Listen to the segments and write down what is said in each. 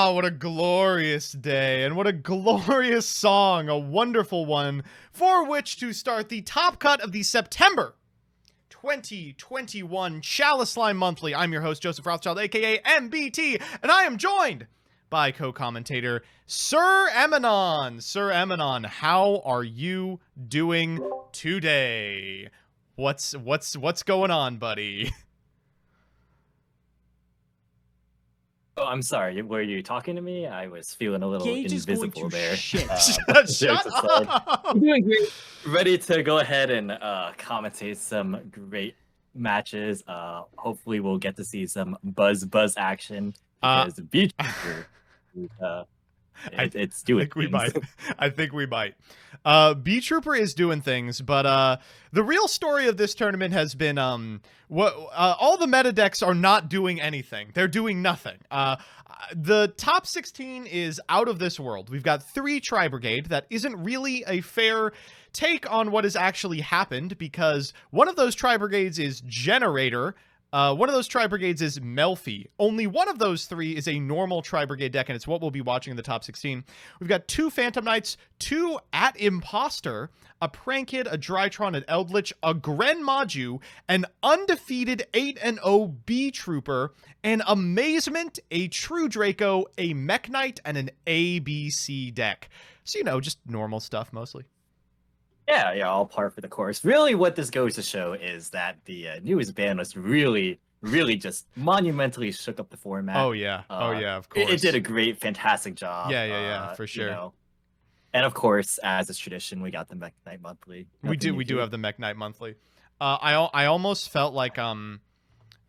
Ah, what a glorious day, and what a glorious song, a wonderful one, for which to start the top cut of the September 2021 Chalislime Monthly. I'm your host, Joseph Rothschild, aka MBT, and I am joined by co-commentator Sir Emanon. Sir Emanon, how are you doing today? What's going on, buddy? Oh, I'm sorry. Were you talking to me? I was feeling a little Gage is going invisible to there. shit. Shut up! I'm doing great. Ready to go ahead and commentate some great matches. Hopefully, we'll get to see some buzz action because the beach. It's doing. I think we might. B Trooper is doing things, but the real story of this tournament has been all the meta decks are not doing anything. They're doing nothing. The top 16 is out of this world. We've got 3 tri-brigade. That isn't really a fair take on what has actually happened, because one of those tri-brigades is Generator. One of those tri-brigades is Melfi. Only one of those 3 is a normal tri-brigade deck, and it's what we'll be watching in the top 16. We've got 2 Phantom Knights, 2 at Imposter, a Prankid, a Drytron, an Eldritch, a Gren Maju, an undefeated 8-0 B Trooper, an Amazement, a True Draco, a Mech Knight, and an ABC deck. So, you know, just normal stuff mostly. Yeah, all par for the course. Really, what this goes to show is that the newest ban was really just monumentally shook up the format. Oh yeah, of course. It did a fantastic job. Yeah, for sure. You know. And of course, as is tradition, we got the Mech Knight Monthly. We do have the Mech Knight Monthly. I almost felt like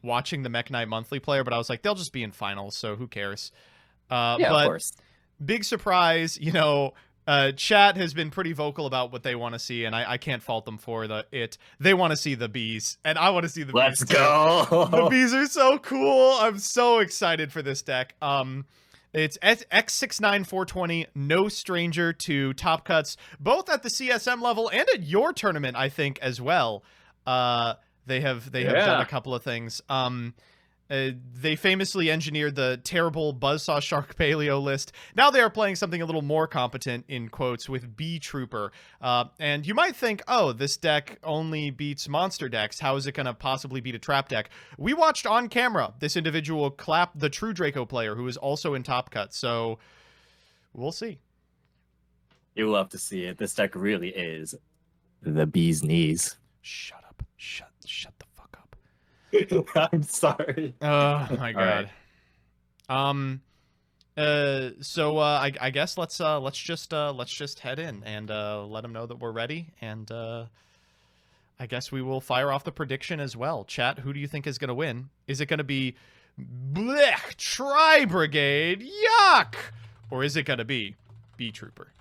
watching the Mech Knight Monthly player, but I was like, they'll just be in finals, so who cares? Yeah, but of course. Big surprise, you know. Chat has been pretty vocal about what they want to see, and I can't fault them for it. They want to see the bees, and I want to see the bees. Let's go! The bees are so cool. I'm so excited for this deck. It's X69420, no stranger to top cuts, both at the CSM level and at your tournament, I think, as well. They have done a couple of things. They famously engineered the terrible Buzzsaw Shark Paleo list. Now they are playing something a little more competent, in quotes, with B Trooper. And you might think, oh, this deck only beats monster decks. How is it going to possibly beat a trap deck? We watched on camera this individual clap the True Draco player, who is also in Top Cut. So we'll see. You'll love to see it. This deck really is the bee's knees. Shut up. Shut the fuck up. I'm sorry. Oh my god. Right. So I guess let's just head in and let them know that we're ready, and I guess we will fire off the prediction as well. Chat, who do you think is going to win? Is it going to be blech, tri-brigade, yuck, or is it going to be B Trooper?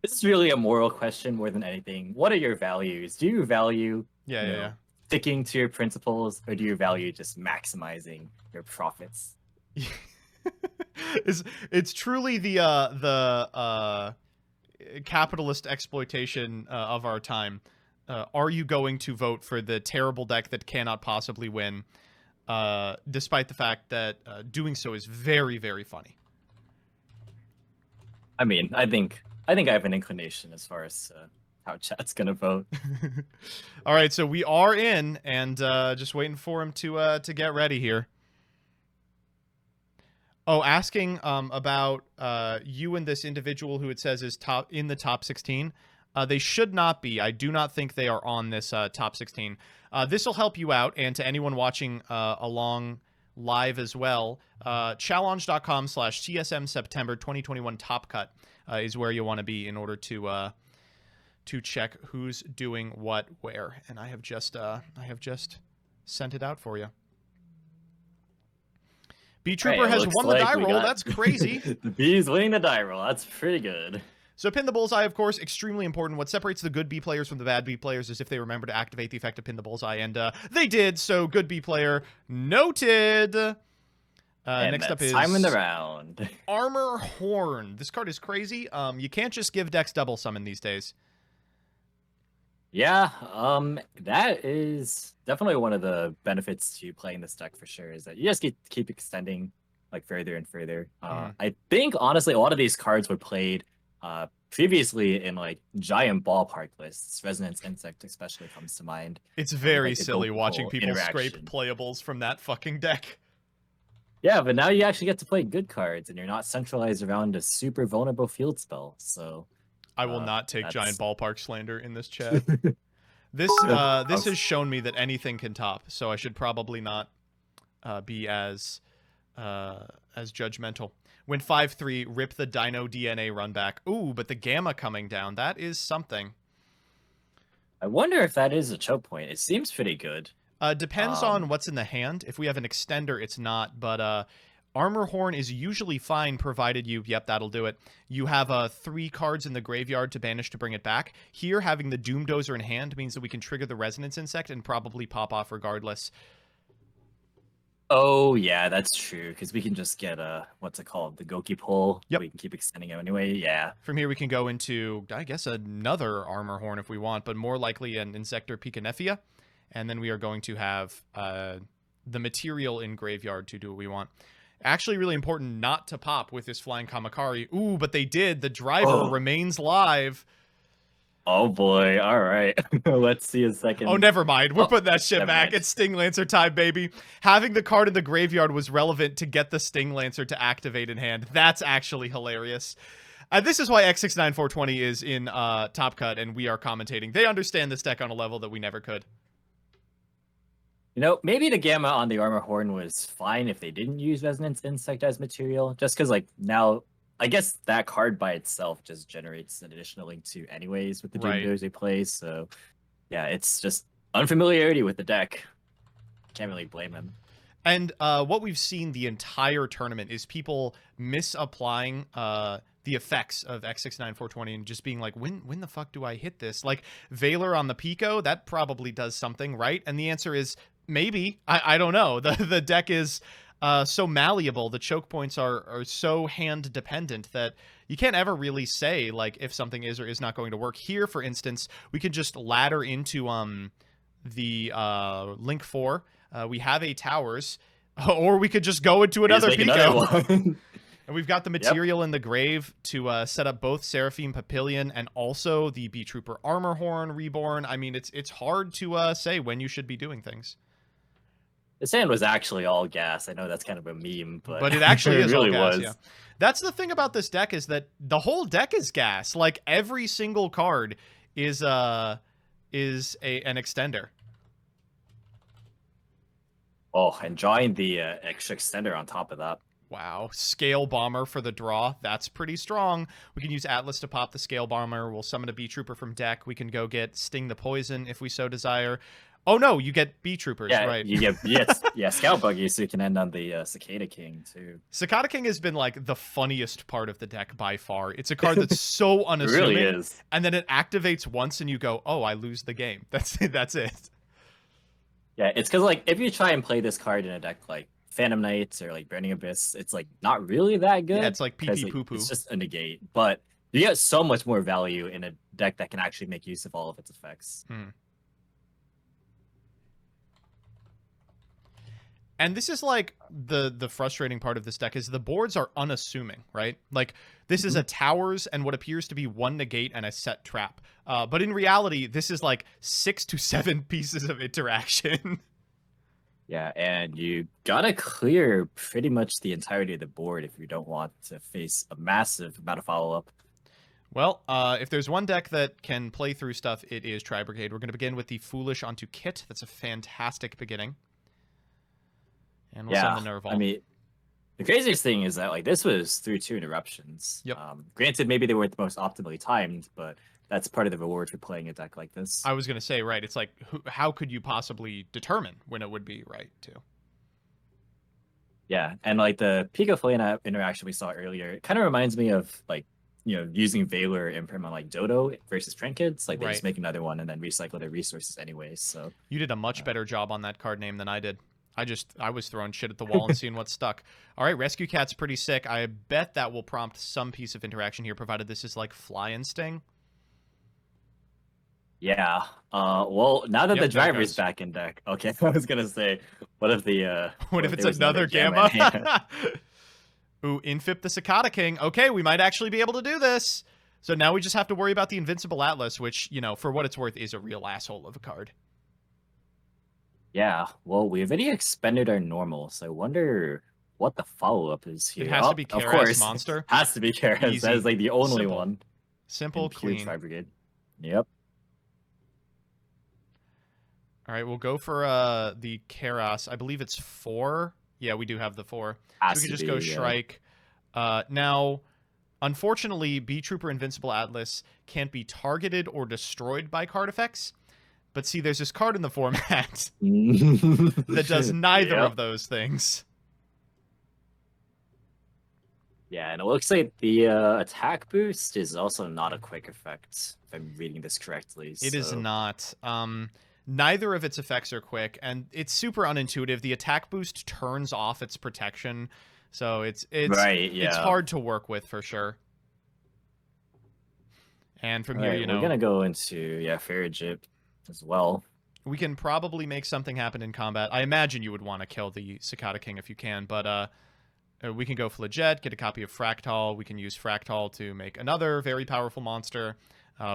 This is really a moral question more than anything. What are your values? Do you value yeah sticking to your principles, or do you value just maximizing your profits? It's truly the capitalist exploitation of our time. Are you going to vote for the terrible deck that cannot possibly win, despite the fact that doing so is very, very funny? I mean, I think I have an inclination as far as how chat's gonna vote. All right, so we are in, and just waiting for him to get ready here. Oh, asking about you and this individual who it says is in the top 16. They should not be. I do not think they are on this top 16. This will help you out, and to anyone watching along live as well, challenge.com/CSM September 2021 Top Cut is where you want to be in order to check who's doing what where, and I have just sent it out for you. B Trooper has won the die roll. That's crazy. The B's winning the die roll. That's pretty good. So pin the bullseye, of course, extremely important. What separates the good B players from the bad B players is if they remember to activate the effect to pin the bullseye, and they did. So good B player noted. Next up is time in the round. Armor Horn. This card is crazy. You can't just give decks double summon these days. Yeah, that is definitely one of the benefits to playing this deck for sure, is that you just keep extending like further and further. Mhm. I think honestly, a lot of these cards were played previously in like giant ballpark lists. Resonance Insect especially comes to mind. It's With very like the silly Goku watching Pull people scrape interaction. playables from that fucking deck. Yeah, but now you actually get to play good cards, and you're not centralized around a super vulnerable field spell. So I will not take giant that's ball slander in this chat. This this has shown me that anything can top, so I should probably not be as judgmental. Went 5-3, rip the Dino DNA run back. Ooh, but the Gamma coming down, that is something. I wonder if that is a choke point. It seems pretty good. Depends on what's in the hand. If we have an extender, it's not, but Armor Horn is usually fine provided you, yep, that'll do it. You have 3 cards in the graveyard to banish to bring it back. Here, having the Doom Dozer in hand means that we can trigger the Resonance Insect and probably pop off regardless. Oh yeah, that's true. Because we can just get what's it called? The Goki pull. Yep. We can keep extending it anyway. Yeah. From here, we can go into, I guess, another Armor Horn if we want, but more likely an Insector Picanephia. And then we are going to have the material in graveyard to do what we want. Actually, really important not to pop with this Flying Kamakari. Ooh, but they did. The driver remains live. Oh boy. All right. Let's see a second. Oh, never mind. We're putting that shit back. Mind. It's Sting Lancer time, baby. Having the card in the graveyard was relevant to get the Sting Lancer to activate in hand. That's actually hilarious. This is why X69420 is in Top Cut and we are commentating. They understand this deck on a level that we never could. You know, maybe the Gamma on the Armor Horn was fine if they didn't use Resonance Insect as material. Just because, like, now, I guess that card by itself just generates an additional link to anyways with the Doom Dozer they play. So, yeah, it's just unfamiliarity with the deck. Can't really blame him. And what we've seen the entire tournament is people misapplying the effects of X69420 and just being like, when the fuck do I hit this? Like, Valor on the Pico, that probably does something, right? And the answer is maybe. I don't know. The deck is so malleable. The choke points are so hand dependent that you can't ever really say like if something is or is not going to work. Here, for instance, we could just ladder into the Link 4. We have a Towers, or we could just go into another Pico. And we've got the material in the grave to set up both Seraphim Papillion and also the B-Trooper Armor Horn Reborn. I mean, it's hard to say when you should be doing things. This hand was actually all gas. I know that's kind of a meme, but it actually is really all gas, was. yeah. That's the thing about this deck is that the whole deck is gas. Like, every single card is an extender. Oh, and drawing the extra extender on top of that. Wow. Scale Bomber for the draw. That's pretty strong. We can use Atlas to pop the Scale Bomber. We'll summon a B-Trooper from deck. We can go get Sting the Poison if we so desire. Oh, no, you get B-Troopers, right? You get Scout Buggy, so you can end on the Cicada King, too. Cicada King has been, like, the funniest part of the deck by far. It's a card that's so unassuming. It really is. And then it activates once, and you go, oh, I lose the game. That's it. Yeah, it's because, like, if you try and play this card in a deck like Phantom Knights or, like, Burning Abyss, it's, like, not really that good. Yeah, it's like pee-pee-poo-poo. It's just a negate. But you get so much more value in a deck that can actually make use of all of its effects. And this is like the frustrating part of this deck is the boards are unassuming, right? Like this is a Towers and what appears to be one negate and a set trap. But in reality, this is like 6 to 7 pieces of interaction. Yeah, and you gotta clear pretty much the entirety of the board if you don't want to face a massive amount of follow-up. Well, if there's one deck that can play through stuff, it is Tri-Brigade. We're going to begin with the Foolish onto Kit. That's a fantastic beginning. And we'll send the Nerval. I mean, the craziest thing is that like this was through 2 interruptions. Yep. Granted, maybe they weren't the most optimally timed, but that's part of the reward for playing a deck like this. I was going to say, right, it's like, how could you possibly determine when it would be right, too? Yeah, and like the Pico Flame interaction we saw earlier, it kind of reminds me of like, you know, using Valor Imperm on like Dodo versus Trinkets. Like they just make another one and then recycle their resources anyways. So you did a much better job on that card name than I did. I was throwing shit at the wall and seeing what stuck. All right, Rescue Cat's pretty sick. I bet that will prompt some piece of interaction here, provided this is like Fly and Sting. Yeah. Well, now that the driver's back in deck. Okay, I was gonna say, what if the what if it's another Gamma? Ooh, infip the Cicada King. Okay, we might actually be able to do this. So now we just have to worry about the Invincible Atlas, which, you know, for what it's worth, is a real asshole of a card. Yeah, well, we already expended our normal, so I wonder what the follow-up is It here. has to Oh, be of Kara's course, monster. has to be Karas. That is Easy. like the only Simple. one Simple, in pure clean. tri-brigade. Yep. All right, we'll go for the Karas. I believe it's 4. Yeah, we do have the 4. So we Has can to just be, go yeah. Shrike. Now, unfortunately, B Trooper Invincible Atlas can't be targeted or destroyed by card effects. But see, there's this card in the format that does neither Yep. of those things. Yeah, and it looks like the attack boost is also not a quick effect, if I'm reading this correctly. It is So not. Neither of its effects are quick, and it's super unintuitive. The attack boost turns off its protection, so right, it's yeah. hard to work with for sure. And from All here, right, you we're know, gonna go into Farigip as well. we can probably make something happen in combat. I imagine you would want to kill the Cicada King if you can, but we can go Flaget, get a copy of Fractal. We can use Fractal to make another very powerful monster.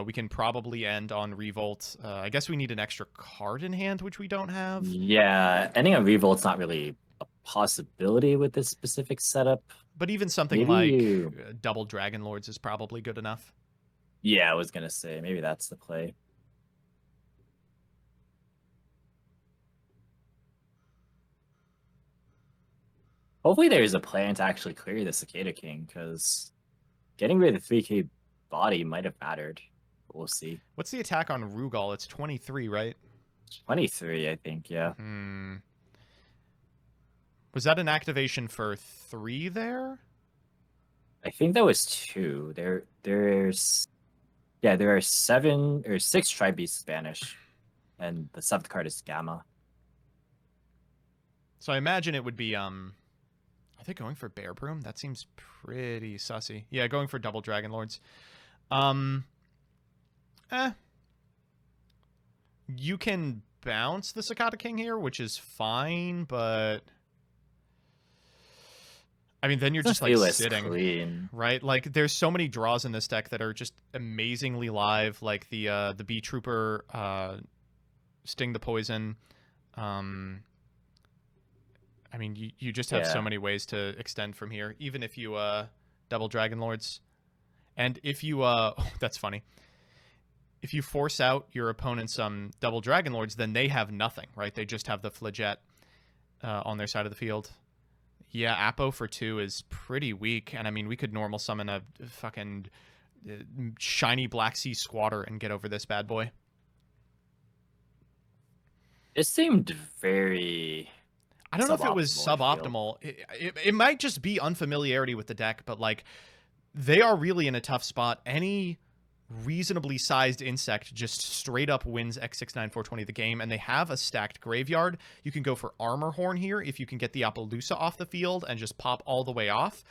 We can probably end on Revolt. I guess we need an extra card in hand, which we don't have. Yeah, ending on Revolt's not really a possibility with this specific setup. But even something Maybe like you... double Dragon Lords is probably good enough. Yeah, I was gonna say maybe that's the play. Hopefully there's a plan to actually clear the Cicada King, because getting rid of the 3K body might have mattered. But we'll see. What's the attack on Rugal? It's 23, right? 23, I think, yeah. Was that an activation for 3 there? I think that was 2. There are 7 or 6 Tri-Beasts Spanish, and the 7th card is Gamma. So I imagine it would be, are they going for Bear Broom? That seems pretty sussy. Yeah, going for double Dragon Lords. You can bounce the Cicada King here, which is fine, but I mean, then you're just like sitting, clean. right? Like, there's so many draws in this deck that are just amazingly live, like the B Trooper, Sting the Poison. I mean, you just have so many ways to extend from here, even if you double Dragon Lords, and if you that's funny. If you force out your opponent's double Dragon Lords, then they have nothing, right? They just have the Flaget on their side of the field. Yeah, Apo for 2 is pretty weak, and I mean, we could normal summon a fucking shiny Black Sea Squatter and get over this bad boy. It seemed very... I don't know if it was suboptimal. It might just be unfamiliarity with the deck, but like, they are really in a tough spot. Any reasonably sized insect just straight up wins X69420 the game, and they have a stacked graveyard. You can go for Armor Horn here if you can get the Appaloosa off the field and just pop all the way off.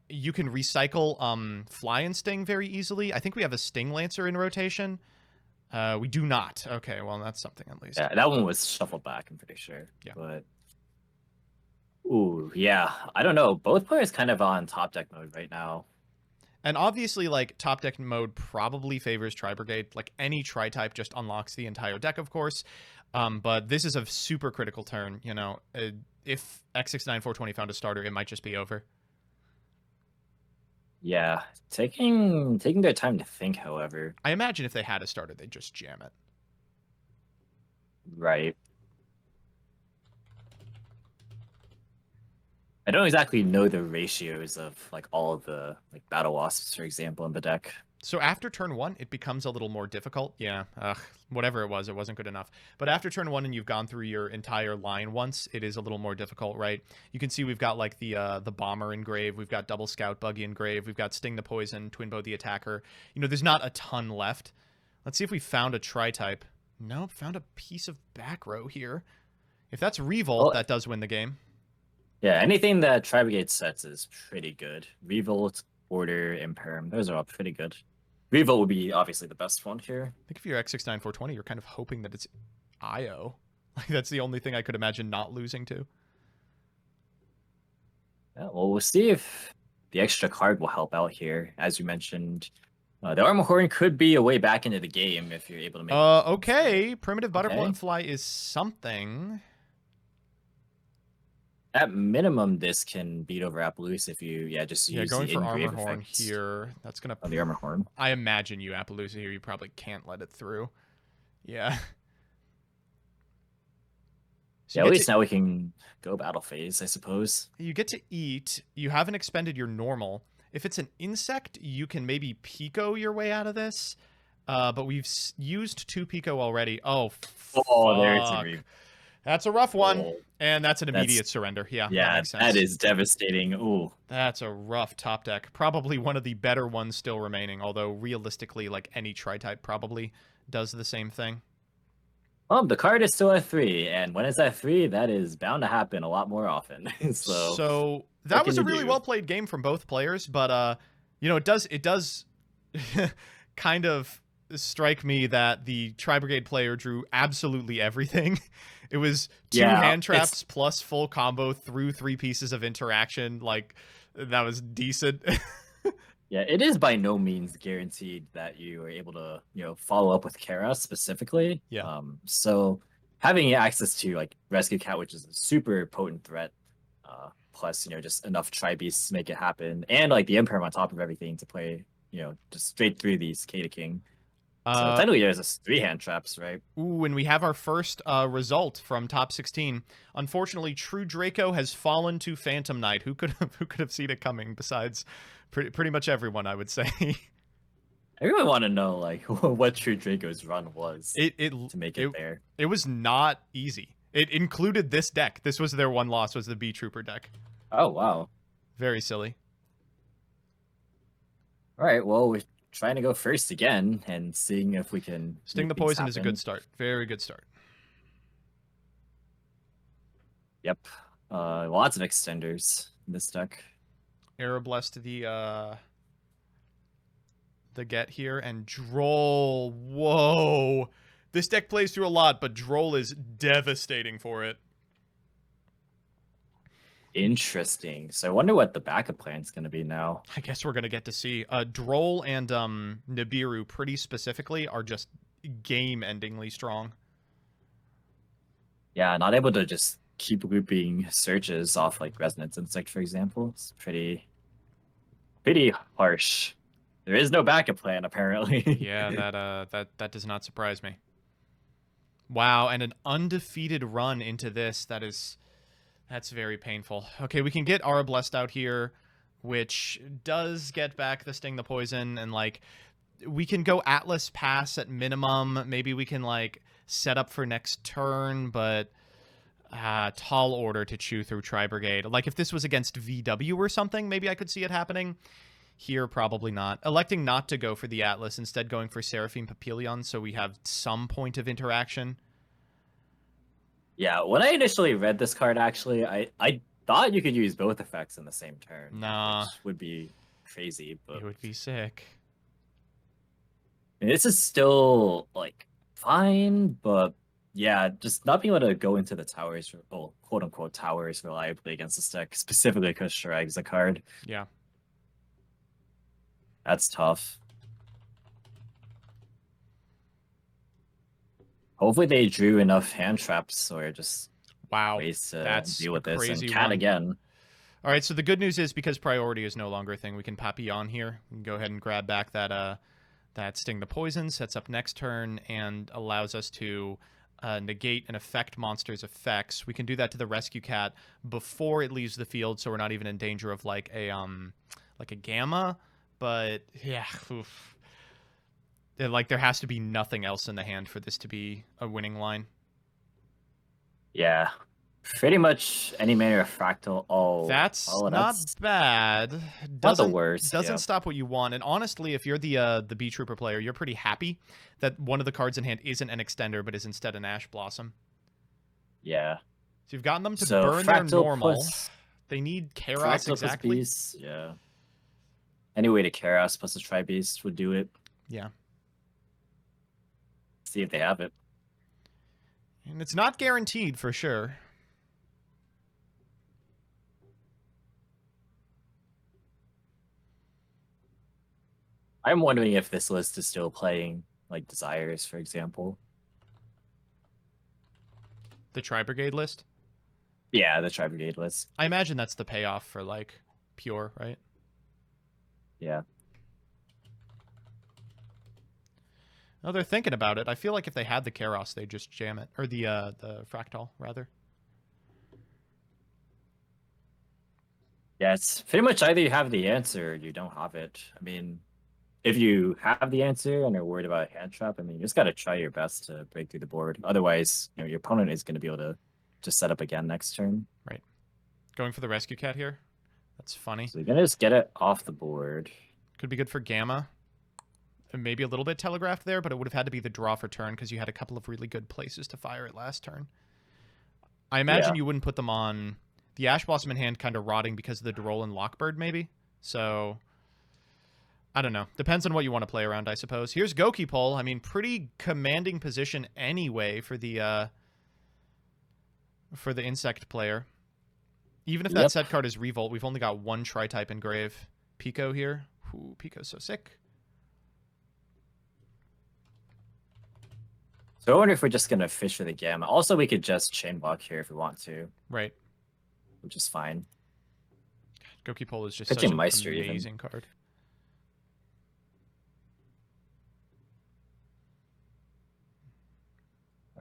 You can recycle Fly and Sting very easily. I think we have a Sting Lancer in rotation. We do not. Okay, well, that's something at least. Yeah, that one was shuffled back, I'm pretty sure. Yeah. But ooh, yeah. I don't know. Both players kind of on top deck mode right now. And obviously, like, top deck mode probably favors tri-brigade. Like, any tri-type just unlocks the entire deck, of course. But this is a super critical turn, you know. If X69420 found a starter, it might just be over. Yeah, taking their time to think, however. I imagine if they had a starter, they'd just jam it. Right. I don't exactly know the ratios of like all of the like battle wasps, for example, in the deck. So after turn 1, it becomes a little more difficult. Yeah, whatever it wasn't good enough. But after turn 1 and you've gone through your entire line once, it is a little more difficult, right? You can see we've got like the Bomber engrave, we've got Double Scout Buggy engrave, we've got Sting the Poison, Twinbow the Attacker. You know, there's not a ton left. Let's see if we found a tri-type. Nope, found a piece of back row here. If that's Revolt, that does win the game. Yeah, anything that tri-brigade sets is pretty good. Revolt, Order, Imperm, those are all pretty good. Revolt would be obviously the best one here. I think if you're X69420, you're kind of hoping that it's IO. Like, that's the only thing I could imagine not losing to. Yeah, well, we'll see if the extra card will help out here. As you mentioned, the Armor Horn could be a way back into the game if you're able to make it. Okay. Primitive Okay. Butterfly is something. At minimum, this can beat over Appaloosa if you, just Yeah, use going the for Armor engrave Horn effect here. That's going on to... the Armor Horn. I imagine you, Appaloosa, here. You probably can't let it through. Yeah. So Yeah, you at get to... least now we can go battle phase, I suppose. You get to eat. You haven't expended your normal. If it's an insect, you can maybe Pico your way out of this. But we've used 2 Pico already. Oh, Oh, there's a fuck. That's a rough one. Oh, And that's an that's immediate surrender. Yeah, that yeah, makes that sense. is devastating. Ooh. That's a rough top deck. Probably one of the better ones still remaining, although realistically, like any tri-type probably does the same thing. The card is still at 3, and when it's at 3, that is bound to happen a lot more often. So, So what that can was a you really do? well played game from both players, but it does kind of strike me that the tri-brigade player drew absolutely everything. It was 2 Yeah, hand traps plus full combo through 3 pieces of interaction. Like, that was decent. it is by no means guaranteed that you are able to, follow up with Kara specifically. Yeah. So having access to like Rescue Cat, which is a super potent threat, plus just enough tri beasts to make it happen, and like the Imperm on top of everything to play, just straight through these K to King. So Uh, technically, there's a 3-hand traps, right? Ooh, and we have our first result from top 16. Unfortunately, True Draco has fallen to Phantom Knight. Who could have seen it coming besides pretty much everyone, I would say. I really want to know like what True Draco's run was it it to make it it there. it was not easy. It included this deck. This was their one loss, was the B Trooper deck. Oh wow! Very silly. All right, well we're trying to go first again and seeing if we can Sting make the things Poison is a good happen. start. Very good start. Yep, lots of extenders in this deck. Arrow Blessed the get here, and Droll. Whoa. This deck plays through a lot, but Droll is devastating for it. Interesting. So I wonder what the backup plan is going to be now. I guess we're gonna get to see. Droll and Nibiru, pretty specifically, are just game-endingly strong. Yeah, not able to just keep looping searches off like Resonance Insect, for example. It's pretty harsh. There is no backup plan apparently. Yeah, that does not surprise me. Wow, and an undefeated run into this. That's very painful. Okay, we can get Aura Blessed out here, which does get back the Sting the Poison, and like we can go Atlas Pass at minimum. Maybe we can like set up for next turn, but tall order to chew through Tri-Brigade. Like if this was against VW or something, maybe I could see it happening. Here, probably not. Electing not to go for the Atlas, instead going for Seraphine Papillion, so we have some point of interaction. Yeah, when I initially read this card, actually, I thought you could use both effects in the same turn, Nah, which would be crazy. But it would be sick. this is still like fine, but yeah, just not being able to go into the towers, well, quote unquote towers, reliably against this deck, specifically because Shirag's a card. Yeah. That's tough. Hopefully they drew enough hand traps or just Wow, ways to that's deal a with this. And crazy Cat run. again. All right, so the good news is because priority is no longer a thing, we can Papillon here. We can go ahead and grab back that Sting the Poison, sets up next turn, and allows us to negate and affect monsters' effects. We can do that to the Rescue Cat before it leaves the field, so we're not even in danger of like a Gamma. But yeah, oof. Like there has to be nothing else in the hand for this to be a winning line. Yeah. Pretty much any manner of fractal. That's not that's bad. not the Doesn't worst. doesn't Yeah. stop what you want. And honestly, if you're the B Trooper player, you're pretty happy that one of the cards in hand isn't an extender, but is instead an Ash Blossom. Yeah. So you've gotten them to So burn their fractal normal. plus They need Karos fractal plus exactly. beast. Yeah. Any way to Karos plus a tri beast would do it. Yeah. See if they have it. And it's not guaranteed for sure. I'm wondering if this list is still playing like Desires, for example. The tri-brigade list? Yeah, the tri-brigade list. I imagine that's the payoff for like pure, right? Yeah. Oh, they're thinking about it. I feel like if they had the Keros, they'd just jam it. Or the Fractal, rather. Yeah, it's pretty much either you have the answer or you don't have it. I mean, if you have the answer and are worried about a hand trap, I mean, you just got to try your best to break through the board. Otherwise, your opponent is going to be able to just set up again next turn. Right. Going for the rescue cat here. That's funny. So you're going to just get it off the board. Could be good for Gamma. And maybe a little bit telegraphed there, but it would have had to be the draw for turn because you had a couple of really good places to fire it last turn. I imagine you wouldn't put them on the Ash Blossom in hand, kind of rotting because of the Droll and Lockbird, maybe. So I don't know. Depends on what you want to play around, I suppose. Here's Goki Pole. I mean, pretty commanding position anyway for the insect player. Even if that set card is Revolt, we've only got one tri-type engrave. Pico here. Ooh, Pico's so sick. So I wonder if we're just going to fish for the Gamma. Also, we could just chain block here if we want to. Right. Which is fine. Goki Pole is just Pitching such an Meister amazing card.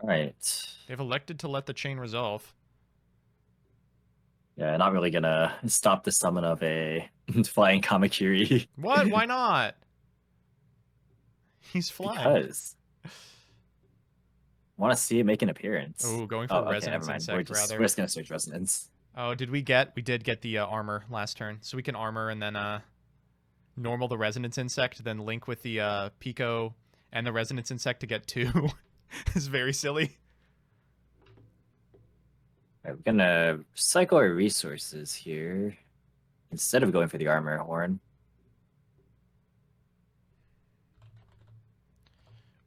All right. They've elected to let the chain resolve. Yeah, not really going to stop the summon of a flying Kamakiri. What? Why not? He's flying. Because want to see it make an appearance. Oh, going for Resonance Insect, we're just going to search Resonance. Oh, we did get the armor last turn. So we can armor and then normal the Resonance Insect, then link with the Pico and the Resonance Insect to get 2. It's very silly. All right, we're going to cycle our resources here instead of going for the armor horn.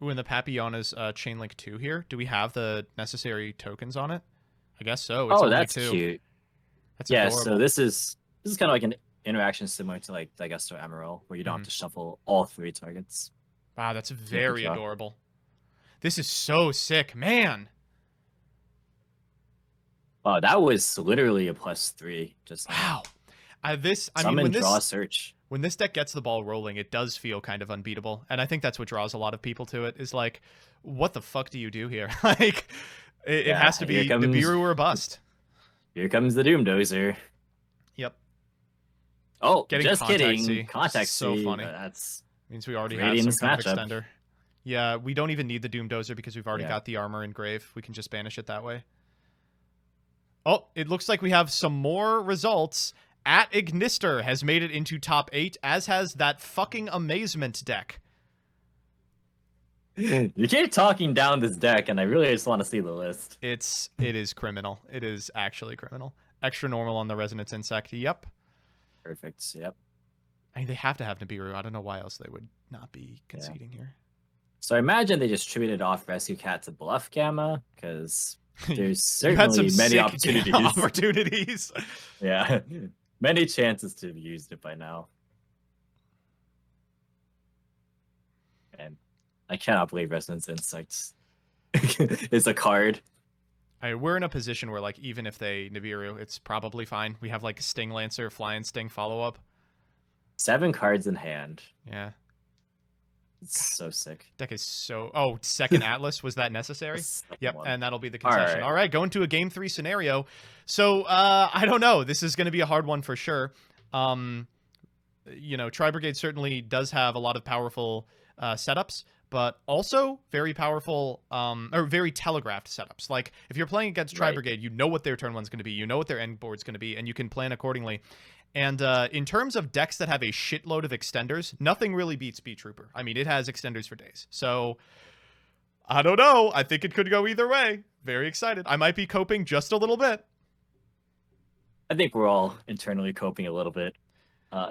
Ooh, and the Papillona's Chain Link 2 here. Do we have the necessary tokens on it? I guess so. It's that's 2. Cute. That's adorable. So this is kind of like an interaction similar to like Daigusto Emerald, where you don't have to shuffle all 3 targets. Wow, that's very adorable. This is so sick, man. Oh, that was literally a +3. Just wow. Draw, search. When this deck gets the ball rolling, it does feel kind of unbeatable, and I think that's what draws a lot of people to it. Is like, what the fuck do you do here? Like, it has to be Nibiru or bust. Here comes the Doomdozer. Yep. Oh, just kidding. Contact so funny. That's means we already have some kind of extender. Yeah, we don't even need the Doomdozer because we've already got the armor engrave. We can just banish it that way. Oh, it looks like we have some more results. At Ignister has made it into top 8, as has that fucking Amazement deck. You keep talking down this deck, and I really just want to see the list. It is criminal. It is actually criminal. Extra normal on the Resonance Insect. Yep. Perfect. Yep. I mean, they have to have Nibiru. I don't know why else they would not be conceding here. So I imagine they just traded off Rescue Cat to bluff Gamma, because there's certainly many opportunities. Yeah. Many chances to have used it by now. And I cannot believe Resonance Insect is a card. We're in a position where, like, even if they Nibiru, it's probably fine. We have, like, Sting Lancer, Fly and Sting follow-up. 7 cards in hand. Yeah. It's so sick. Deck is so... Oh, second Atlas. Was that necessary? Yep, and that'll be the concession. All right, going to a Game 3 scenario. So, I don't know. This is going to be a hard one for sure. You know, Tri-Brigade certainly does have a lot of powerful setups, but also very powerful, or very telegraphed setups. Like, if you're playing against Tri-Brigade, you know what their turn one's going to be, you know what their end board's going to be, and you can plan accordingly. And in terms of decks that have a shitload of extenders, nothing really beats Beat Trooper. I mean, it has extenders for days. So, I don't know. I think it could go either way. Very excited. I might be coping just a little bit. I think we're all internally coping a little bit.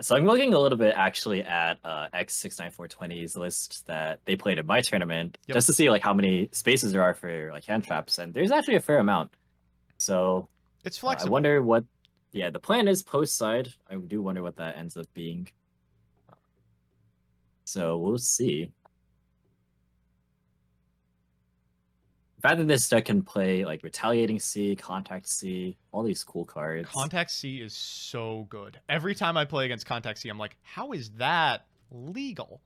So I'm looking a little bit actually at X69420's list that they played in my tournament, just to see like how many spaces there are for like hand traps, and there's actually a fair amount. So it's flexible. I wonder what, the plan is post side. I do wonder what that ends up being. So we'll see. The fact that this deck can play like Retaliating C, Contact C, all these cool cards. Contact C is so good. Every time I play against Contact C, I'm like, how is that legal?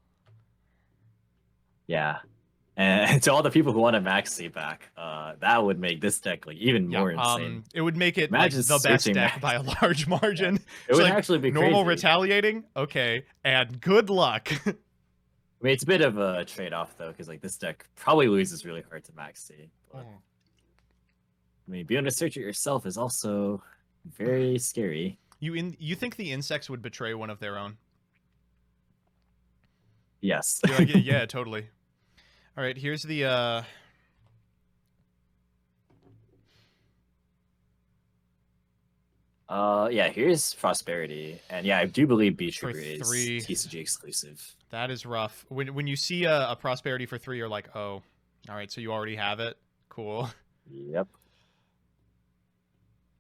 Yeah. And to all the people who want a Max C back, that would make this deck like even more insane. It would make it Imagine like the best searching deck Max. by a large margin. It It's would like, actually be normal crazy. retaliating, okay, and good luck. I mean, it's a bit of a trade-off though, because like this deck probably loses really hard to Max C. But, I mean, being able to search it yourself is also very scary. You think the insects would betray one of their own? Yes. You're like, yeah, totally. All right, here's the yeah, here's Prosperity. And yeah, I do believe Beach For Trooper is 3. TCG exclusive. That is rough. When you see a prosperity for 3, you're like, oh, all right, so you already have it. Cool. Yep.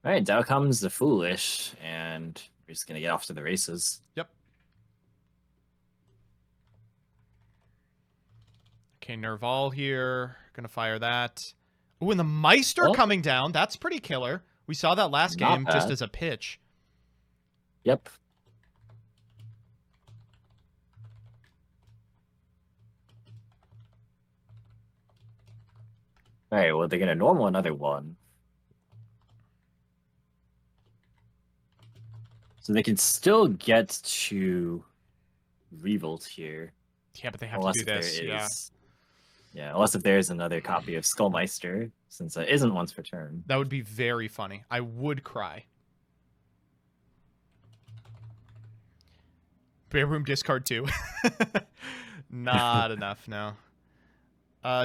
All right, down comes the Foolish, and we're just gonna get off to the races. Yep. Okay, Nerval here. Gonna fire that. Ooh, and the Meister coming down. That's pretty killer. We saw that last Not game bad. just as a pitch. Yep. All right, well, they're gonna normal another one. So they can still get to Revolt here. Yeah, but they have Unless to do if this. there Yeah. is, yeah, unless if there's another copy of Skullmeister, since it isn't once per turn. That would be very funny. I would cry. Bare Room discard 2. Not enough, no.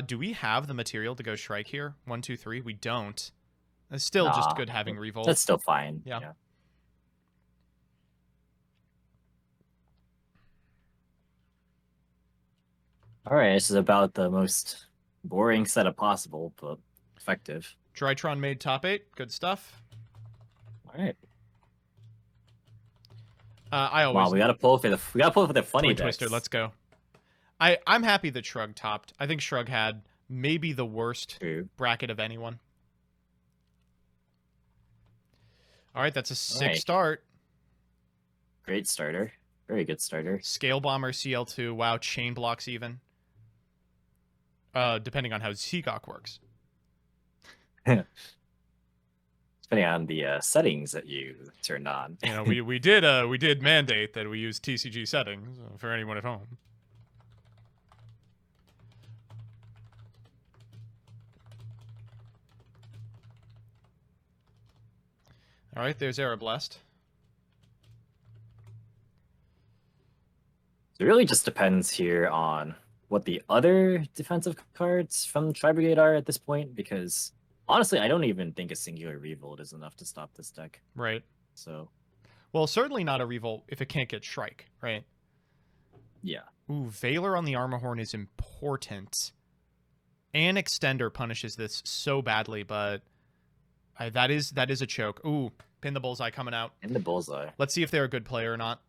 Do we have the material to go Shrike here? 1, 2, 3. We don't. It's still just good having Revolt. That's still fine. Yeah. All right, this is about the most boring setup possible, but effective. Drytron made top 8. Good stuff. All right. I always. Wow, we gotta pull for the funny Toy decks. Twister. Let's go. I'm happy that Shrug topped. I think Shrug had maybe the worst bracket of anyone. All right, that's a sick start. Great starter. Very good starter. Scale Bomber, CL2. Wow, chain blocks even. Depending on how Seagok works. Depending on the settings that you turned on. You know, we did mandate that we use TCG settings for anyone at home. All right, there's Aeroblast. It really just depends here on what the other defensive cards from tri-brigade are at this point, because honestly, I don't even think a singular Revolt is enough to stop this deck. Right. So, well, certainly not a Revolt if it can't get Shrike, right? Yeah. Ooh, Valor on the Armor Horn is important. And Extender punishes this so badly, but that is a choke. Ooh, Pin the Bullseye coming out. In the Bullseye. Let's see if they're a good player or not.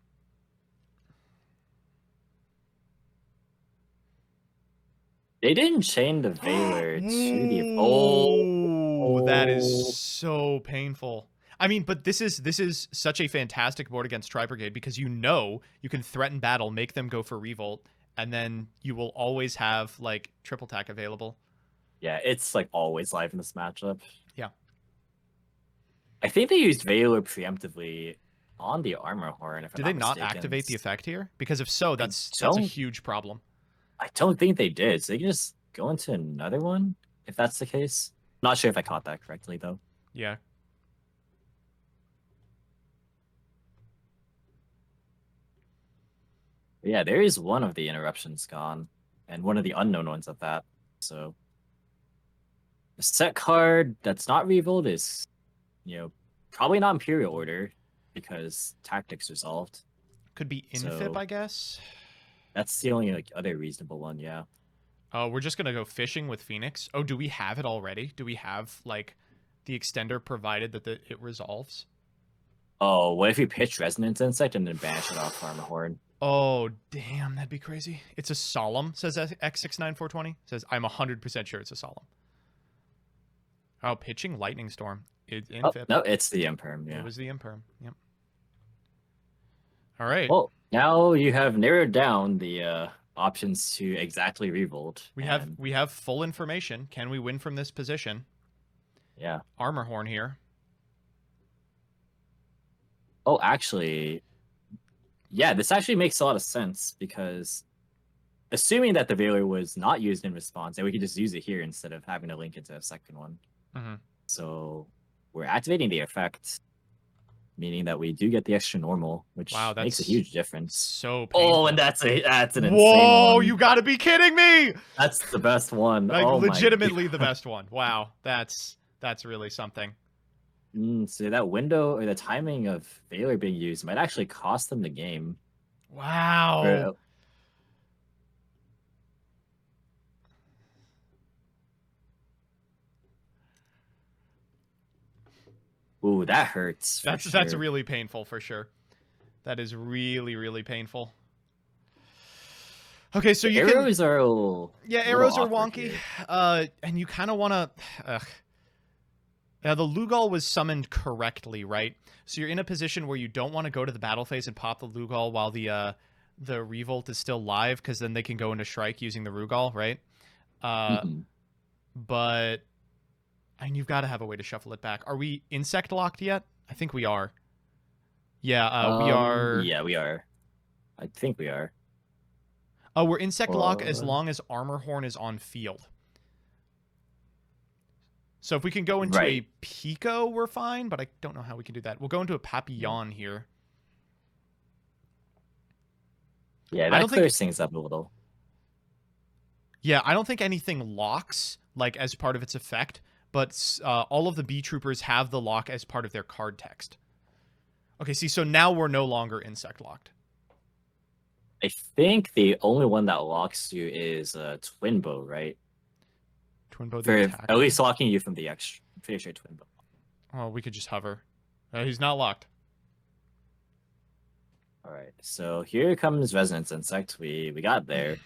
They didn't chain the Valor to the... Oh, that is so painful. I mean, but this is such a fantastic board against tri-brigade because you know you can threaten battle, make them go for Revolt, and then you will always have like triple tack available. Yeah, it's like always live in this matchup. Yeah. I think they used Valor preemptively on the Armor Horn. If Did I'm they not not mistaken. activate the effect here? Because if so, that's a huge problem. I don't think they did. So they can just go into another one if that's the case. Not sure if I caught that correctly though. Yeah. But yeah, there is one of the interruptions gone, and one of the unknown ones at that. So the set card that's not Revolt is, you know, probably not Imperial Order because Tactics resolved. Could be Infib, I guess. That's the only like other reasonable one, yeah. Oh, we're just gonna go fishing with Phoenix. Oh, do we have it already? Do we have like the extender provided that it resolves? Oh, what if you pitch Resonance Insect and then banish it off Armor Horn? Oh, damn, that'd be crazy. It's a solemn, says X69420. Says, I'm 100% sure it's a solemn. Oh, pitching Lightning Storm. In Oh, FIP. no, it's the Imperm, It yeah. was the Imperm. Yep. All right. Well, now you have narrowed down the options to exactly revolt. We have full information. Can we win from this position? Yeah. Armor Horn here. Oh, actually, yeah, this actually makes a lot of sense because assuming that the Veiler was not used in response, then we could just use it here instead of having to link it to a second one. Mm-hmm. So we're activating the effect, meaning that we do get the extra normal, which makes a huge difference. So painful. Oh, and that's an insane Whoa, one. you gotta be kidding me! That's the best one. Like, oh legitimately the best one. Wow, that's really something. So that window or the timing of Veiler being used might actually cost them the game. Wow. Ooh, that hurts. That's really painful for sure. That is really, really painful. Okay, so you arrows can... are arrows are wonky. And you kind of want to... Now, the Lugal was summoned correctly, right? So you're in a position where you don't want to go to the battle phase and pop the Lugal while the Revolt is still live, because then they can go into Shrike using the Rugal, right? But... and you've got to have a way to shuffle it back. Are we insect locked yet? I think we are. Yeah, we are. Yeah, we are. I think we are. Oh, we're insect lock as long as Armor Horn is on field. So if we can go into a Pico, we're fine, but I don't know how we can do that. We'll go into a Papillon here. Yeah, that clears things up a little. Yeah, I don't think anything locks, like, as part of its effect, but all of the B Troopers have the lock as part of their card text. Okay, see, so now we're no longer insect locked. I think the only one that locks you is Twin Bow, right? Twin Bow, for at least locking you from the extra. Pretty sure Twin Bow. Oh, we could just hover. He's not locked. All right, so here comes Resonance Insect. We got there.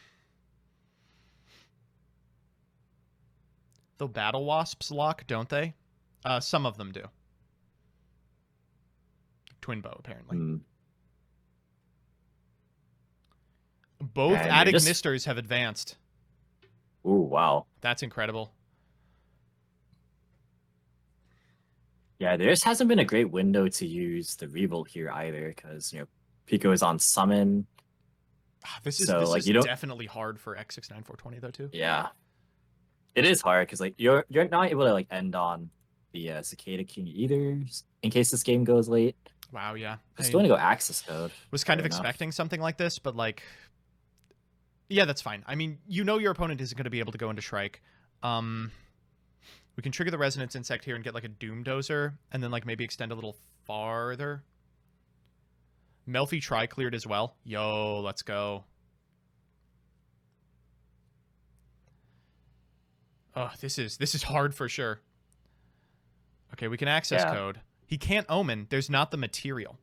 The Battle Wasps lock, don't they? Some of them do. Twin Bow, apparently. Both Adignisters have advanced. Ooh, wow. That's incredible. Yeah, there just hasn't been a great window to use the Revolt here either, because, you know, Pico is on Summon. This is definitely hard for X69420, though, too. Yeah. It is hard, because, like, you're not able to, like, end on the Cicada King either, in case this game goes late. Wow, yeah. I still want to go Axis Code. Was kind of expecting something like this, but, like... yeah, that's fine. I mean, you know your opponent isn't going to be able to go into Shrike. We can trigger the Resonance Insect here and get, like, a Doom Dozer, and then, like, maybe extend a little farther. Melfi Tri cleared as well. Yo, let's go. Oh, this is hard for sure. Okay, we can access code. He can't Omen. There's not the material.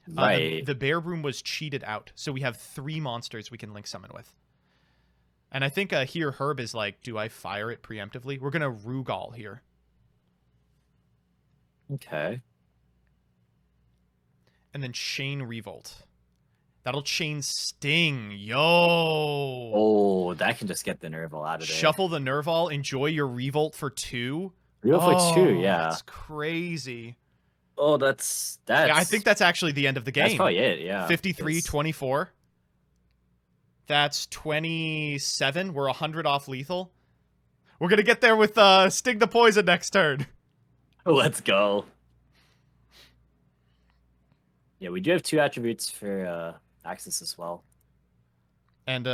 Right. The Bear Room was cheated out, so we have 3 monsters we can link summon with. And I think here Herb is like, do I fire it preemptively? We're going to Rugal here. Okay. And then Chain Revolt. That'll chain Sting. Yo! Oh, that can just get the Nerval out of there. Shuffle the Nerval. Enjoy your Revolt for 2. Revolt for 2, yeah. That's crazy. Oh, that's... Yeah, I think that's actually the end of the game. That's probably it, yeah. 53-24. That's 27. We're 100 off lethal. We're going to get there with Sting the Poison next turn. Let's go. Yeah, we do have 2 attributes for Axis as well. And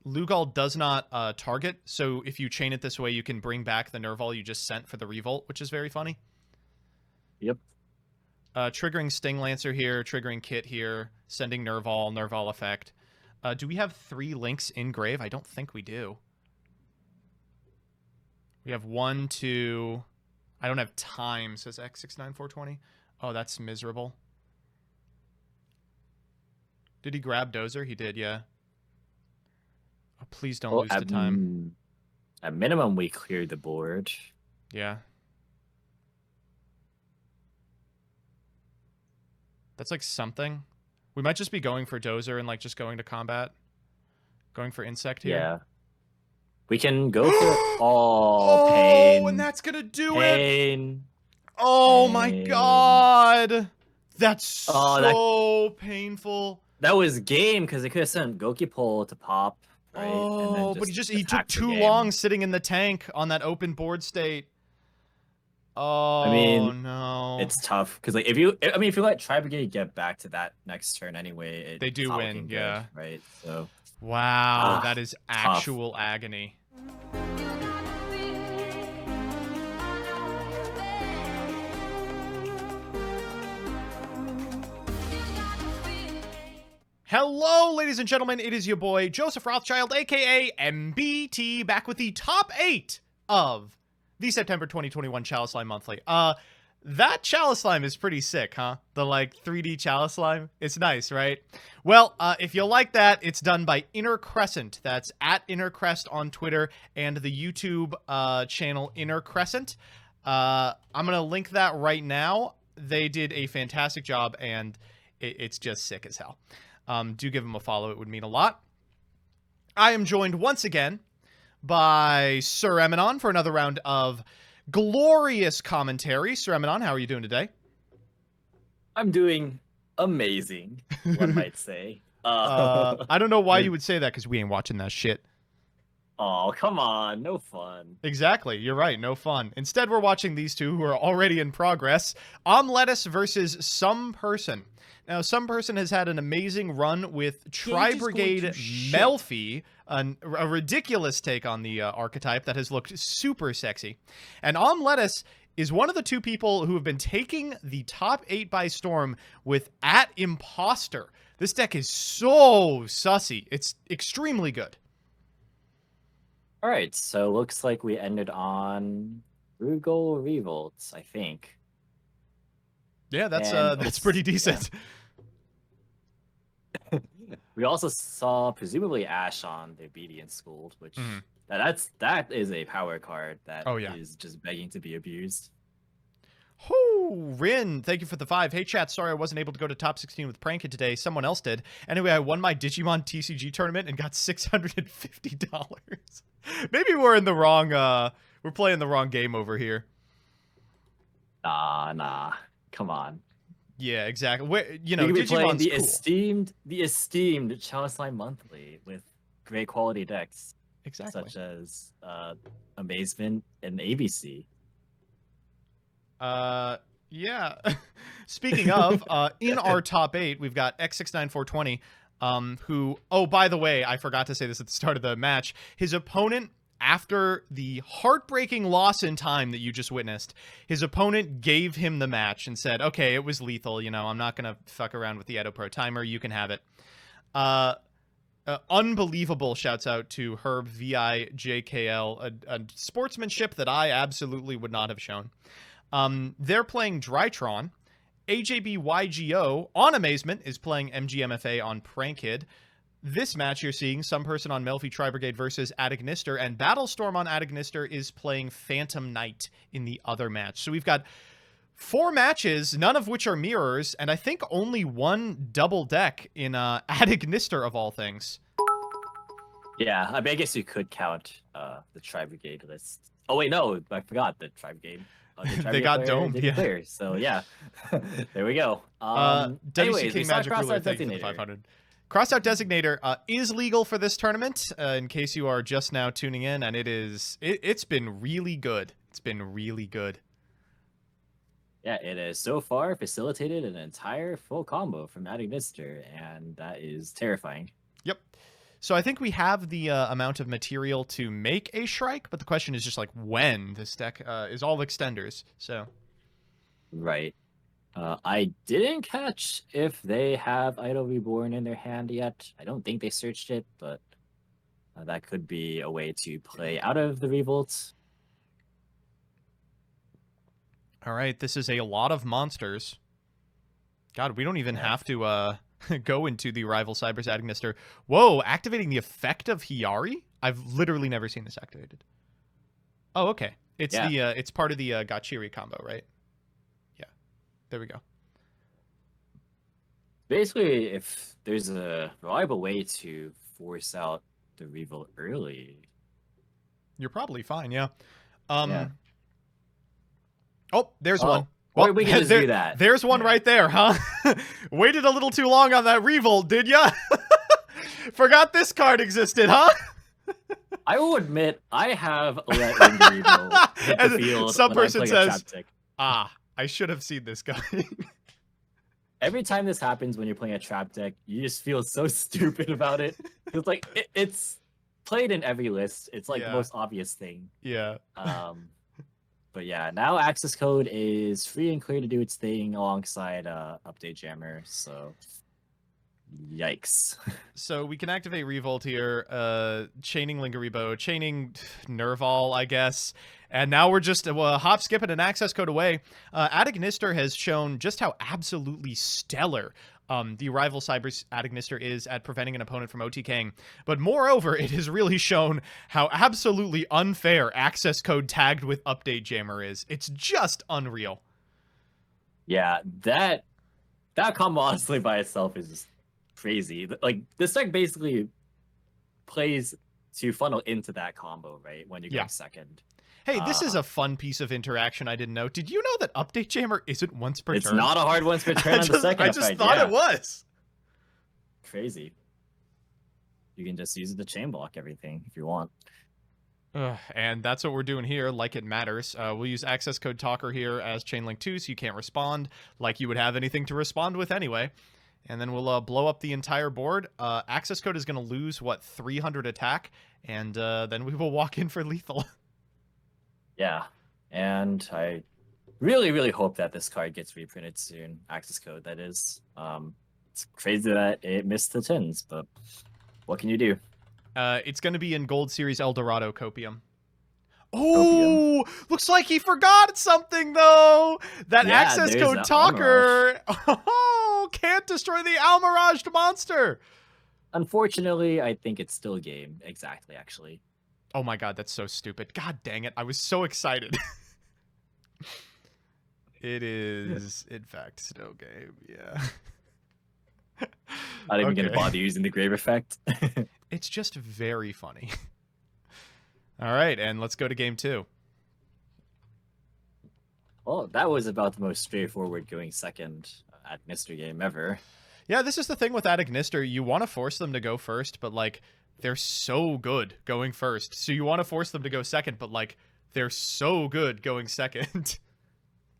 Lugal does not target, so if you chain it this way, you can bring back the Nerval you just sent for the Revolt, which is very funny. Yep. Triggering Sting Lancer here, triggering Kit here, sending Nerval effect. Do we have 3 links in Grave? I don't think we do. We have 1, 2... I don't have time, says X69420. Oh, that's miserable. Did he grab Dozer? He did, yeah. Oh, please don't Well, lose to time. at minimum, we cleared the board. Yeah. That's like something. We might just be going for Dozer and like just going to combat. Going for insect here. Yeah. We can go for all Oh, pain. and that's gonna do it. Pain. Oh my Pain. god. That's Oh, so painful. That was game because they could have sent Gokipole to pop, right? And then Oh, but he took attack for too game. long sitting in the tank on that open board state. Oh, I mean, no. it's tough because like if you let tri-brigade get back to that next turn anyway, they do win, yeah. Good, right? So wow, that is tough. actual agony. Hello, ladies and gentlemen. It is your boy, Joseph Rothschild, a.k.a. MBT, back with the top 8 of the September 2021 Chalislime Monthly. That Chalislime is pretty sick, huh? The, like, 3D Chalislime. It's nice, right? Well, if you like that, it's done by Inner Crescent. That's at Inner Crest on Twitter and the YouTube channel Inner Crescent. I'm going to link that right now. They did a fantastic job, and it's just sick as hell. Do give him a follow. It would mean a lot. I am joined once again by Sir Emanon for another round of glorious commentary. Sir Emanon, how are you doing today? I'm doing amazing, one might say. I don't know why you would say that because we ain't watching that shit. Oh, come on. No fun. Exactly. You're right. No fun. Instead, we're watching these two who are already in progress. Lettuce versus Some Person. Now, Some Person has had an amazing run with Tri-Brigade Melfi, a ridiculous take on the archetype that has looked super sexy. And Lettuce is one of the two people who have been taking the top 8 by storm with @Imposter. This deck is so sussy. It's extremely good. All right, so looks like we ended on Frugal Revolts, I think. Yeah, that's pretty decent. Yeah. We also saw presumably Ash on the Obedience School, which that is a power card that is just begging to be abused. Oh, Rin, thank you for the 5. Hey, chat, sorry I wasn't able to go to top 16 with Prankin today. Someone else did. Anyway, I won my Digimon TCG tournament and got $650. Maybe we're in the wrong, we're playing the wrong game over here. Nah. Come on. Yeah, exactly. Digimon's playing the cool. esteemed Chalislime Monthly with great quality decks. Exactly. Such as Amazement and ABC. Yeah. Speaking of, in our top 8, we've got X69420, who, oh, by the way, I forgot to say this at the start of the match. His opponent, after the heartbreaking loss in time that you just witnessed, his opponent gave him the match and said, okay, it was lethal. I'm not going to fuck around with the Edo Pro timer. You can have it. Unbelievable shouts out to Herb VIJKL, a sportsmanship that I absolutely would not have shown. They're playing Drytron. AJBYGO on Amazement is playing MGMFA on Prankid. This match you're seeing Some Person on Melfi Tri-Brigade versus Adignister, and Battlestorm on Adignister is playing Phantom Knight in the other match. So we've got 4 matches, none of which are mirrors, and I think only one double deck in Adignister of all things. Yeah, I mean, I guess you could count the Tri-Brigade list. Oh wait, no, I forgot the Tri-Brigade. They got domed, yeah. Clear, so yeah, there we go. WC King Magic Ruler, thank you for the 500. Crossout Designator is legal for this tournament, in case you are just now tuning in, and it's been really good. It's been really good. Yeah, it has so far facilitated an entire full combo from Adignister, and that is terrifying. Yep. So I think we have the amount of material to make a Shrike, but the question is just like when. This deck is all extenders, so. Right. I didn't catch if they have Idol Reborn in their hand yet. I don't think they searched it, but that could be a way to play out of the Revolt. All right, this is a lot of monsters. God, we don't even have to Go into the rival Cyber's Agnister. Whoa, activating the effect of Hiyari? I've literally never seen this activated. Oh, okay. It's it's part of the Gachiri combo, right? Yeah. There we go. Basically, if there's a reliable way to force out the revolt early, you're probably fine, yeah. Yeah. Oh, there's one. Well, we can just do that. There's one right there, huh? Waited a little too long on that revolt, did ya? Forgot this card existed, huh? I will admit, I have let Linger Revolt hit the field. Some person says, I should have seen this guy. Every time this happens when you're playing a trap deck, you just feel so stupid about it. It's like, it's played in every list. It's like the most obvious thing. Yeah. But yeah, now access code is free and clear to do its thing alongside update jammer. So, yikes. So we can activate Revolt here, chaining Lingaribo, chaining Nerval, I guess. And now we're just hop, skip, and an access code away. Adagnister has shown just how absolutely stellar the rival Cyber's Adagnister is at preventing an opponent from OTKing. But moreover, it has really shown how absolutely unfair access code tagged with update jammer is. It's just unreal. Yeah, that combo honestly by itself is just crazy. Like, this deck basically plays to funnel into that combo, right? When you go second. Hey, this is a fun piece of interaction I didn't know. Did you know that update jammer isn't once per turn? It's not a hard once per turn on the second effect. I just thought it was. Crazy. You can just use it to chain block everything if you want. And that's what we're doing here, like it matters. We'll use access code talker here as chainlink 2, so you can't respond like you would have anything to respond with anyway. And then we'll blow up the entire board. Access code is going to lose, 300 attack, and then we will walk in for lethal. Yeah, and I really, really hope that this card gets reprinted soon. Access code, that is. It's crazy that it missed the tins, but what can you do? It's going to be in Gold Series Eldorado Copium. Oh, looks like he forgot something, though. That access code talker can't destroy the Almiraged monster. Unfortunately, I think it's still game. Exactly, actually. Oh my god, that's so stupid. God dang it. I was so excited. It is, in fact, still game. Yeah. Not even going to bother using the grave effect. It's just very funny. All right, and let's go to game 2. Well, that was about the most straightforward going second Adagnister game ever. Yeah, this is the thing with Adagnister. You want to force them to go first, but, like, they're so good going first. So you want to force them to go second, but, like, they're so good going second.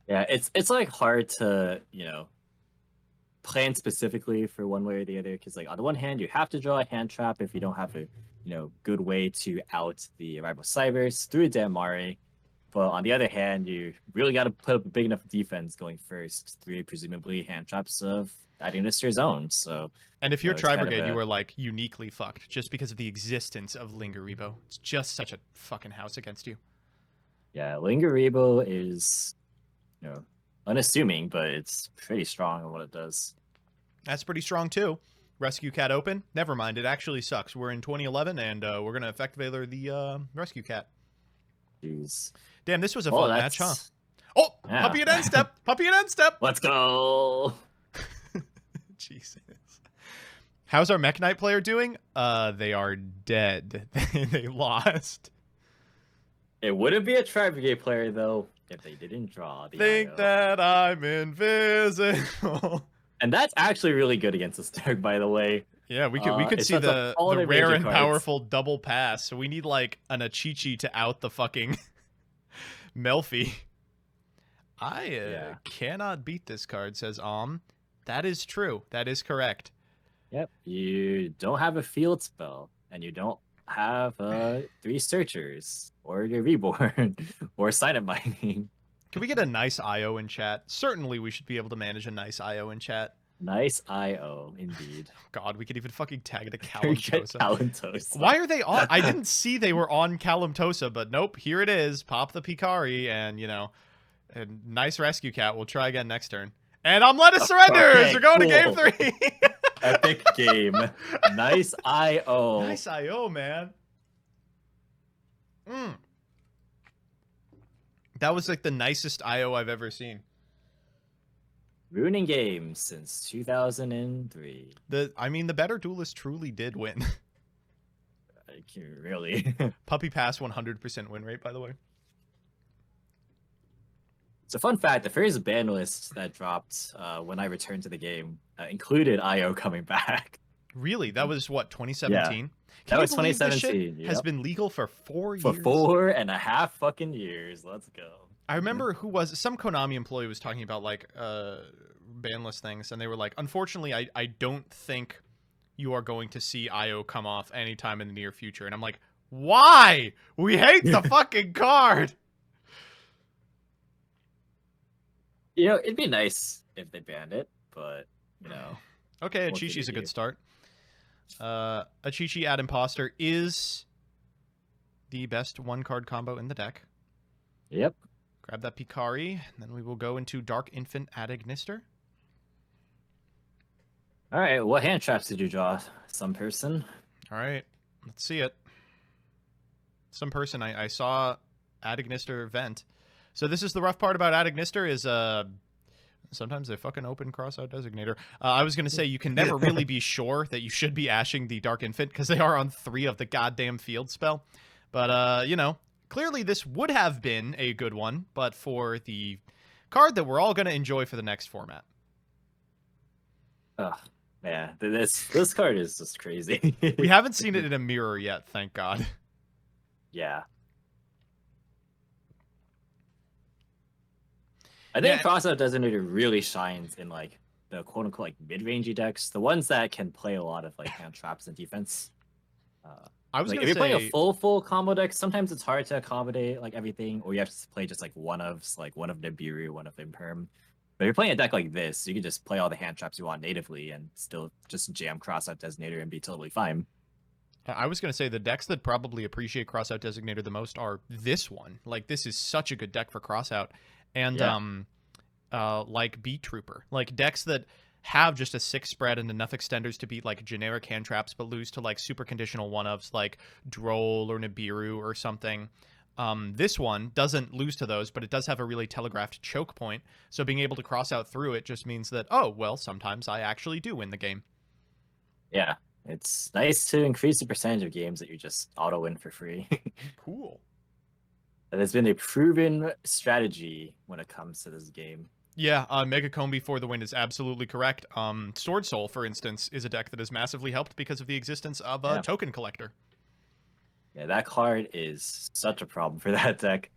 Yeah, it's like, hard to, plan specifically for one way or the other. Because, like, on the one hand, you have to draw a hand trap if you don't have a, good way to out the rival Cybers through Damari. But on the other hand, you really got to put up a big enough defense going first through presumably hand traps of Adagnister's own. So, and if you're tri-brigade, you are like uniquely fucked just because of the existence of Lingaribo. It's just such a fucking house against you. Yeah, Lingaribo is, unassuming, but it's pretty strong in what it does. That's pretty strong too. Rescue Cat open. Never mind, it actually sucks. We're in 2011, and we're gonna effect Valor the Rescue Cat. Jeez. Damn, this was a fun match, huh? Oh, yeah. Puppy and end step. Puppy and end step. Let's go. Jesus. How's our Mech Knight player doing? They are dead. They lost. It wouldn't be a tri-brigade player though if they didn't draw the Think that I'm invisible. And that's actually really good against this deck, by the way. Yeah, we could see the rare and powerful double pass. So we need like an Achichi to out the fucking Melfi. I cannot beat this card, says That is true. That is correct. Yep. You don't have a field spell, and you don't have 3 searchers, or your reborn, or sign up mining. Can we get a nice IO in chat? Certainly we should be able to manage a nice IO in chat. Nice IO, indeed. God, we could even fucking tag it to Kalimtosa. Kalimtosa. Why are they on? I didn't see they were on Kalimtosa, but nope, here it is. Pop the Picari, and, a nice Rescue Cat. We'll try again next turn. And Lettuce surrenders! We're going to game 3! Epic game. Nice IO. Nice IO, man. That was like the nicest IO I've ever seen. Ruining games since 2003. The better duelist truly did win. Really? Puppy Pass 100% win rate, by the way. It's a fun fact. The first ban list that dropped when I returned to the game included IO coming back. Really? That was what, 2017? That was believe this 2017. shit has been legal for 4 years? For 4.5 fucking years. Let's go. I remember some Konami employee was talking about like ban list things, and they were like, unfortunately, I don't think you are going to see IO come off anytime in the near future. And I'm like, why? We hate the fucking card. You know, it'd be nice if they banned it, but, you know. Okay, Achichi's a good start. Achichi at Imposter is the best one-card combo in the deck. Yep. Grab that Picari, and then we will go into Dark Infant at Ignister. All right, what hand traps did you draw? Some person? All right, let's see it. Some person. I saw at Ignister vent. So this is the rough part about at Ignister is sometimes they fucking open crossout designator. I was going to say you can never really be sure that you should be ashing the Dark Infant because they are on 3 of the goddamn field spell. But, you know, clearly this would have been a good one, but for the card that we're all going to enjoy for the next format. Ugh, man, this card is just crazy. We haven't seen it in a mirror yet, thank God. Yeah. I think Crossout Designator really shines in like the quote unquote like mid-rangey decks, the ones that can play a lot of like hand traps and defense. I was like gonna if you're say, playing a full combo deck, sometimes it's hard to accommodate like everything, or you have to play just like one of Nibiru, one of Imperm. But if you're playing a deck like this, you can just play all the hand traps you want natively and still just jam Crossout Designator and be totally fine. I was going to say the decks that probably appreciate Crossout Designator the most are this one. Like, this is such a good deck for Crossout. And, like Beat Trooper. Like, decks that have just a 6 spread and enough extenders to beat, like, generic hand traps, but lose to, like, super conditional one-ofs like Droll or Nibiru or something. This one doesn't lose to those, but it does have a really telegraphed choke point. So being able to cross out through it just means that, oh, well, sometimes I actually do win the game. Yeah. It's nice to increase the percentage of games that you just auto-win for free. Cool. That has been a proven strategy when it comes to this game. Yeah, Mega Combi for the win is absolutely correct. Sword Soul, for instance, is a deck that has massively helped because of the existence of a token collector. Yeah, that card is such a problem for that deck.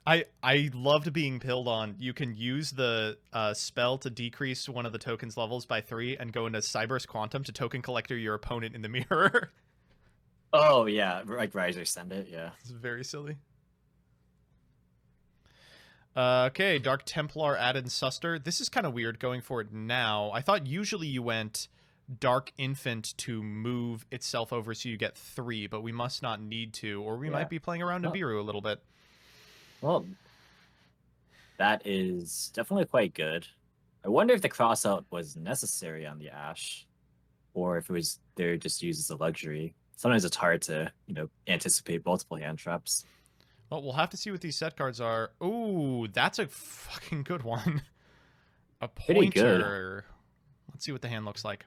I loved being pilled on. You can use the spell to decrease one of the token's levels by 3 and go into Cyberse Quantum to token collector your opponent in the mirror. Oh, yeah. Like Riser send it, yeah. It's very silly. Okay, Dark Templar added Suster. This is kind of weird going for it now. I thought usually you went Dark Infant to move itself over so you get 3, but we must not need to, or we might be playing around Nibiru a little bit. Well, that is definitely quite good. I wonder if the crossout was necessary on the Ash, or if it was there just used as a luxury. Sometimes it's hard to, anticipate multiple hand traps. Well, we'll have to see what these set cards are. Ooh, that's a fucking good one. A pointer. Pretty good. Let's see what the hand looks like.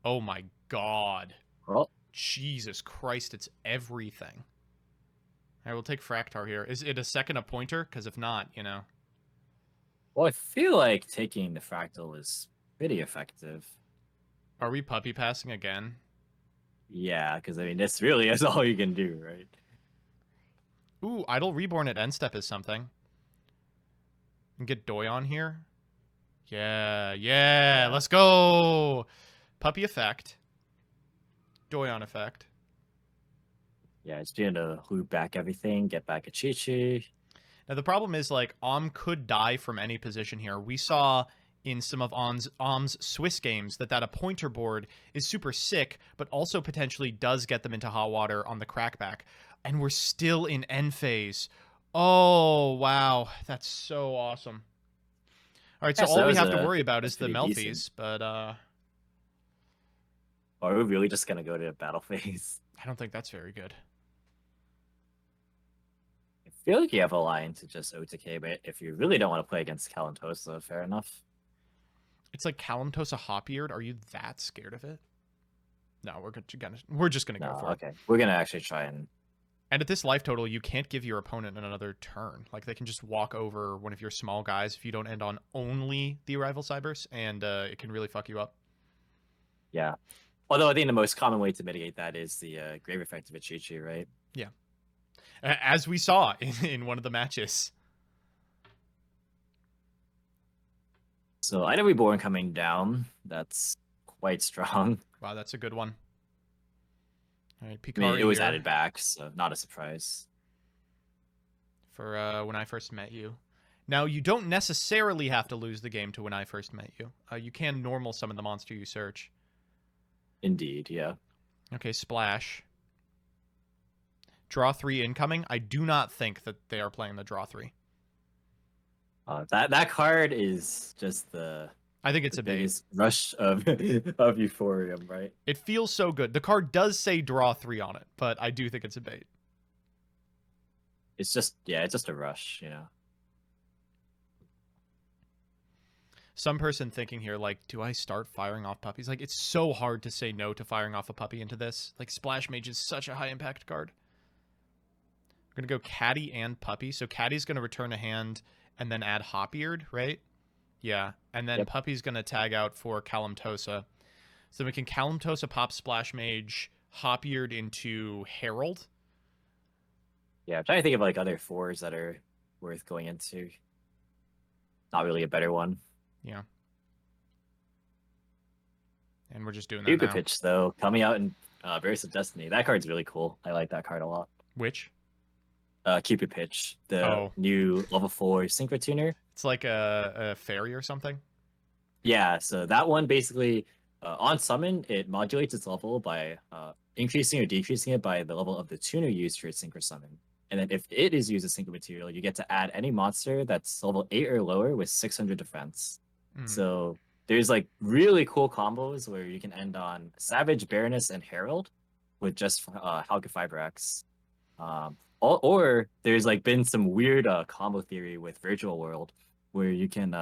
Oh my god. Well, Jesus Christ, it's everything. I will take Fractar here. Is it a second a pointer? Because if not, Well, I feel like taking the Fractal is pretty effective. Are we puppy passing again? Yeah, because, this really is all you can do, right? Ooh, Idle Reborn at end step is something. And get Doyon here. Yeah, let's go! Puppy effect. Doyon effect. Yeah, it's being to loop back everything, get back a Chi-Chi. Now, the problem is, like, could die from any position here. We saw in some of Om's Swiss games that a pointer board is super sick, but also potentially does get them into hot water on the crackback. And we're still in end phase. Oh, wow. That's so awesome. All right, Yeah, so so all that we was have to worry about that's is the pretty decent. Melfies, but Or are we really just gonna go to battle phase? I don't think that's very good. I feel like you have a line to just OTK, but if you really don't want to play against Kalantosa, fair enough. It's like Kalamtosa Hopbeard. Are you that scared of it? No, we're just gonna No, go for it. okay. We're gonna actually try and And at this life total, you can't give your opponent another turn. Like, they can just walk over one of your small guys if you don't end on only the Arrival Cybers, and it can really fuck you up. yeah. Although I think the most common way to mitigate that is the grave effect of a Chi-Chi, right? Yeah. As we saw in one of the matches. So Ida Reborn coming down, that's quite strong. Wow, that's a good one. All right, I Picari mean, it was here added back, so not a surprise. for when I first met you. Now, you don't necessarily have to lose the game to when I first met you. You can normal summon the monster you search. Indeed, yeah. Okay, Splash. Draw 3 incoming. I do not think that they are playing the draw 3. That card is just I think it's the a bait. biggest rush of of euphorium, right? It feels so good. The card does say draw 3 on it, but I do think it's a bait. It's just it's just a rush, you know. Some person thinking here, like, do I start firing off puppies? Like, it's so hard to say no to firing off a puppy into this. Like, Splash Mage is such a high impact card. We're going to go Caddy and Puppy. So Caddy's going to return a hand and then add Hopbeard, right? Yeah. And then Puppy's going to tag out for Kalamtosa. So we can Kalamtosa pop Splash Mage, Hopbeard into Herald. Yeah, I'm trying to think of like other 4s that are worth going into. Not really a better one. Yeah. And we're just doing that Cupid now. Pitch, though, coming out in Various of Destiny. That card's really cool. I like that card a lot. Which? Cupid Pitch, the new level 4 Synchro Tuner. It's like a fairy or something? Yeah, so that one basically, on summon, it modulates its level by increasing or decreasing it by the level of the tuner used for its Synchro Summon. And then if it is used as Synchro Material, you get to add any monster that's level 8 or lower with 600 defense. So there's like really cool combos where you can end on Savage, Baroness, and Herald with just Halka Fibrax. Or there's like been some weird combo theory with Virtual World where you can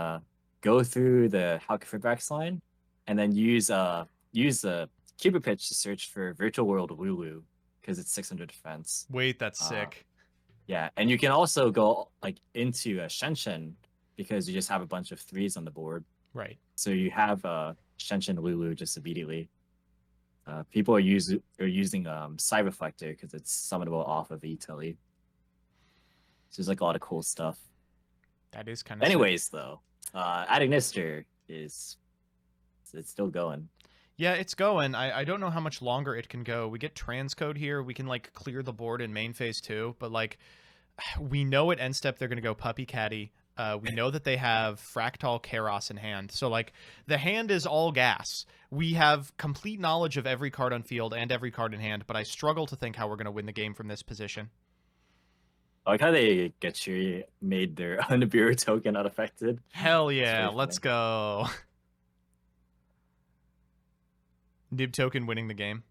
go through the Halka Fibrax line and then use the Cupid Pitch to search for Virtual World Lulu because it's 600 defense. Wait, that's sick. Yeah, and you can also go like into a Shenshen because you just have a bunch of 3s on the board. Right. So you have Shenshen Lulu just immediately. People are using Side Reflector because it's summonable off of E-Tilly. So there's like a lot of cool stuff. That is kind of Anyways, sick. though, Adagnister it's still going. Yeah, it's going. I don't know how much longer it can go. We get transcode here. We can like clear the board in main phase 2, but like we know at end step they're gonna go Puppy Caddy. We know that they have Fractal Keros in hand. So like the hand is all gas. We have complete knowledge of every card on field and every card in hand, but I struggle to think how we're gonna win the game from this position. I like how they made their Nibiru token unaffected. Hell yeah, let's go. Nib token winning the game.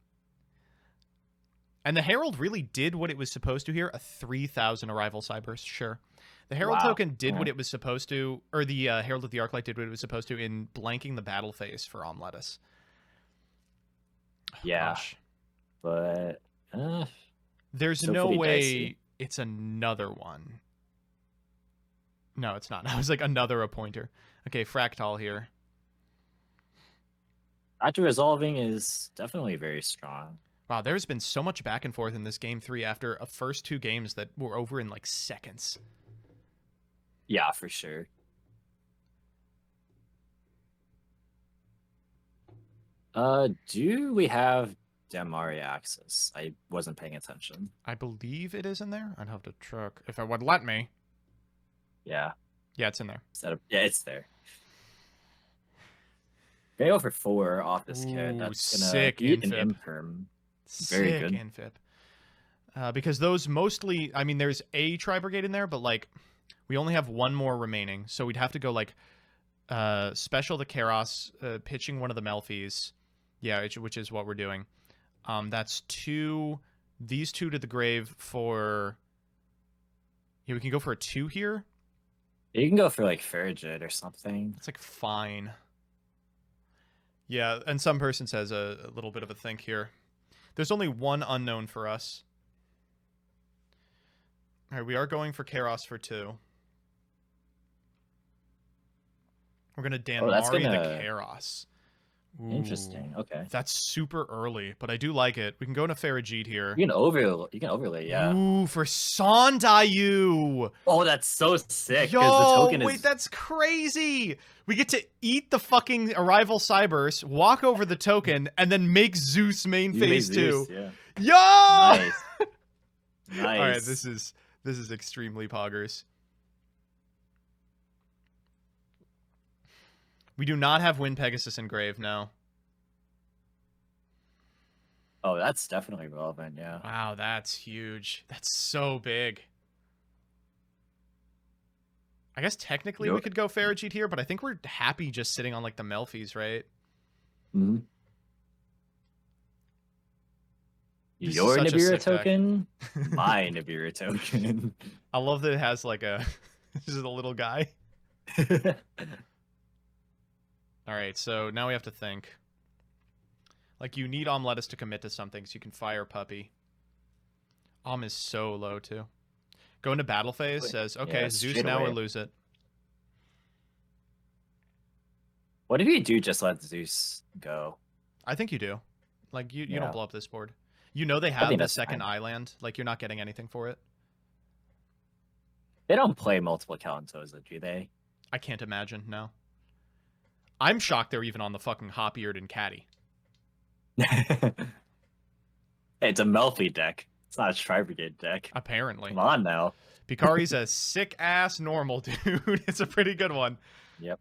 And the Herald really did what it was supposed to here. A 3,000 Arrival Cybers, sure. The Herald token did what it was supposed to, or the Herald of the Arclight did what it was supposed to in blanking the battle phase for Lettuce. Oh, gosh. But there's no way dicey. It's another one. No, it's not. I was like another appointer. Okay, Fractal here. After resolving is definitely very strong. Wow, there's been so much back and forth in this game 3 after a first 2 games that were over in like seconds. Yeah, for sure. Do we have Damari access? I wasn't paying attention. I believe it is in there. I'd have to check if it would let me. Yeah. Yeah, it's in there. Yeah, it's there. Go for 4 off this kid. That's gonna sick eat an infib. Imperm. Very sick good. Infib. Because those mostly, I mean, there's a tri-brigade in there, but like we only have 1 more remaining, so we'd have to go like Special to Keros, pitching one of the Melfies. Yeah, which is what we're doing. That's these two to the grave for... Yeah, we can go for a 2 here. You can go for like Farigid or something. It's like fine. Yeah, and some person says a little bit of a think here. There's only one unknown for us. All right, we are going for Keros for 2. We're going to Danmari the Keros. Ooh, interesting. Okay. That's super early, but I do like it. We can go into Farigid here. You can overlay, yeah. Ooh, for Sondayu. Oh, that's so sick. Yo, the token wait, is... that's crazy. We get to eat the fucking Arrival Cyberse, walk over the token, and then make Zeus main phase 2. Yeah. Yo! Nice. Nice. All right, this is extremely poggers. We do not have Wind Pegasus and Grave now. Oh, that's definitely relevant, yeah. Wow, that's huge. That's so big. I guess technically we could go Farigid here, but I think we're happy just sitting on like the Melfies, right? Mm-hmm. Your Nibiru token, my Nibiru token. I love that it has like a this is a little guy. All right, so now we have to think. Like, you need Lettuce to commit to something, so you can fire Puppy. Is so low, too. Go into battle phase, says, okay, yeah, Zeus now or lose it. What if you do just let Zeus go? I think you do. Like, you don't blow up this board. You know they have the second island. Like, you're not getting anything for it. They don't play multiple Kalantosa, do they? I can't imagine, no. I'm shocked they're even on the fucking Hop-Eared and Caddy. It's a Melfi deck. It's not a tri-brigade deck. Apparently. Come on now. Picari's a sick-ass normal, dude. It's a pretty good one. Yep.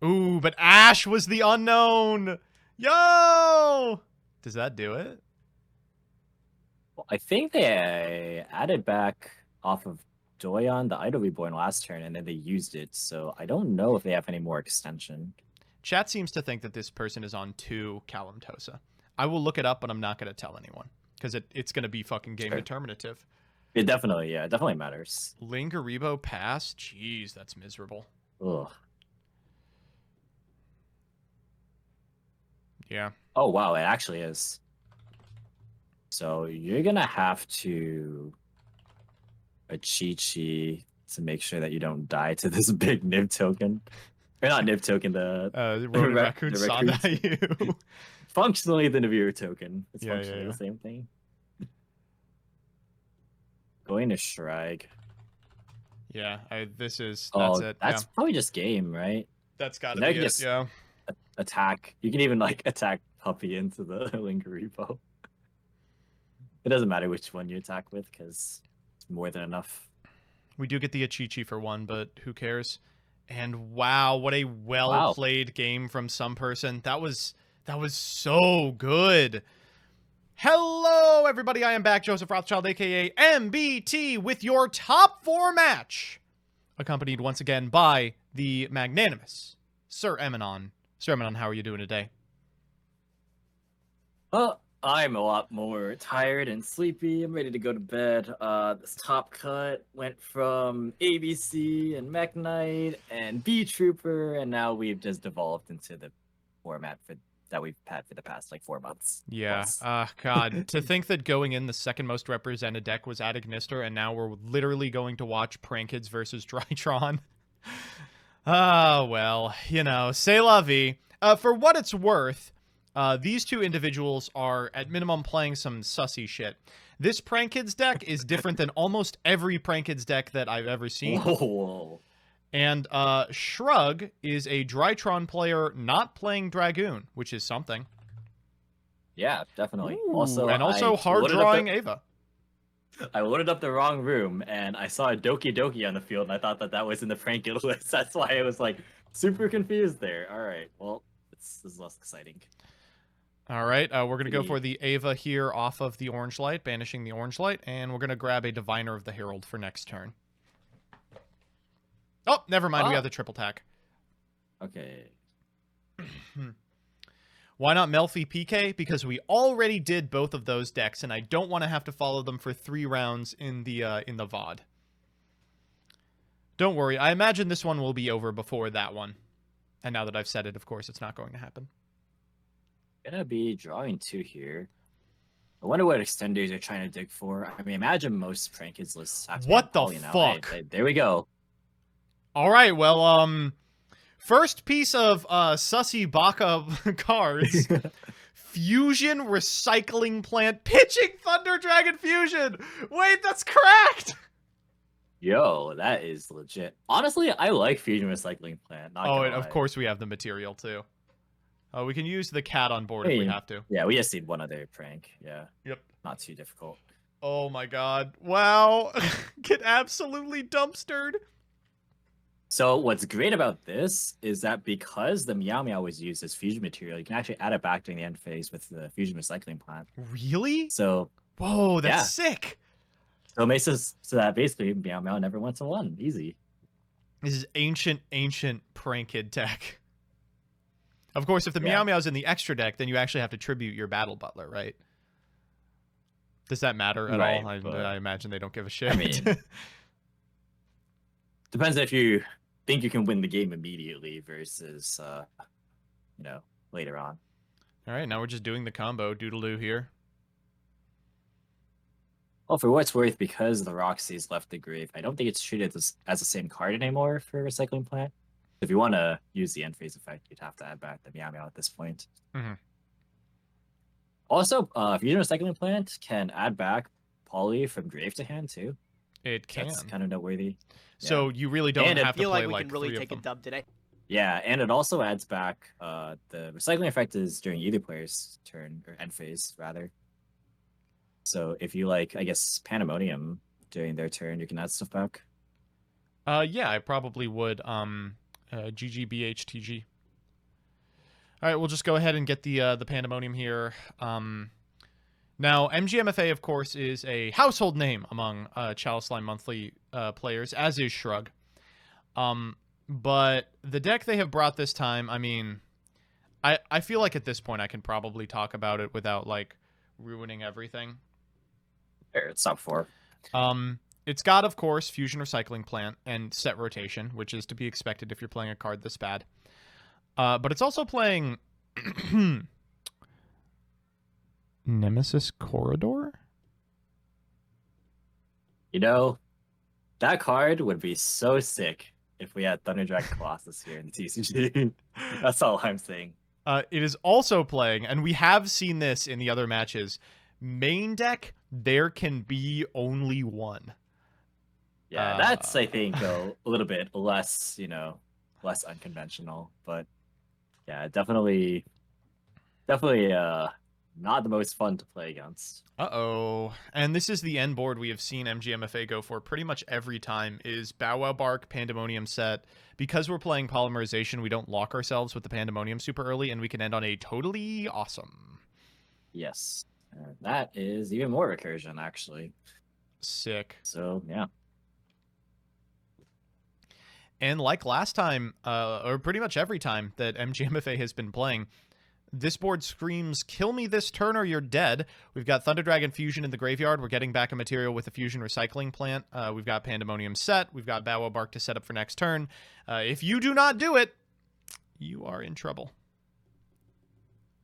Ooh, but Ash was the unknown! Yo! Does that do it? Well, I think they added back off of Doyon the Idol Reborn last turn, and then they used it, so I don't know if they have any more extension. Chat seems to think that this person is on 2 Kalantosa. I will look it up, but I'm not going to tell anyone, because it's going to be fucking game determinative. It definitely matters. Lingaribo pass? Jeez, that's miserable. Ugh. Yeah. Oh, wow, it actually is. So you're going to have to a Chi-Chi to make sure that you don't die to this big Nib token. Or not Nib token, the Raccoon Sondayu. Functionally the Nibiru token. It's yeah, functionally the same thing. Going to Shrag. Yeah, that's it. That's probably just game, right? That's gotta be it, yeah. Attack. You can even like attack Puppy into the Lingaribo. It doesn't matter which one you attack with, because it's more than enough. We do get the Achichi for 1, but who cares? And wow, what a well-played game from some person. That was so good. Hello, everybody. I am back, Joseph Rothschild, a.k.a. MBT, with your top 4 match. Accompanied once again by the magnanimous Sir Emanon. Sir Emanon, how are you doing today? I'm a lot more tired and sleepy. I'm ready to go to bed. This top cut went from ABC and Mech Knight and B Trooper, and now we've just devolved into the format that we've had for the past like 4 months. Yeah. God, to think that going in the second most represented deck was Adagnister, and now we're literally going to watch Prank Kids versus Drytron. Well, you know, c'est la vie. For what it's worth, these 2 individuals are, at minimum, playing some sussy shit. This Prank Kids deck is different than almost every Prank Kids deck that I've ever seen. Whoa. And Shrug is a Drytron player not playing Dragoon, which is something. Yeah, definitely. Ooh, also hard-drawing Ava. I loaded up the wrong room, and I saw a Doki Doki on the field, and I thought that was in the Prank Kid list. That's why I was, like, super confused there. All right, well, this is less exciting. All right, we're going to go for the Ava here off of the Orange Light, banishing the Orange Light, and we're going to grab a Diviner of the Herald for next turn. Oh, never mind, we have the triple tack. Okay. Why not Melfi PK? Because we already did both of those decks, and I don't want to have to follow them for 3 rounds in the VOD. Don't worry, I imagine this one will be over before that one. And now that I've said it, of course, it's not going to happen. Gonna be drawing 2 here. I wonder what extenders are trying to dig for. I mean, imagine most prank kids lists have to be What on the Poly now. fuck? There we go. All right, well, first piece of sussy baka cards. Fusion Recycling Plant pitching Thunder Dragon Fusion. Wait, that's cracked. Yo, that is legit. Honestly, I like Fusion Recycling Plant. Not Oh, gonna and of lie. course we have the material too. We can use the cat on board I if we mean, have to. Yeah, we just need one other prank. Yeah. Yep. Not too difficult. Oh my god. Wow. Get absolutely dumpstered. So what's great about this is that because the Meow Meow was used as fusion material, you can actually add it back during the end phase with the Fusion Recycling Plant. Really? So Whoa, that's yeah. sick. So it makes us so that basically Meow Meow never went to 1. Easy. This is ancient prank kid tech. Of course, if the Meow Meow's in the extra deck, then you actually have to tribute your Battle Butler, right? Does that matter at all? I imagine they don't give a shit. I mean, depends if you think you can win the game immediately versus, later on. All right, now we're just doing the combo doodle-doo here. Well, for what it's worth, because the Roxy's left the grave, I don't think it's treated as the same card anymore for Recycling Plant. If you want to use the end phase effect, you'd have to add back the Meow Meow at this point. Mm-hmm. Also, Fusion Recycling Plant can add back Poly from grave to hand too. It can. That's kind of noteworthy. So you really don't And have to feel play like we can really 3 take a of them. dub today. Yeah, and it also adds back the recycling effect is during either player's turn or end phase rather. So if you like, I guess Pandemonium during their turn, you can add stuff back. Yeah, I probably would. GGBHTG. All right, we'll just go ahead and get the Pandemonium here. Now, MGMFA, of course, is a household name among Chalislime Monthly players, as is Shrug. But the deck they have brought this time, I mean, I feel like at this point I can probably talk about it without, like, ruining everything. There, it's top 4. It's got, of course, Fusion Recycling Plant and Set Rotation, which is to be expected if you're playing a card this bad. But it's also playing Nemesis Corridor? You know, that card would be so sick if we had Thunder Dragon Colossus here in TCG. That's all I'm saying. It is also playing, and we have seen this in the other matches, main deck, there can be only one. Yeah, that's, I think, a little bit less, less unconventional. But yeah, definitely not the most fun to play against. Uh-oh. And this is the end board we have seen MGMFA go for pretty much every time is Bow Wow Bark, Pandemonium Set. Because we're playing Polymerization, we don't lock ourselves with the Pandemonium super early, and we can end on a totally awesome. Yes. That is even more recursion, actually. Sick. So, yeah. And like last time, or pretty much every time that MGMFA has been playing, this board screams, kill me this turn or you're dead. We've got Thunder Dragon Fusion in the graveyard. We're getting back a material with a Fusion Recycling Plant. We've got Pandemonium Set. We've got Bow Wow Bark to set up for next turn. If you do not do it, you are in trouble.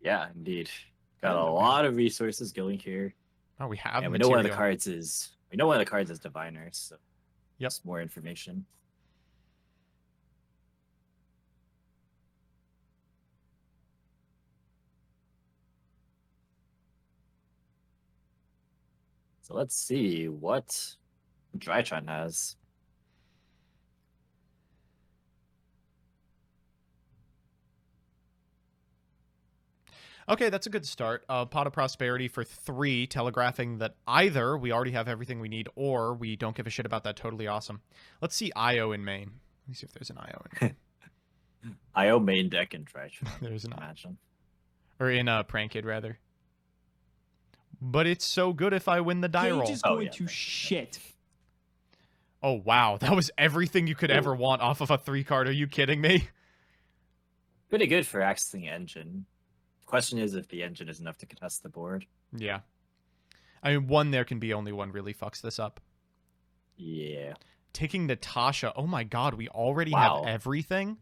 Yeah, indeed. Got a lot of resources going here. Oh, we have and material. we know one of the cards is Diviner, so yep. Just more information. So let's see what Drytron has. Okay, that's a good start. Pot of Prosperity for 3, telegraphing that either we already have everything we need or we don't give a shit about that totally awesome. Let's see IO in main. Let me see if there's an IO in main. IO main deck and Drytron. There's an imagine. Or in Prank Kid, rather. But it's so good if I win the die roll. Cage is going to shit. Oh, wow. That was everything you could ever want off of a 3 card. Are you kidding me? Pretty good for accessing engine. Question is if the engine is enough to contest the board. Yeah. I mean, one there can be only one really fucks this up. Yeah. Taking Natasha. Oh my god, we already have Wow. everything?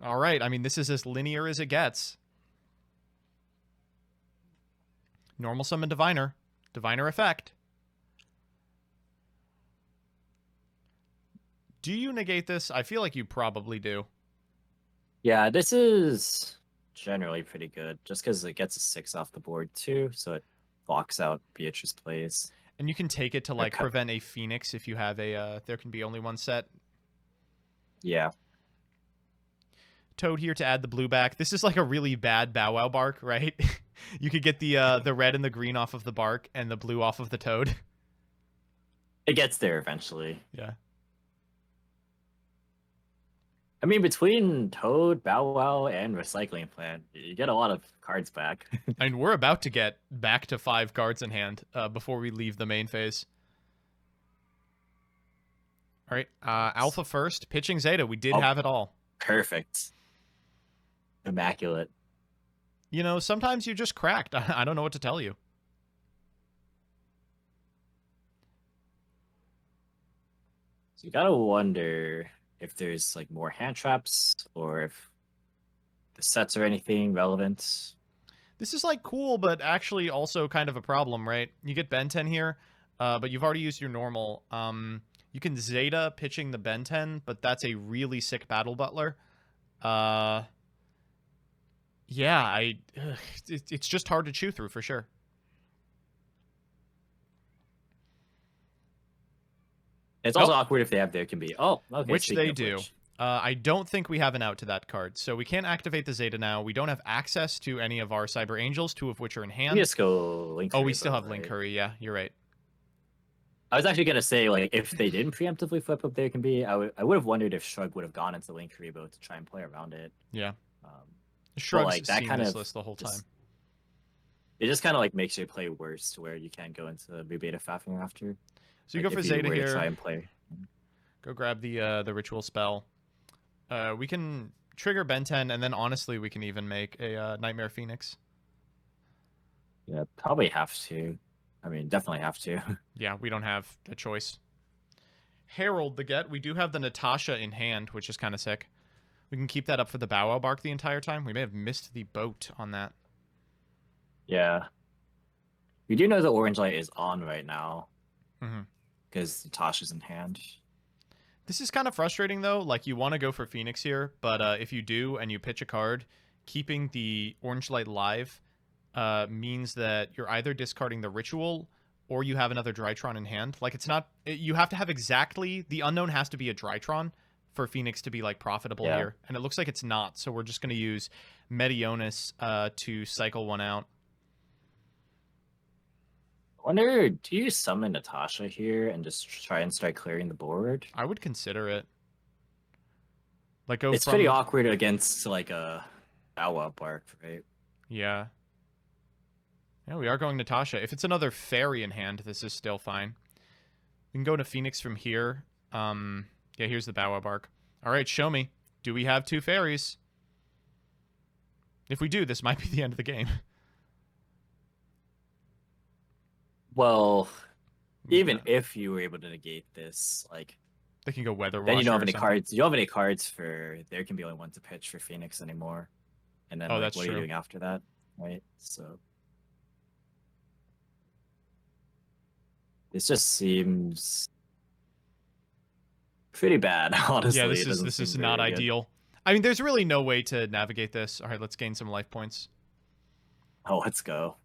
All right, I mean, this is as linear as it gets. Normal summon Diviner. Diviner effect. Do you negate this? I feel like you probably do. Yeah, this is generally pretty good, just because it gets a 6 off the board too, so it blocks out Beatrice plays. And you can take it to, like, prevent a Phoenix if you have a, there can be only one set. Yeah. Toad here to add the blue back. This is like a really bad Bow Wow bark, right? You could get the red and the green off of the bark and the blue off of the Toad. It gets there eventually. Yeah. I mean, between Toad, Bow Wow, and Recycling Plant, you get a lot of cards back. I mean, we're about to get back to 5 cards in hand before we leave the main phase. All right, Alpha first, pitching Zeta. We did have it all. Perfect. Immaculate. You know, sometimes you're just cracked. I don't know what to tell you. So you gotta wonder if there's like more hand traps or if the sets are anything relevant. This is like cool, but actually also kind of a problem, right? You get Ben 10 here, but you've already used your normal. You can Zeta pitching the Ben 10, but that's a really sick Battle Butler. Yeah, it's just hard to chew through for sure. It's also awkward if they have there can be. Oh, okay. Which they do. I don't think we have an out to that card, so we can't activate the Zeta now. We don't have access to any of our Cyber Angels, 2 of which are in hand. We just go Link. Oh, we still have Link Curry. Yeah, you're right. I was actually gonna say, like, if they didn't preemptively flip up there can be, I would have wondered if Shrug would have gone into Link Karibo to try and play around it. Yeah. Shrug's like, that kind of the whole time. It just kind of like makes your play worse to where you can't go into Beta Fafnir after. So you go for Zeta here. Try and play. Go grab the ritual spell. We can trigger Ben 10, and then honestly, we can even make a Nightmare Phoenix. Yeah, probably have to. I mean, definitely have to. Yeah, we don't have a choice. Herald the get. We do have the Natasha in hand, which is kind of sick. We can keep that up for the Bow Wow bark the entire time. We may have missed the boat on that. Yeah. We do know the orange light is on right now. Mm-hmm. Because Natasha's in hand. This is kind of frustrating, though. Like, you want to go for Phoenix here, but if you do and you pitch a card, keeping the orange light live means that you're either discarding the ritual or you have another Drytron in hand. Like, it's not... You have to have exactly... The unknown has to be a Drytron for Phoenix to be, like, profitable here. And it looks like it's not, so we're just going to use Meteonis to cycle one out. I wonder, do you summon Natasha here and just try and start clearing the board? I would consider it. Like, it's pretty awkward against, like, a Bow Wow bark, right? Yeah. Yeah, we are going Natasha. If it's another fairy in hand, this is still fine. We can go to Phoenix from here. Yeah, here's the Bow Wow bark. All right, show me. Do we have 2 fairies? If we do, this might be the end of the game. Well, even if you were able to negate this, like, they can go Weather Washer. Then you don't have any cards. You don't have any cards for there can be only one to pitch for Phoenix anymore. And then like, what are you doing after that, right? So this just seems pretty bad, honestly. Yeah, this is not ideal. I mean, there's really no way to navigate this. All right, let's gain some life points. Oh, let's go.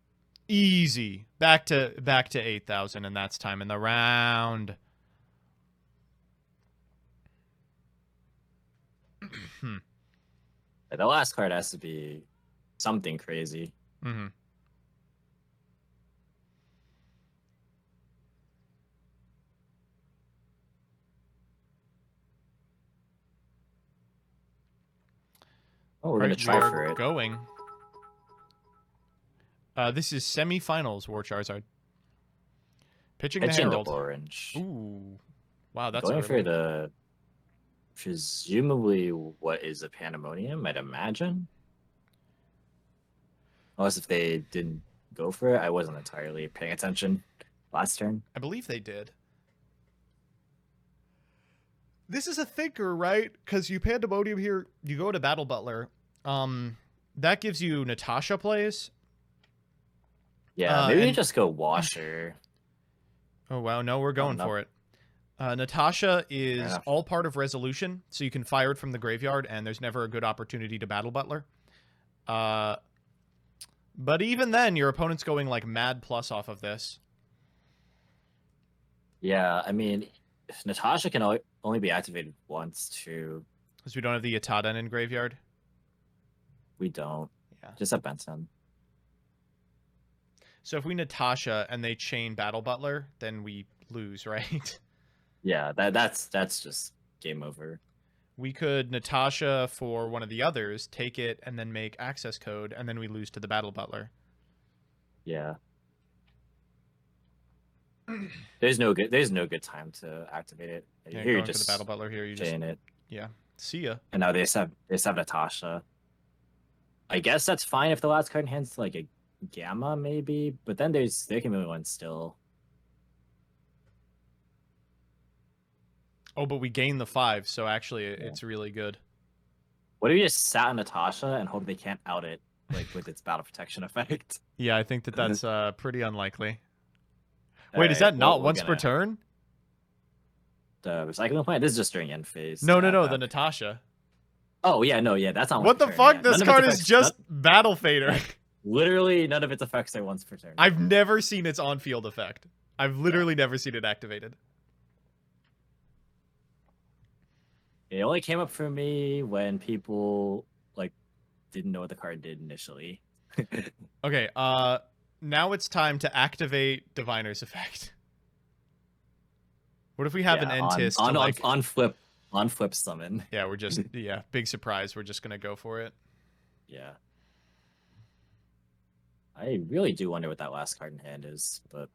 Easy. Back to 8,000, and that's time in the round. The last card has to be something crazy. Mm-hmm. Oh, we're gonna try for it. Going. This is semifinals War Charizard. Pitching the Herald. Orange. Ooh. Wow, that's going for the presumably what is a Pandemonium, I'd imagine. Unless if they didn't go for it, I wasn't entirely paying attention last turn. I believe they did. This is a thinker, right? Because you Pandemonium here, you go to Battle Butler. That gives you Natasha plays. Yeah, maybe you and just go Washer. oh wow, no, we're going for it. Natasha is Yeah. all part of Resolution, so you can fire it from the graveyard, and there's never a good opportunity to Battle Butler. But even then, your opponent's going like mad plus off of this. Yeah, I mean, Natasha can only be activated once too. Because we don't have the Yataden in graveyard. We don't. Yeah. Just at Benson. So if we Natasha and they chain Battle Butler, then we lose, right? Yeah, that's just game over. We could Natasha for one of the others, take it, and then make access code, and then we lose to the Battle Butler. Yeah. There's no good time to activate it. Yeah, Here you going just for the Battle Butler here, you just chain it. yeah. See ya. And now they just have Natasha. I guess that's fine if the last card in hand's like a Gamma maybe, but then there can be one still. Oh, but we gain the 5, so actually it's really good. What if you just sat on Natasha and hope they can't out it like with its battle protection effect? Yeah, I think that's pretty unlikely. Wait, is that not once per turn? The recycling plant? This is just during end phase. No, the Natasha. Oh yeah, no, yeah, that's not. What the fuck? This card is just Battle Fader. Literally, none of its effects are once per turn. I've never seen its on-field effect. I've literally never seen it activated. It only came up for me when people like didn't know what the card did initially. Okay, now it's time to activate Diviner's effect. What if we have an Entis on flip summon? Yeah, we're just big surprise. We're just gonna go for it. Yeah. I really do wonder what that last card in hand is, but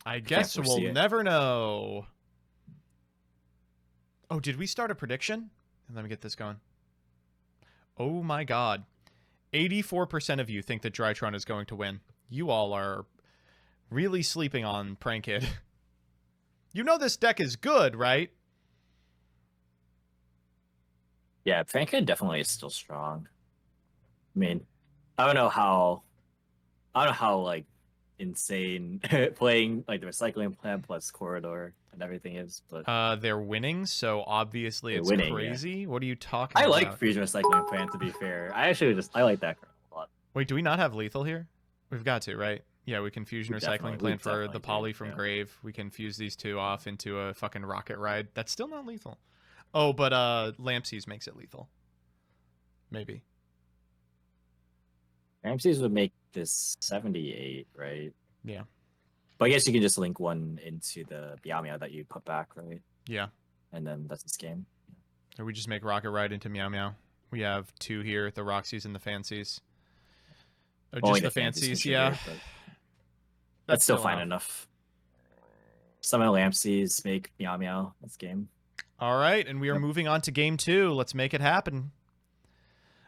I guess we'll never know. Oh, did we start a prediction? Let me get this going. Oh my god. 84% of you think that Drytron is going to win. You all are really sleeping on Prank Kid. You know this deck is good, right? Yeah, Prank Kid definitely is still strong. I mean, I don't know how like insane playing like the recycling plant plus corridor and everything is, but they're winning, so obviously it's winning, crazy. Yeah. What are you talking about? I like Fusion Recycling Plant, to be fair. I like that card a lot. Wait, do we not have lethal here? We've got to, right? Yeah, we can Fusion Recycling Plant for the poly from Grave. We can fuse these two off into a fucking rocket ride. That's still not lethal. Oh, but Lampsies makes it lethal. Maybe. Lampsies would make this 78, right? Yeah. But I guess you can just link one into the Meow Meow that you put back, right? Yeah. And then that's this game. Or we just make Rocket Ride into Meow Meow. We have two here, the Roxys and the Fancies. Oh, just the Fancies, yeah. That's still fine enough. Summon Lampsies, make Meow Meow. That's game. All right, and we are moving on to game 2. Let's make it happen.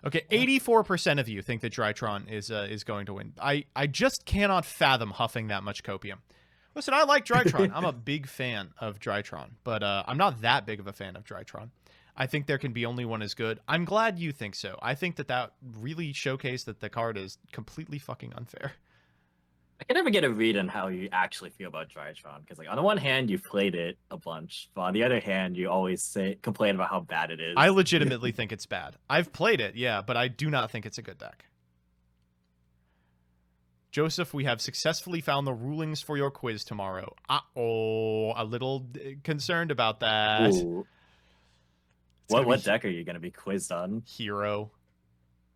Okay, 84% of you think that Drytron is going to win. I just cannot fathom huffing that much copium. Listen, I like Drytron. I'm a big fan of Drytron, but I'm not that big of a fan of Drytron. I think there can be only one as good. I'm glad you think so. I think that really showcased that the card is completely fucking unfair. I can never get a read on how you actually feel about Drytron, because like on the one hand you've played it a bunch, but on the other hand you always complain about how bad it is. I legitimately think it's bad. I've played it, yeah, but I do not think it's a good deck. Joseph, we have successfully found the rulings for your quiz tomorrow. Uh-oh, a little concerned about that. What deck are you going to be quizzed on? Hero.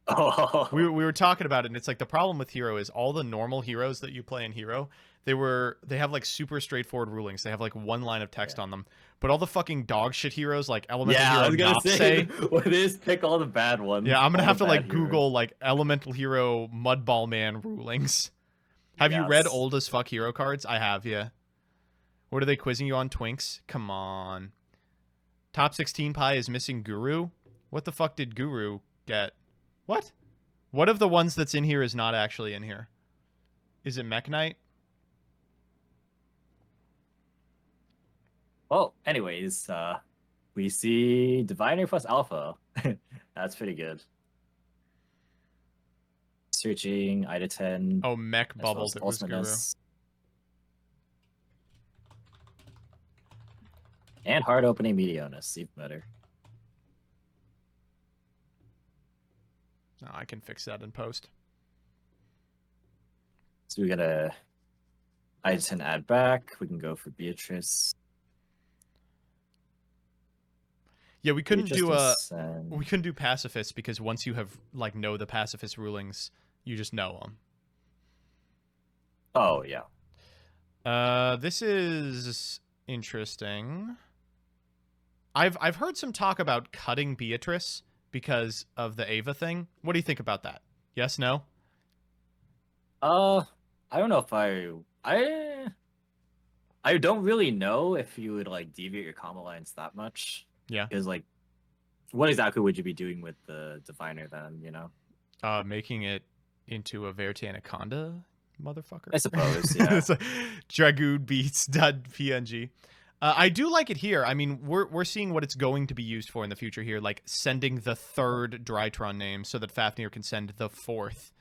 Oh. We were talking about it, and it's like the problem with Hero is all the normal heroes that you play in Hero, they have like super straightforward rulings. They have like one line of text on them. But all the fucking dog shit heroes like Elemental Hero, I was gonna say, well, they just pick all the bad ones. Yeah, I'm gonna have to like Google like Elemental Hero Mudball Man rulings. Have you read old as fuck hero cards? I have, yeah. What are they quizzing you on? Twinks? Come on. Top 16 pie is missing Guru. What the fuck did Guru get? What? What of the ones that's in here is not actually in here? Is it Mech Knight? Well, anyways, we see Diviner plus Alpha. That's pretty good. Searching Ida 10. Oh, Mech bubbled. It was Guru. And hard opening Meteonus, even better. No, I can fix that in post. So we got a Ida 10 add back. We can go for Beatrice. Yeah, we couldn't do pacifist because once you have like know the pacifist rulings, you just know them. Oh yeah. This is interesting. I've heard some talk about cutting Beatrice because of the Ava thing. What do you think about that? Yes, no? I don't know if I don't really know if you would like deviate your combo lines that much. Yeah. Because like, what exactly would you be doing with the Diviner then? You know, making it into a Verte Anaconda, motherfucker. I suppose. Yeah. It's like Dragoon beats .png. I do like it here. I mean, we're seeing what it's going to be used for in the future here, like sending the third Drytron name so that Fafnir can send the fourth.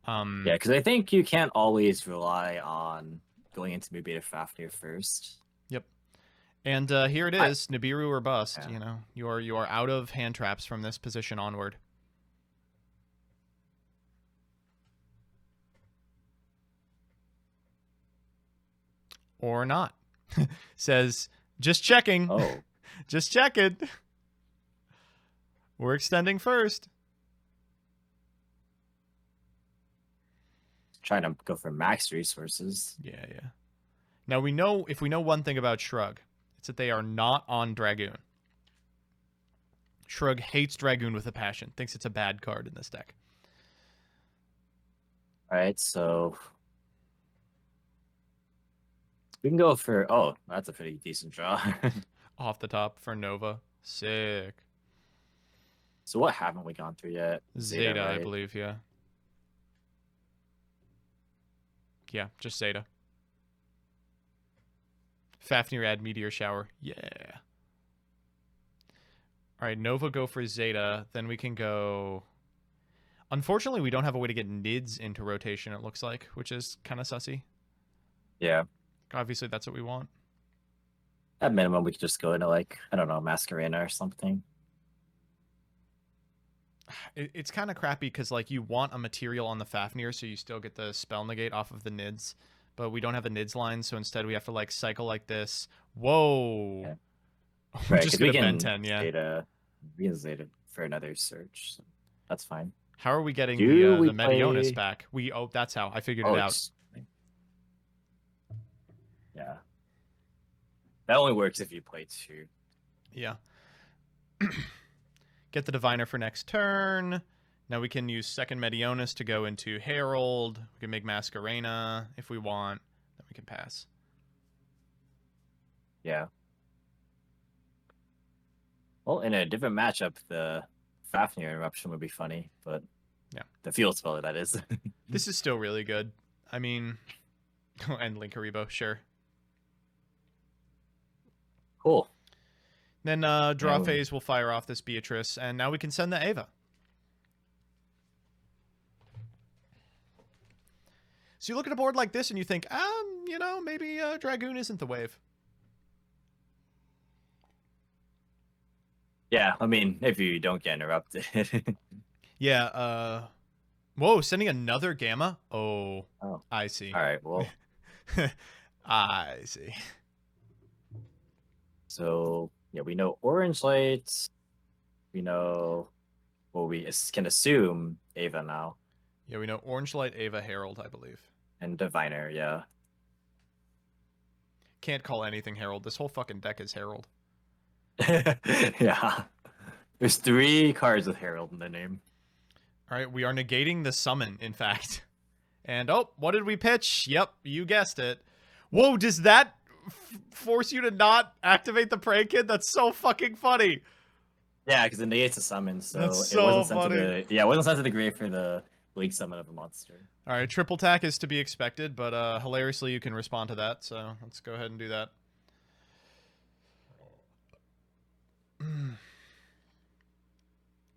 Yeah, because I think you can't always rely on going into maybe a Fafnir first. Yep. And here it is, Nibiru or bust. Yeah. You know, you are out of hand traps from this position onward. Or not. Says, just checking. Oh. Just checking. We're extending first. Trying to go for max resources. Yeah. Now we know, if we know one thing about Shrug, it's that they are not on Dragoon. Shrug hates Dragoon with a passion. Thinks it's a bad card in this deck. Alright, so we can go for... Oh, that's a pretty decent draw. Off the top for Nova. Sick. So what haven't we gone through yet? Zeta, right? I believe, yeah. Yeah, just Zeta. Fafnir add Meteor Shower. Yeah. Alright, Nova go for Zeta. Then we can go... Unfortunately, we don't have a way to get Nids into rotation, it looks like, which is kind of sussy. Yeah. Obviously, that's what we want. At minimum, we could just go into, like, I don't know, Masquerena or something. It's kind of crappy because, like, you want a material on the Fafnir, so you still get the spell negate off of the Nids. But we don't have a Nids line, so instead we have to, like, cycle like this. Whoa! Yeah. We're Right, just we going to can Ben 10, yeah. We can Zeta for another search. So that's fine. How are we getting Do the Meteonus back? Oh, that's how. I figured it out. Yeah. That only works if you play two. Yeah. Get the Diviner for next turn. Now we can use second Meteonus to go into Herald. We can make Masquerena if we want. Then we can pass. Yeah. Well, in a different matchup, the Fafnir Eruption would be funny, but yeah, the field spell that is. This is still really good. I mean, and Link Haribo, sure. Cool. Then draw phase will fire off this Beatrice, and now we can send the Ava. So you look at a board like this and you think, you know, maybe Dragoon isn't the wave. Yeah, I mean, if you don't get interrupted. Yeah, whoa, sending another Gamma? Oh, I see. All right, well. I see. So, yeah, we know Orange Lights. We know, well, we can assume Ava now. Yeah, we know Orange Light, Ava, Herald, I believe. And Diviner, yeah. Can't call anything Herald. This whole fucking deck is Herald. Yeah. There's 3 cards with Herald in the name. All right, we are negating the summon, in fact. And, oh, what did we pitch? Yep, you guessed it. Whoa, does that force you to not activate the Prank Kid? That's so fucking funny. Yeah, because it negates a summon, so That's it wasn't so sent to funny. the it wasn't sent to the grave for the League summon of a monster. All right, triple tack is to be expected, but hilariously you can respond to that. So let's go ahead and do that.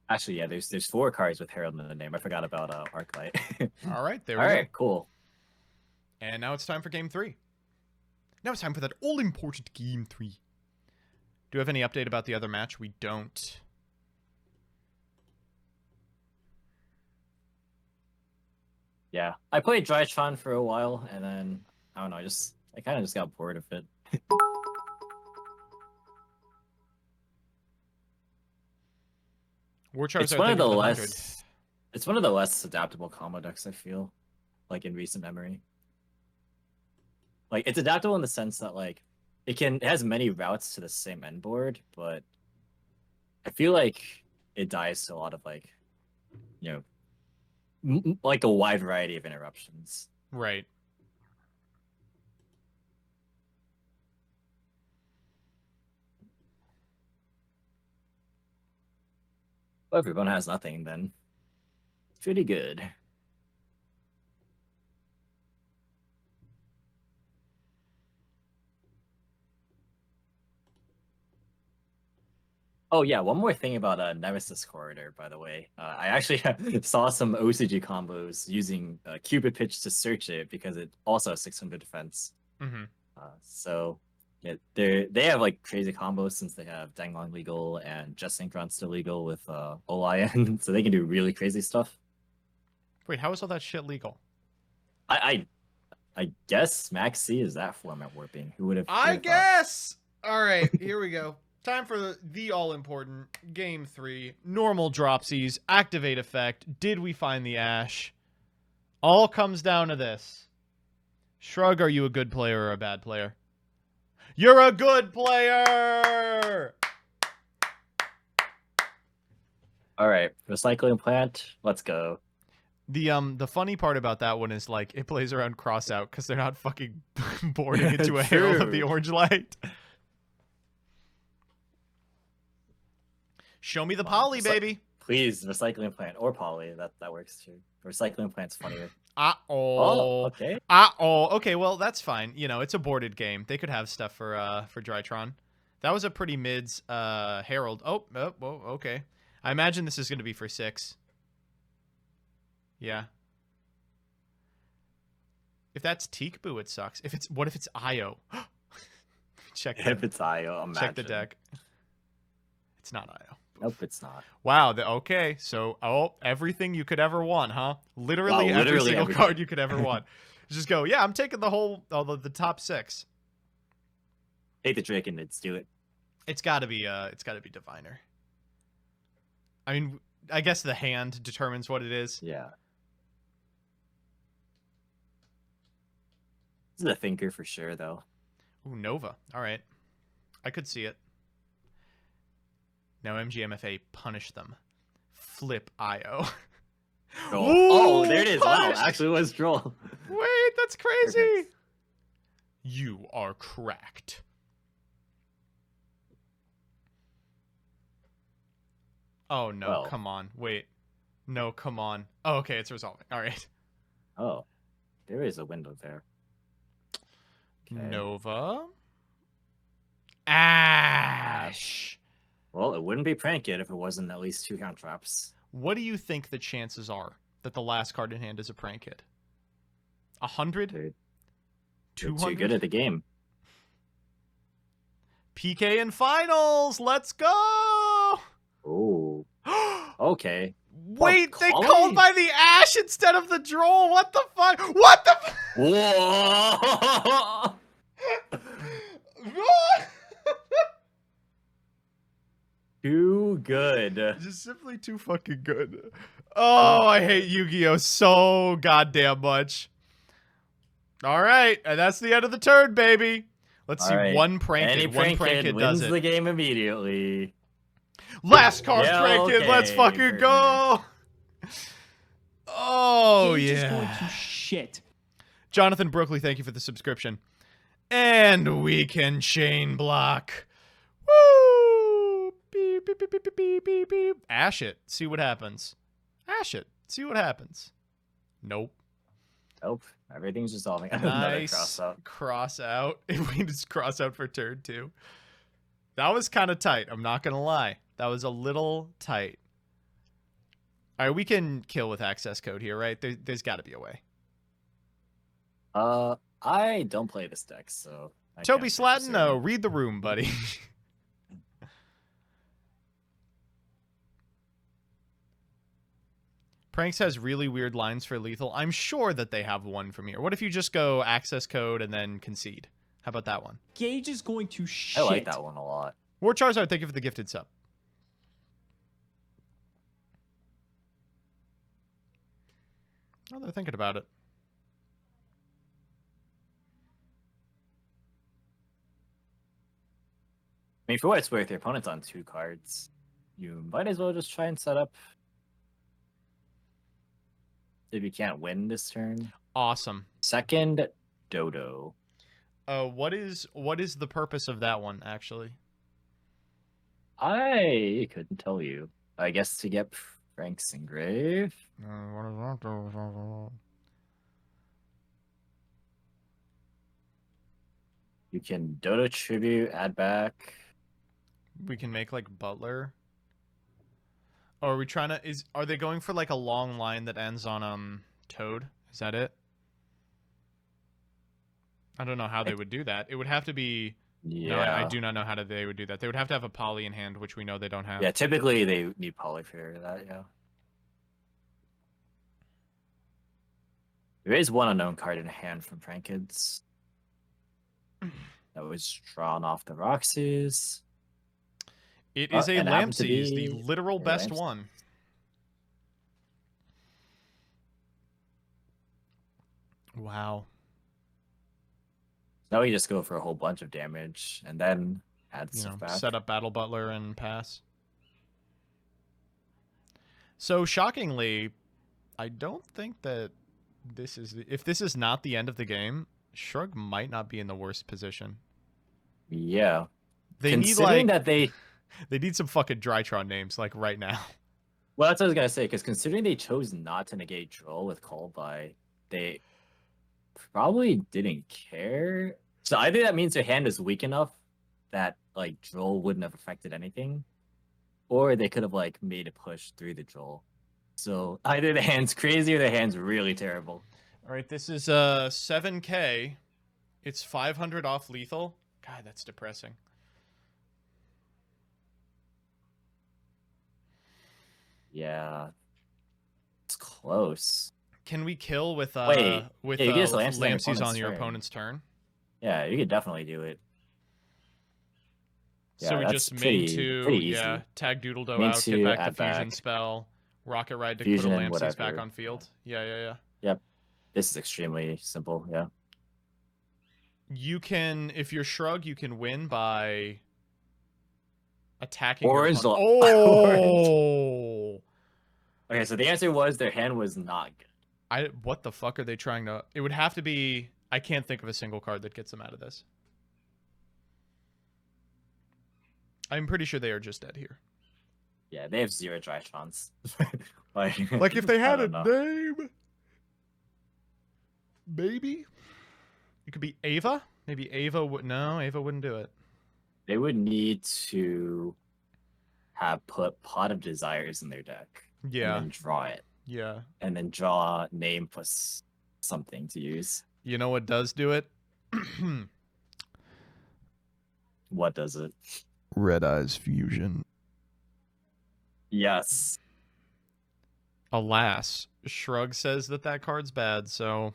Actually, yeah, there's 4 cards with Herald in the name. I forgot about Arclight. All right, there All we right, go. cool. And now it's time for game 3. Now it's time for that all-important game 3. Do we have any update about the other match? We don't. Yeah, I played Drytron for a while, and then I don't know, I kind of just got bored of it. War Charts It's are one of thinking the 100. it's one of the less adaptable combo decks, I feel, like in recent memory. Like it's adaptable in the sense that like it has many routes to the same end board, but I feel like it dies to a lot of like, you know, like a wide variety of interruptions. Right. Well, if everyone has nothing, then it's pretty good. Oh yeah, one more thing about Nemesis Corridor, by the way. I actually saw some OCG combos using Cupid Pitch to search it because it also has 600 defense. Mm-hmm. So yeah, they have like crazy combos since they have Danglong legal and Just Synchron still legal with Olion, so they can do really crazy stuff. Wait, how is all that shit legal? I guess Max C is that format warping. Who would have? I guess. All right, here we go. Time for the all-important game 3. Normal dropsies, activate effect. Did we find the Ash? All comes down to this. Shrug, are you a good player or a bad player? You're a good player! All right, recycling plant. Let's go. The funny part about that one is like it plays around cross out because they're not fucking boarding into a True. Herald of the Orange Light. Show me the poly, baby. Please, recycling plant or poly. That works too. Recycling plant's funnier. Oh, okay. Okay, well, that's fine. You know, it's a boarded game. They could have stuff for Drytron. That was a pretty mids Herald. Oh, okay. I imagine this is going to be for 6. Yeah. If that's Teekboo, it sucks. What if it's Io? Check If it's IO, imagine. check the deck. It's not Io. Nope, it's not. Wow. Okay. So, everything you could ever want, huh? Literally, every single everything. card you could ever want. Just go. Yeah, I'm taking the top 6. Take the trick and let's do it. It's got to be Diviner. I mean, I guess the hand determines what it is. Yeah. This is a thinker for sure, though. Ooh, Nova. All right. I could see it. Now MGMFA punish them. Flip IO. Oh, there it is. Punished. Wow, actually was troll. Wait, that's crazy. You are cracked. Oh, no. Well. Come on. Wait. No, come on. Oh, okay. It's resolving. All right. Oh, there is a window there. Okay. Nova. Ash. Well, it wouldn't be Prank Kid if it wasn't at least 2 count traps. What do you think the chances are that the last card in hand is a Prank Kid? 100? Dude, 200? too good at the game. PK in finals. Let's go. Oh. Okay. Wait, they Collie? called by the Ash instead of the Droll. What the fuck? What the Whoa! What? Too good. Just simply too fucking good. Oh, I hate Yu-Gi-Oh so goddamn much. All right, and that's the end of the turn, baby. Let's see. Right. One Prank Any Kid. One Prank Kid does wins it. the game immediately. Last card, Yeah, Prank Kid. Let's okay, fucking perfect. go. Oh, Cage is yeah. going to shit. Jonathan Brookley, thank you for the subscription. And we can chain block. Woo! Beep, beep, beep, beep, beep, beep, beep, beep. Ash it. See what happens. Ash it. See what happens. Nope. Nope. Everything's resolving. Another Nice. cross out. If we just cross out for turn 2. That was kind of tight. I'm not going to lie. That was a little tight. All right, we can kill with access code here, right? There's got to be a way. I don't play this deck, so... Toby Slatton, no. Read the room, buddy. Pranks has really weird lines for lethal. I'm sure that they have one from here. What if you just go access code and then concede? How about that one? Gage is going to shit. I like that one a lot. War Charizard, thank you for the gifted sub. Oh, they're thinking about it. I mean, for what it's worth, your opponent's on 2 cards. You might as well just try and set up. If you can't win this turn. Awesome. Second, Dodo. What is the purpose of that one, actually? I couldn't tell you. I guess to get Frank's engrave. What is that? You can Dodo tribute, add back. We can make like Butler. Or are we trying to are they going for like a long line that ends on Toad? Is that it? I don't know how they would do that. It would have to be Yeah. No, I do not know how they would do that. They would have to have a poly in hand, which we know they don't have. Yeah, typically they need poly for that, yeah. There is one unknown card in hand from Frankids. That was drawn off the Roxy's. It is a and happened to Lampsies, be the literal a best Lampsies. one. Wow. Now we just go for a whole bunch of damage and then add You know, stuff back. set up Battle Butler and pass. So shockingly, I don't think that this is if this is not the end of the game, Shrug might not be in the worst position. Yeah. They need Considering like that they need some fucking Drytron names like right now. Well, that's what I was gonna say, because considering they chose not to negate Droll with Call By, they probably didn't care. So either that means their hand is weak enough that like Droll wouldn't have affected anything, or they could have like made a push through the Droll. So either the hand's crazy or the hand's really terrible. All right, this is 7K. It's 500 off lethal. God, that's depressing. Yeah, it's close. Can we kill with Wait, with yeah, you can just Lampsies on your Lampsies on opponent's your turn. opponent's turn? Yeah, you could definitely do it. So Yeah, we that's just pretty- main two, pretty easy. yeah, tag Doodledo Main out, two, get back the add fusion back. spell, rocket ride to Fusion, put a Lampsies back whatever. on field. Yeah. This is extremely simple. Yeah. You can, if you're Shrug, you can win by attacking your Orange. opponent. Orange. Oh! Okay, so the answer was their hand was not good. What the fuck are they trying to... It would have to be... I can't think of a single card that gets them out of this. I'm pretty sure they are just dead here. Yeah, they have 0 Drytrons. like Like if they I had a don't know. name... Maybe? It could be Ava? Maybe Ava would... No, Ava wouldn't do it. They would need to have put Pot of Desires in their deck. Yeah. And then draw it. Yeah. And then draw name plus something to use. You know what does do it? What does it? Red Eyes Fusion. Yes. Alas, Shrug says that card's bad, so...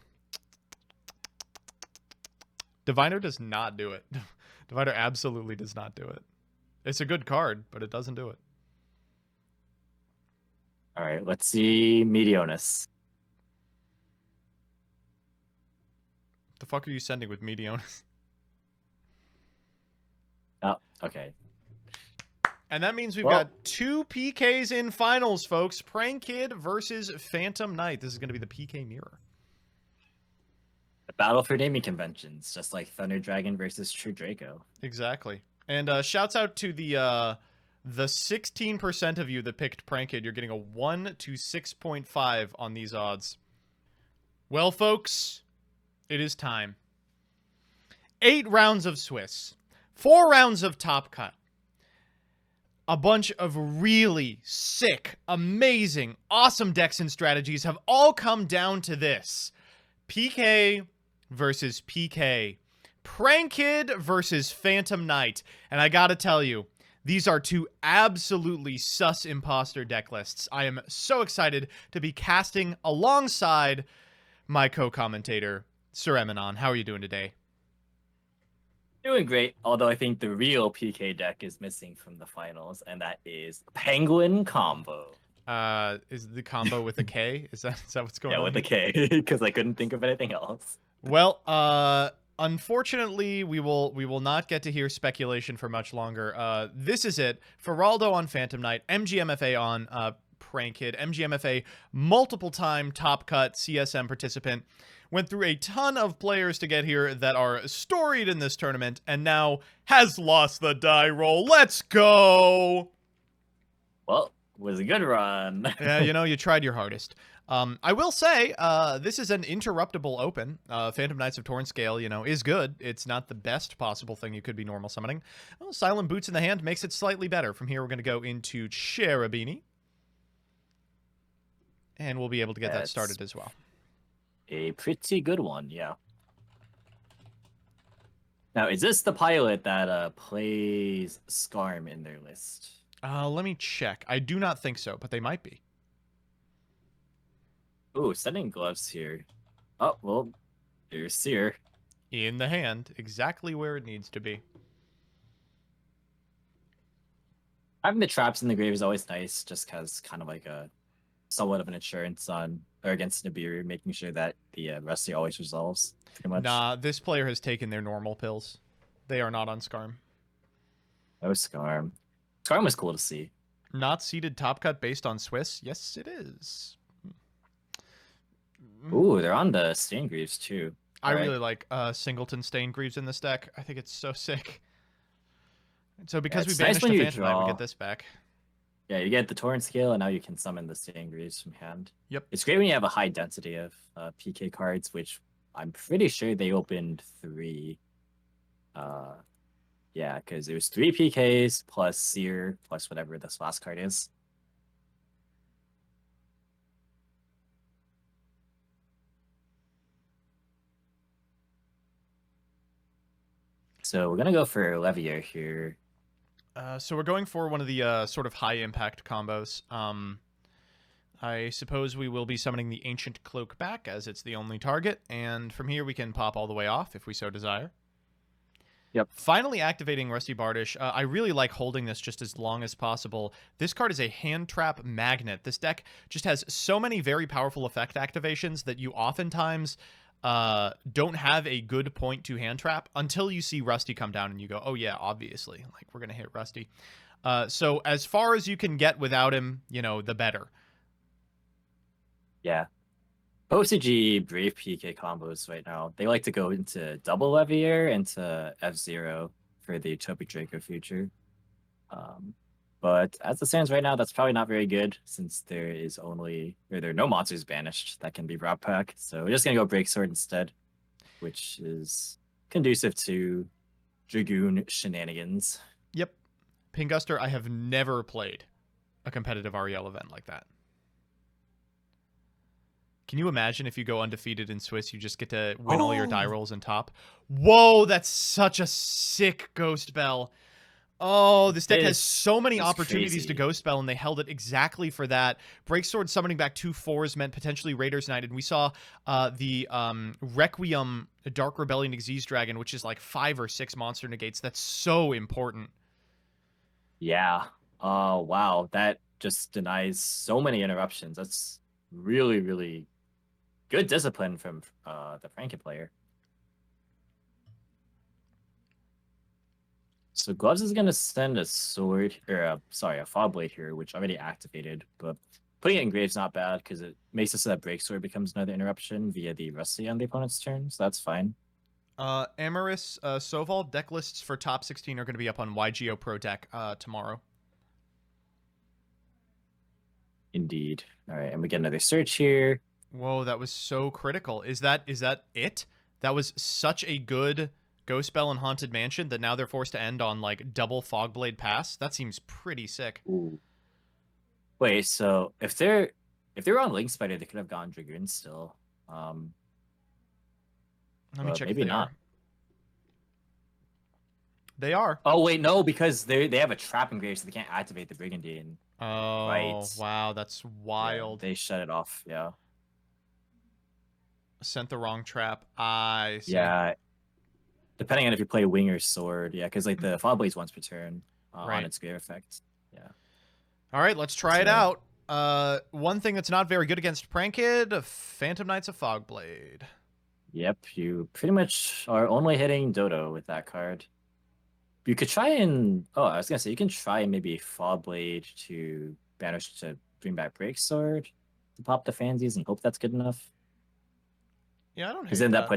Diviner does not do it. Diviner absolutely does not do it. It's a good card, but it doesn't do it. All right, let's see Meteonus. The fuck are you sending with Meteonus? Oh, okay. And that means we've Well- got 2 PKs in finals, folks. Prank Kid versus Phantom Knight. This is going to be the PK mirror. Battle for naming conventions, just like Thunder Dragon versus True Draco. Exactly. And shouts out to the 16% of you that picked Prankid. You're getting a 1 to 6.5 on these odds. Well, folks, it is time. 8 rounds of Swiss, 4 rounds of Top Cut, a bunch of really sick, amazing, awesome decks and strategies have all come down to this. PK versus PK. Prankid versus Phantom Knight. And I gotta tell you, these are two absolutely sus imposter deck lists. I am so excited to be casting alongside my co-commentator, Sir Emanon. How are you doing today? Doing great, although I think the real PK deck is missing from the finals, and that is Penguin Combo. Is the combo with a K? Is that what's going Yeah, on with here? a K, because I couldn't think of anything else. Well, unfortunately, we will not get to hear speculation for much longer. This is it. Feraldo on Phantom Knight, MGMFA on Prankid, MGMFA multiple time top cut CSM participant. Went through a ton of players to get here that are storied in this tournament, and now has lost the die roll. Let's go! Well, it was a good run. Yeah, you tried your hardest. I will say, this is an interruptible open. Phantom Knights of Torn Scale, is good. It's not the best possible thing you could be normal summoning. Well, Silent Boots in the hand makes it slightly better. From here, we're going to go into Cherubini. And we'll be able to get that started as well. A pretty good one, yeah. Now, is this the pilot that plays Skarm in their list? Let me check. I do not think so, but they might be. Ooh, sending gloves here. Oh, well, there's Seer. In the hand, exactly where it needs to be. Having the traps in the grave is always nice, just because kind of like a somewhat of an insurance on or against Nibiru, making sure that the Rusty always resolves, pretty much. Nah, this player has taken their normal pills. They are not on Skarm. No Skarm. Skarm was cool to see. Not seeded top cut based on Swiss? Yes, it is. Ooh, they're on the Staingreaves too. I really like Singleton Staingreaves in this deck. I think it's so sick. So because we banished the Phantom Knight, we get this back. Yeah, you get the Torrent Scale, and now you can summon the Staingreaves from hand. Yep. It's great when you have a high density of PK cards, which I'm pretty sure they opened 3. Yeah, because it was 3 PKs plus Seer plus whatever this last card is. So we're gonna go for Levier here. So we're going for one of the sort of high impact combos. I suppose we will be summoning the Ancient Cloak back, as it's the only target, and from here we can pop all the way off if we so desire. Yep. Finally activating Rusty Bardish. I really like holding this just as long as possible. This card is a hand trap magnet. This deck just has so many very powerful effect activations that you oftentimes don't have a good point to hand trap until you see Rusty come down and you go, oh yeah, obviously, like we're gonna hit Rusty. So as far as you can get without him, the better. Yeah. OCG Brave PK combos right now, they like to go into double Levier into F0 for the Utopic Draco future. But as it stands right now, that's probably not very good since there are no monsters banished that can be brought back. So we're just gonna go Breaksword instead, which is conducive to Dragoon shenanigans. Yep. Pinguster, I have never played a competitive REL event like that. Can you imagine if you go undefeated in Swiss, you just get to win all your die rolls and top? Whoa, that's such a sick Ghost Bell. Oh, this deck has so many opportunities to Ghost Bell, and they held it exactly for that. Breaksword summoning back 2 4s meant potentially Raiders Knight, and we saw the Requiem Dark Rebellion Xyz Dragon, which is like 5 or 6 monster negates. That's so important. Yeah. Oh, wow. That just denies so many interruptions. That's really, really good discipline from the Franken player. So Gloves is going to send a sword, or a Fog Blade here, which already activated, but putting it in Grave's not bad because it makes it so that Breaksword becomes another interruption via the Rusty on the opponent's turn, so that's fine. Amaris, Soval deck lists for top 16 are going to be up on YGO Pro Deck tomorrow. Indeed. All right, and we get another search here. Whoa, that was so critical. Is that it? That was such a good Ghost Spell and Haunted Mansion that now they're forced to end on like double Fogblade Pass. That seems pretty sick. Ooh. Wait, so if they were on Link Spider, they could have gone Dragoon still. Let me check maybe if they not. are. They are. Oh wait, no, because they have a trap in Grave, so they can't activate the Brigandine. Oh, Right. wow, that's wild. Yeah, they shut it off. Yeah. Sent the wrong trap. I see. Yeah. Depending on if you play Wing or Sword, yeah, because like the Fogblades once per turn Right. on its Grave effect. Yeah. All right, let's try it out. One thing that's not very good against Prankid, Phantom Knights of Fogblade. Yep, you pretty much are only hitting Dodo with that card. You could try and I was gonna say you can try and maybe Fogblade to banish to bring back Breaksword to pop the fansies and hope that's good enough. Yeah, I don't hate Because then that.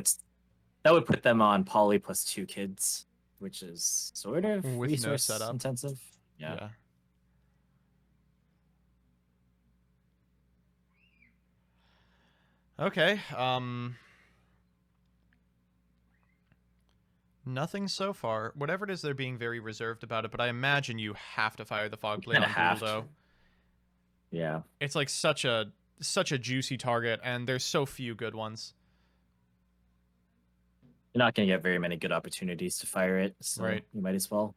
that would put them on Poly plus 2 kids, which is sort of with resource no setup intensive. Yeah. Okay. Nothing so far. Whatever it is, they're being very reserved about it, but I imagine you have to fire the Fogblade on Guldo. Yeah. It's like such a juicy target, and there's so few good ones. You're not going to get very many good opportunities to fire it, so right. You might as well.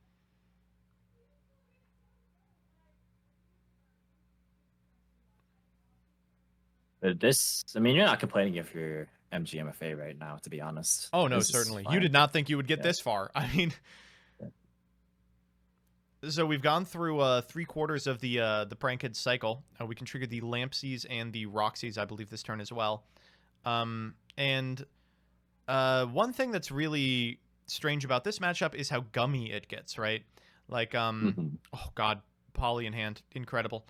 But this, I mean, you're not complaining if you're MGMFA right now, to be honest. Oh, no, certainly. You did not think you would get this far. I mean, so we've gone through 3/4 of the Prankid cycle. We can trigger the Lampsies and the Roxys, I believe, this turn as well. And one thing that's really strange about this matchup is how gummy it gets, right? Like, oh god, Poly in hand, incredible.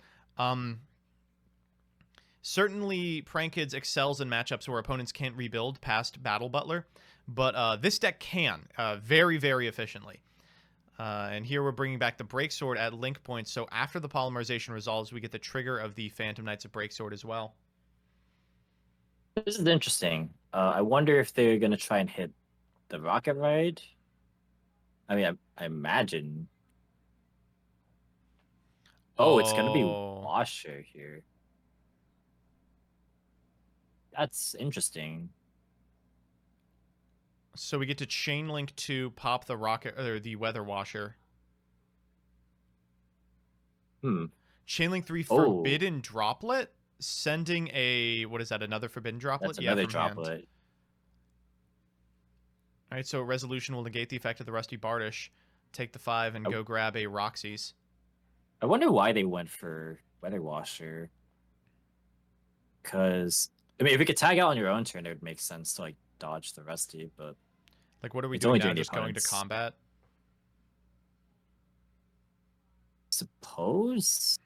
Certainly, Prankkids excels in matchups where opponents can't rebuild past Battle Butler, but this deck can very, very efficiently. And here we're bringing back the Breaksword at link points, so after the Polymerization resolves, we get the trigger of the Phantom Knights of Breaksword as well. This is interesting. I wonder if they're going to try and hit the Rocket Ride. I mean, I imagine. Oh, it's going to be Washer here. That's interesting. So we get to chain link to pop the rocket or the Weather Washer. Chain link 3 Forbidden Droplet, sending a what is that? Another Forbidden Droplet? That's another droplet. Hand. All right, so Resolution will negate the effect of the Rusty Bardish. Take the 5 and go grab a Roxy's. I wonder why they went for Weather Washer. Because I mean, if you could tag out on your own turn, it would make sense to like dodge the Rusty. But like, what are we doing now? Just going to combat? Suppose.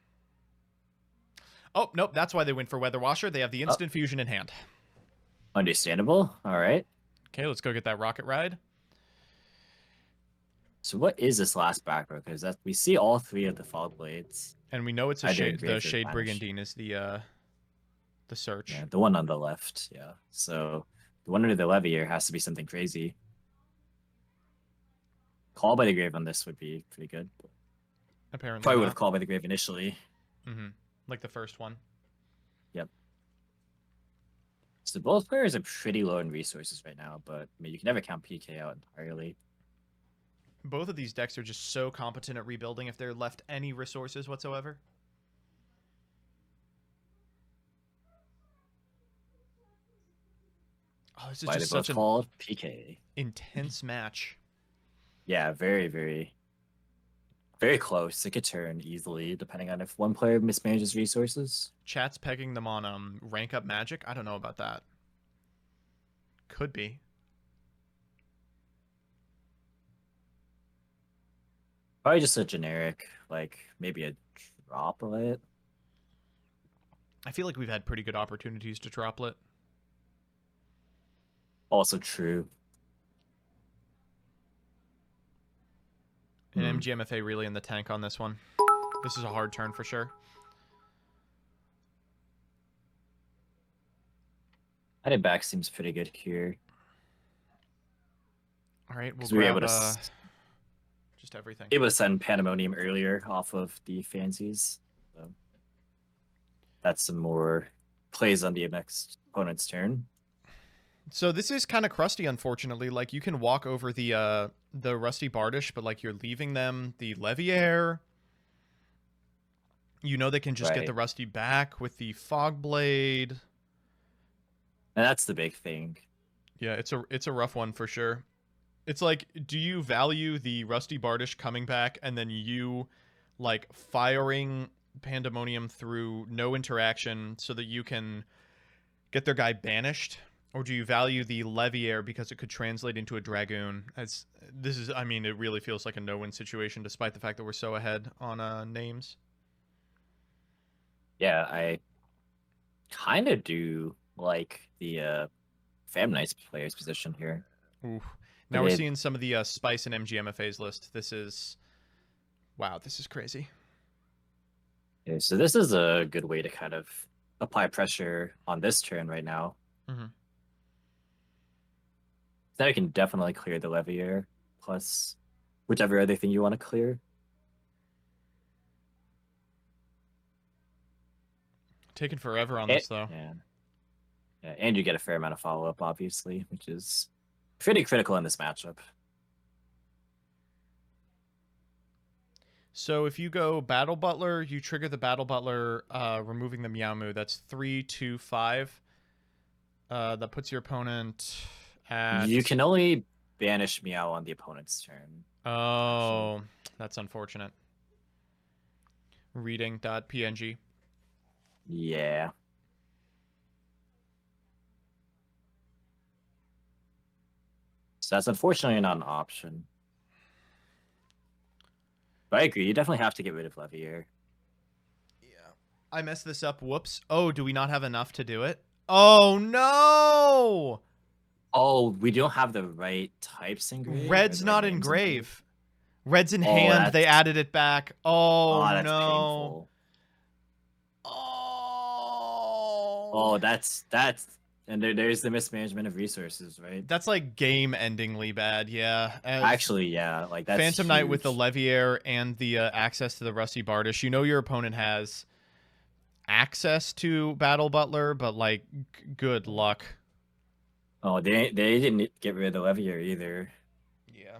Oh nope, that's why they went for Weather Washer. They have the instant fusion in hand. Understandable. All right. Okay, let's go get that Rocket Ride. So what is this last back row? Because we see all 3 of the Fogblades. And we know it's a Shade. The Shade Brigandine is the search. Yeah, the one on the left. Yeah. So the one under the Levier has to be something crazy. Call by the Grave on this would be pretty good. Apparently, probably would have called by the Grave initially. Like the first one. Yep. So both players are pretty low in resources right now, but I mean, you can never count PK out entirely. Both of these decks are just so competent at rebuilding if they're left any resources whatsoever. Oh, this is just such a PK intense match. Yeah, very, very, very close. It could turn easily depending on if one player mismanages resources. Chat's pegging them on rank up Magic. I don't know about that. Could be. Probably just a generic, like maybe a droplet. I feel like we've had pretty good opportunities to droplet. Also true. And MGMFA really in the tank on this one. This is a hard turn for sure. Heading back seems pretty good here. All right, we'll We were grab able to just everything. able to send Pandemonium earlier off of the fancies. So that's some more plays on the next opponent's turn. So this is kind of crusty, unfortunately. Like, you can walk over the Rusty Bardish, but like you're leaving them the Leviair. You know they can just get the Rusty back with the Fog Blade. And that's the big thing. Yeah, it's a rough one for sure. It's like, do you value the Rusty Bardish coming back and then you like firing Pandemonium through no interaction so that you can get their guy banished? Or do you value the Leviair because it could translate into a Dragoon? I mean, it really feels like a no-win situation despite the fact that we're so ahead on names. Yeah, I kind of do like the Fam Knights player's position here. Ooh. Now we're seeing some of the Spice and MGMFA's list. This is... Wow, this is crazy. Yeah, so this is a good way to kind of apply pressure on this turn right now. Mm-hmm. Then I can definitely clear the Leviair, plus whichever other thing you want to clear. Taking forever on this, though. Yeah, and you get a fair amount of follow-up, obviously, which is pretty critical in this matchup. So if you go Battle Butler, you trigger the Battle Butler, removing the Meowmoo. That's 3, 2, 5. That puts your opponent at... You can only banish Meow on the opponent's turn. Oh, that's unfortunate. Reading.png. Yeah. So that's unfortunately not an option. But I agree, you definitely have to get rid of Leviair. Yeah. I messed this up. Whoops. Oh, do we not have enough to do it? Oh, no! Oh, we don't have the right types engraved? Red's not engrave. Red's in hand. They added it back. Oh, that's no. Painful. Oh, that's and there's the mismanagement of resources, right? That's like game-endingly bad, yeah. Actually, yeah, like that's Phantom huge. Knight with the Leviair and the access to the Rusty Bardish. You know your opponent has access to Battle Butler, but like, good luck. Oh, they didn't get rid of the Leviair either. Yeah.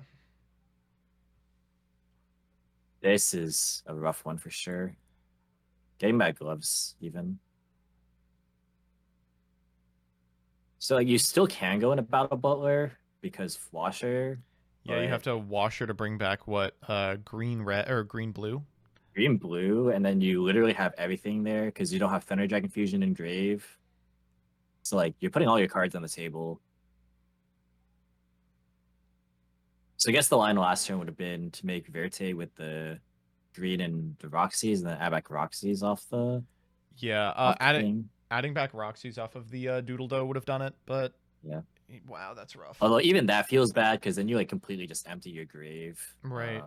This is a rough one for sure. Getting back gloves, even. So like, you still can go in a Battle Butler because Washer. Yeah, you have to Washer to bring back what? Green red or green blue? Green blue, and then you literally have everything there because you don't have Thunder Dragon Fusion and Grave. So like, you're putting all your cards on the table. So I guess the line last turn would have been to make Verte with the green and the Roxy's, and then add back Roxy's off the... Yeah, adding back Roxy's off of the Doodle Doe would have done it, but... Yeah. Wow, that's rough. Although even that feels bad, because then you like completely just empty your grave. Right.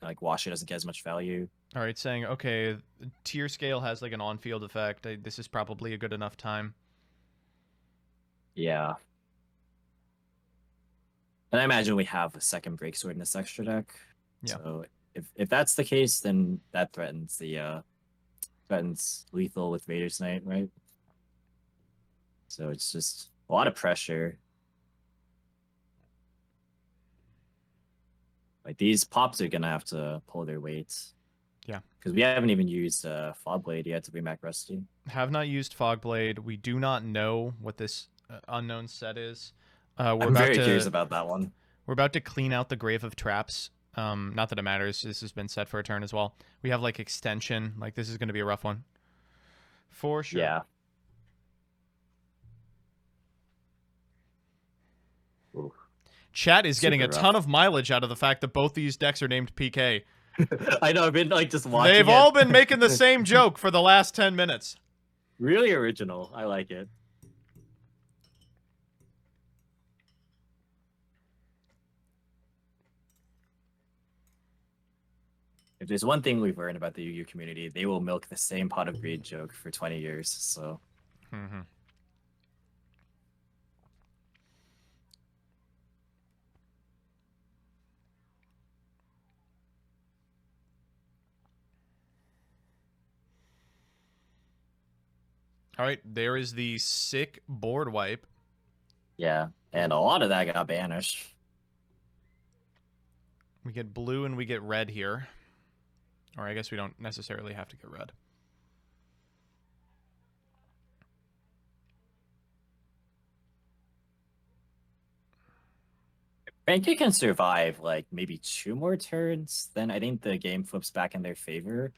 Like, Washer doesn't get as much value. All right, saying, okay, tier scale has like an on-field effect. This is probably a good enough time. Yeah. And I imagine we have a second Break Sword in this extra deck. Yeah. So if that's the case, then that threatens lethal with Vader's Knight, right? So it's just a lot of pressure. Like, these pops are gonna have to pull their weights. Yeah. Because we haven't even used Fog Blade yet to bring back Rusty. Have not used Fog Blade. We do not know what this unknown set is. I'm very curious about that one. We're about to clean out the Grave of Traps. Not that it matters. This has been set for a turn as well. We have like extension. Like, this is going to be a rough one. For sure. Yeah. Ooh. Chat is getting a ton of mileage out of the fact that both these decks are named PK. I know, I've been like just watching. They've all been making the same joke for the last 10 minutes. Really original. I like it. If there's one thing we've learned about the Yu-Gi-Oh community, they will milk the same pot of greed joke for 20 years. So. Mm-hmm. All right, there is the sick board wipe. Yeah, and a lot of that got banished. We get blue and we get red here. Or I guess we don't necessarily have to get red. Frankie can survive like maybe 2 more turns, then I think the game flips back in their favor.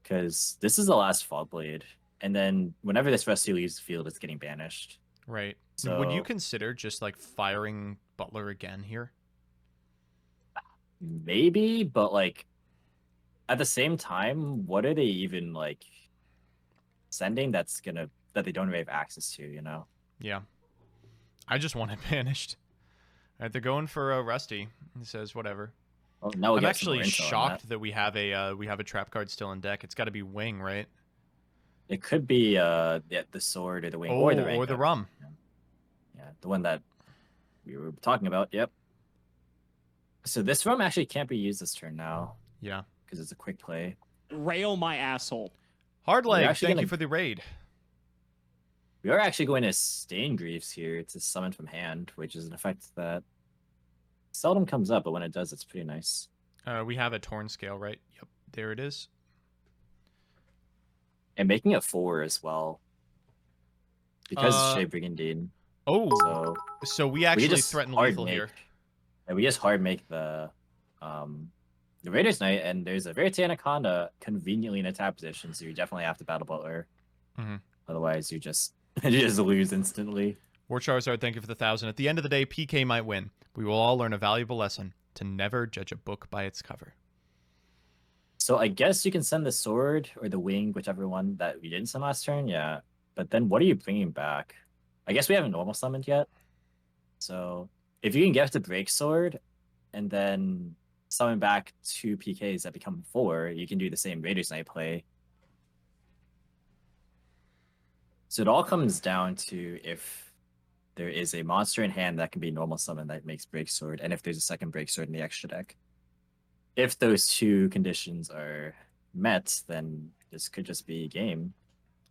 Because this is the last Fog Blade. And then whenever this Rusty leaves the field, it's getting banished. Right. So would you consider just like firing Butler again here? Maybe, but like at the same time, what are they even like sending that they don't really have access to, you know? Yeah. I just want it banished. All right, they're going for Rusty. He says whatever. Well, now I'm actually shocked that we have a trap card still in deck. It's got to be Wing, right? It could be the sword or the wing or or the rum. Yeah, the one that we were talking about. Yep. So this rum actually can't be used this turn now. Yeah. Because it's a quick play. Rail my asshole. Hard leg, thank you for the raid. We are actually going to Stain Greaves here to summon from hand, which is an effect that seldom comes up, but when it does, it's pretty nice. We have a Torn Scale, right? Yep, there it is. And making it 4 as well. Because Shea Brigandine. Oh, so we actually threaten lethal here. And we just hard make the Raiders Knight, and there's a Verite Anaconda conveniently in a tap position, so you definitely have to battle Butler. Mm-hmm. Otherwise, you just lose instantly. War Charizard, thank you for the 1,000. At the end of the day, PK might win. We will all learn a valuable lesson to never judge a book by its cover. So I guess you can send the sword or the wing, whichever one that we didn't send last turn, yeah. But then what are you bringing back? I guess we haven't normal summoned yet. So if you can get the break sword and then summon back 2 PKs that become 4, you can do the same Raiders Knight play. So it all comes down to if there is a monster in hand that can be normal summon that makes break sword, and if there's a second break sword in the extra deck. If those 2 conditions are met, then this could just be game.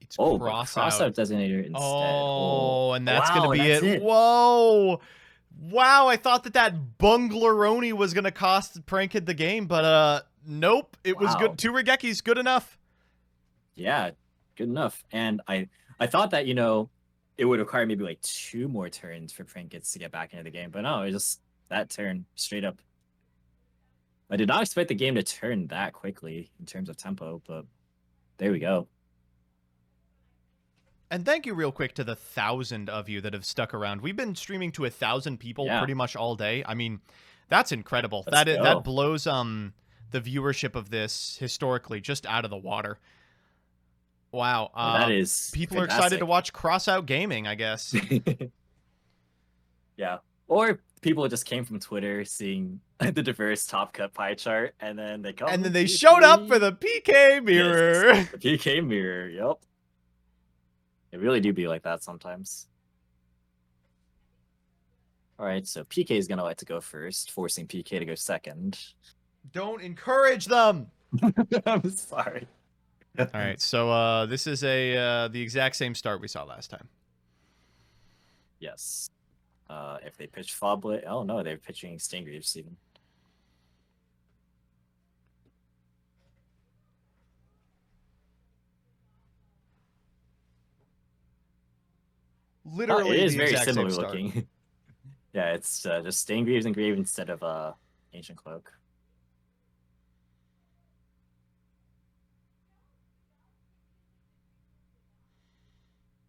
It's Crossout Designator instead. Oh, and that's wow, going to be it. Whoa. Wow, I thought that Bunglaroni was going to cost Prankid the game, but nope. It was good. 2 Regekis, good enough. Yeah, good enough. And I thought that, it would require maybe like 2 more turns for Prankits to get back into the game, but no, it was just that turn straight up. I did not expect the game to turn that quickly in terms of tempo, but there we go. And thank you real quick to the 1,000 of you that have stuck around. We've been streaming to 1,000 people pretty much all day. I mean, that's incredible. That blows the viewership of this historically just out of the water. Wow. That is people fantastic. are excited to watch Crossout Gaming, I guess. Yeah. Or people just came from Twitter seeing the diverse top cut pie chart, and then they come. And then they showed up for the PK mirror. Yes, the PK mirror, yep. It really do be like that sometimes. All right, so PK is going to like to go first, forcing PK to go second. Don't encourage them. I'm sorry. All right, so this is the exact same start we saw last time. Yes. If they pitch Foblet, oh no, they're pitching Stingreaves even. Literally, it is the very exact similar same start. looking. Yeah, it's just Stingreaves engraved instead of Ancient Cloak.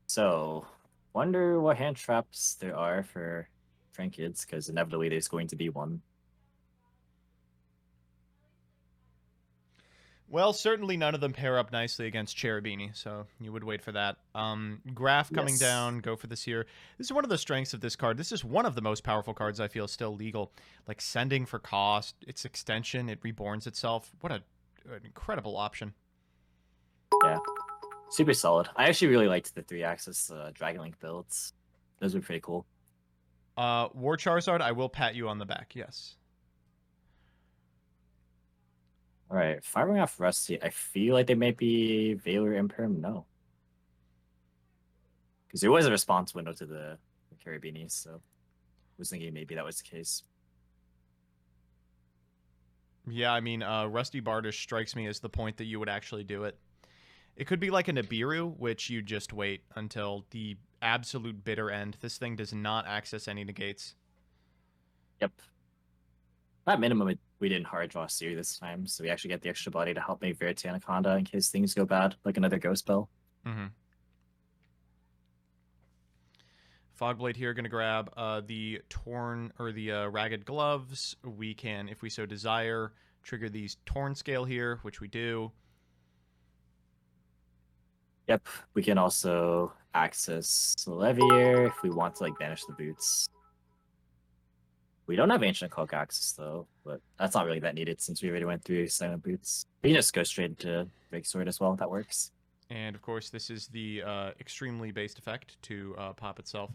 So, wonder what hand traps there are for Frankids, because inevitably there's going to be one. Well, certainly none of them pair up nicely against Cherubini, so you would wait for that. Graph coming Yes. down, go for this here. This is one of the strengths of this card. This is one of the most powerful cards I feel still legal. Like sending for cost, its extension, it reborns itself. What an incredible option. Yeah, super solid. I actually really liked the 3-axis Dragon Link builds. Those were pretty cool. War Charizard, I will pat you on the back, yes. All right, firing off Rusty. I feel like they might be Valor Imperm. No, because there was a response window to the Carabini, so I was thinking maybe that was the case. Yeah, I mean, Rusty Bardish strikes me as the point that you would actually do it. It could be like a Nibiru, which you just wait until the absolute bitter end. This thing does not access any negates. Yep. At minimum, we didn't hard draw Seer this time, so we actually get the extra body to help make Verite Anaconda in case things go bad, like another Ghost Bell. Mm-hmm. Fogblade here, going to grab the Torn, or the Ragged Gloves. We can, if we so desire, trigger these Torn Scale here, which we do. Yep, we can also access Levier if we want to like banish the boots. We don't have Ancient Cloak access though, but that's not really that needed since we already went through Silent Boots. We can just go straight into Break Sword as well, that works. And of course, this is the extremely based effect to pop itself.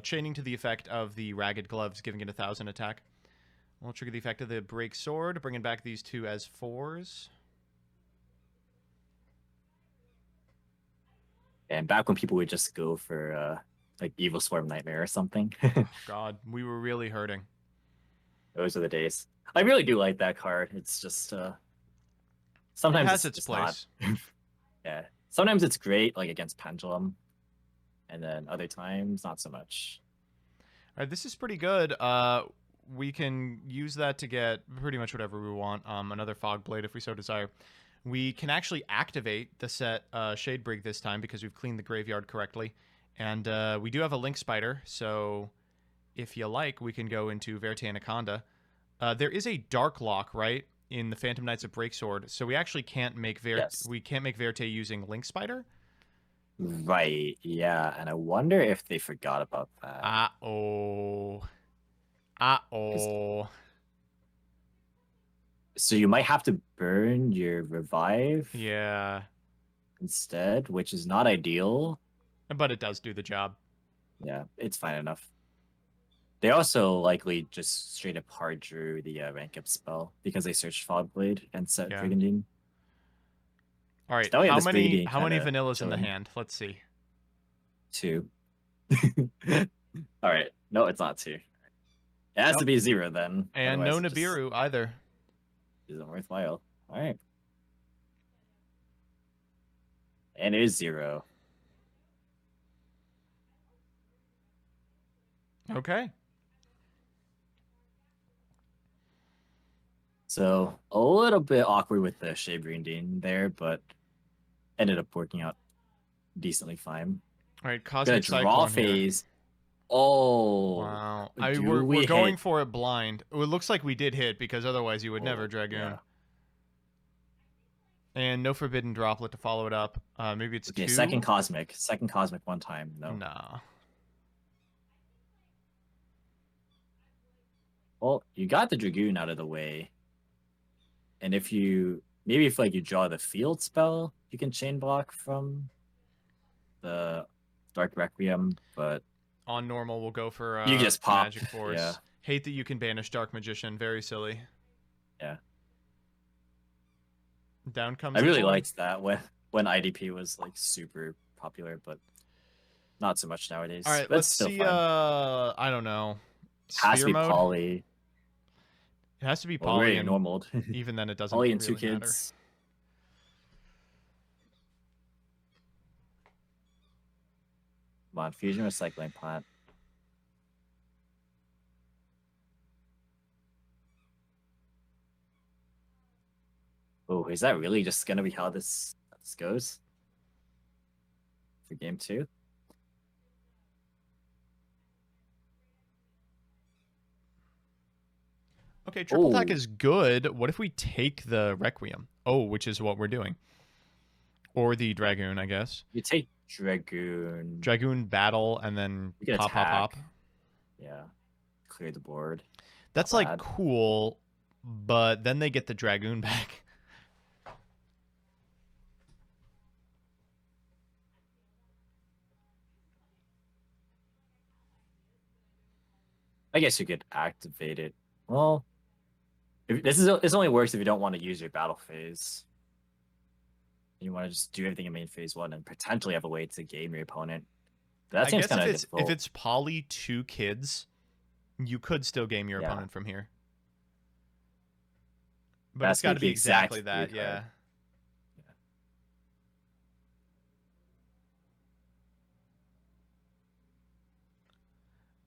Chaining to the effect of the Ragged Gloves, giving it 1,000 attack. We'll trigger the effect of the Break Sword, bringing back these two as 4s. And back when people would just go for like Evil Swarm Nightmare or something. Oh, God, we were really hurting. Those are the days. I really do like that card. It's just sometimes it has it's its just place. Not. Yeah. Sometimes it's great, like against Pendulum, and then other times not so much. All right, this is pretty good. We can use that to get pretty much whatever we want. Another Fog Blade if we so desire. We can actually activate the set Shadebrig this time because we've cleaned the graveyard correctly. And we do have a Link Spider, so if you like, we can go into Verite Anaconda. There is a Dark Lock, right, in the Phantom Knights of Breaksword, so we actually can't make we can't make Verite using Link Spider. Right, yeah, and I wonder if they forgot about that. Uh-oh. So you might have to burn your Revive Yeah. instead, which is not ideal. But it does do the job. Yeah, it's fine enough. They also likely just straight up hard drew the rank up spell because they searched Fogblade and set Brigandine. All right, So how many vanillas in the hand? Let's see. 2. All right, no, it's not 2. It has to be 0 then. And no Nibiru either. Isn't worthwhile. All right. And it is 0. Okay. So a little bit awkward with the Shea Brigandine there, but ended up working out decently fine. All right, Cosmic draw phase. Here. Oh, wow! We're going for it blind. It looks like we did hit because otherwise you would never Dragoon. Yeah. And no Forbidden Droplet to follow it up. Maybe it's 2. Second Cosmic one time. No. Nah. Well, you got the Dragoon out of the way. And if you like you draw the field spell, you can chain block from the Dark Requiem, but on normal we'll go for you just pop Magic Force. Yeah. Hate that you can banish Dark Magician. Very silly. Yeah. Down comes. I really liked that when IDP was like super popular, but not so much nowadays. All right, let's see. I don't know. Has to be Poly. It has to be Poly and normal. Even then, it doesn't. Poly and really 2 kids. Matter. Come on, Fusion Recycling Plant. Oh, is that really just gonna be how this goes for game 2? Okay, triple attack Ooh. is good. What if we take the Requiem? Oh, which is what we're doing. Or the Dragoon, I guess. You take Dragoon. Dragoon battle and then You can pop, pop, attack. pop. Yeah. Clear the board. That's Not like bad. cool, but then they get the Dragoon back. I guess you could activate it. Well, this only works if you don't want to use your battle phase. You want to just do everything in main phase 1 and potentially have a way to game your opponent. But that I seems guess kind of if difficult. it's poly 2 kids, you could still game your Yeah. opponent from here. But That's it's got to like be the exact exactly that, three card. yeah.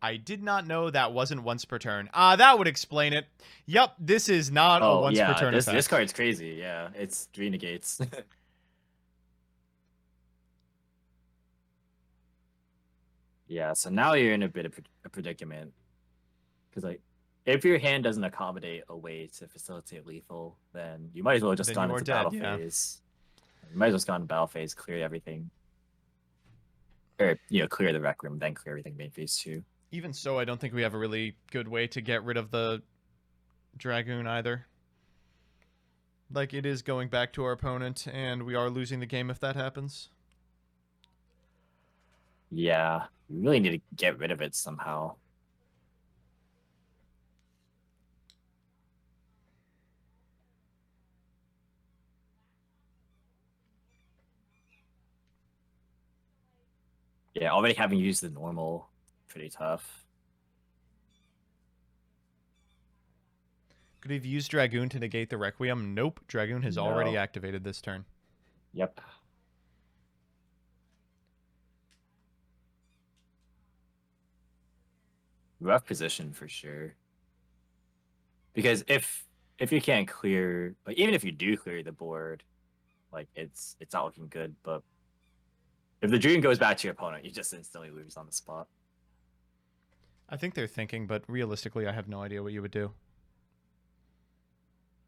I did not know that wasn't once per turn. That would explain it. Yep, this is not a once per turn this effect. card's crazy. Yeah, it's 3 negates. Yeah, so now you're in a bit of a predicament. Because, like, if your hand doesn't accommodate a way to facilitate lethal, then you might as well just Then gone you are into dead, battle yeah. phase. You might as well just gone to battle phase, clear everything. Or, clear the Rec Room, then clear everything main phase 2. Even so, I don't think we have a really good way to get rid of the Dragoon either. Like, it is going back to our opponent, and we are losing the game if that happens. Yeah, we really need to get rid of it somehow. Yeah, already having used the normal, pretty tough. Could have used Dragoon to negate the Requiem. Nope, Dragoon has already No. activated this turn. Yep. Rough position for sure. Because if you can't clear, like even if you do clear the board, like it's not looking good. But if the dream goes back to your opponent, you just instantly lose on the spot. I think they're thinking, but realistically, I have no idea what you would do.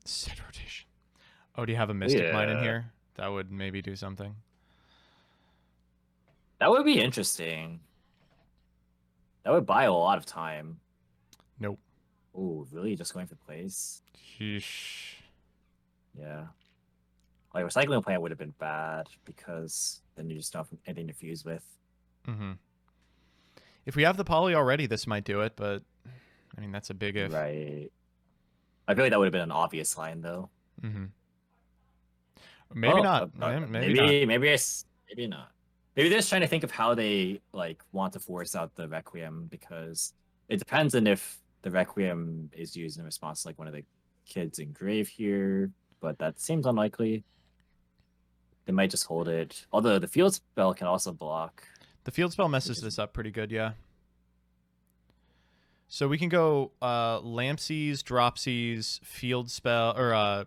Set rotation. Oh, do you have a Mystic Mine in Yeah. here? That would maybe do something. That would be interesting. That would buy a lot of time. Nope. Ooh, really? Just going for plays? Sheesh. Yeah. Like recycling a plant would have been bad because then you just don't have anything to fuse with. Mm-hmm. If we have the poly already, this might do it, but I mean that's a big if. Right. I feel like that would have been an obvious line though. Mm-hmm. Maybe not. Maybe not. Maybe not. Maybe they're just trying to think of how they like want to force out the Requiem because it depends on if the Requiem is used in response to like one of the kids in grave here, but that seems unlikely. They might just hold it. Although the field spell can also block. The field spell messes this up pretty good, yeah. So we can go Lampsies, Dropsies, field spell, or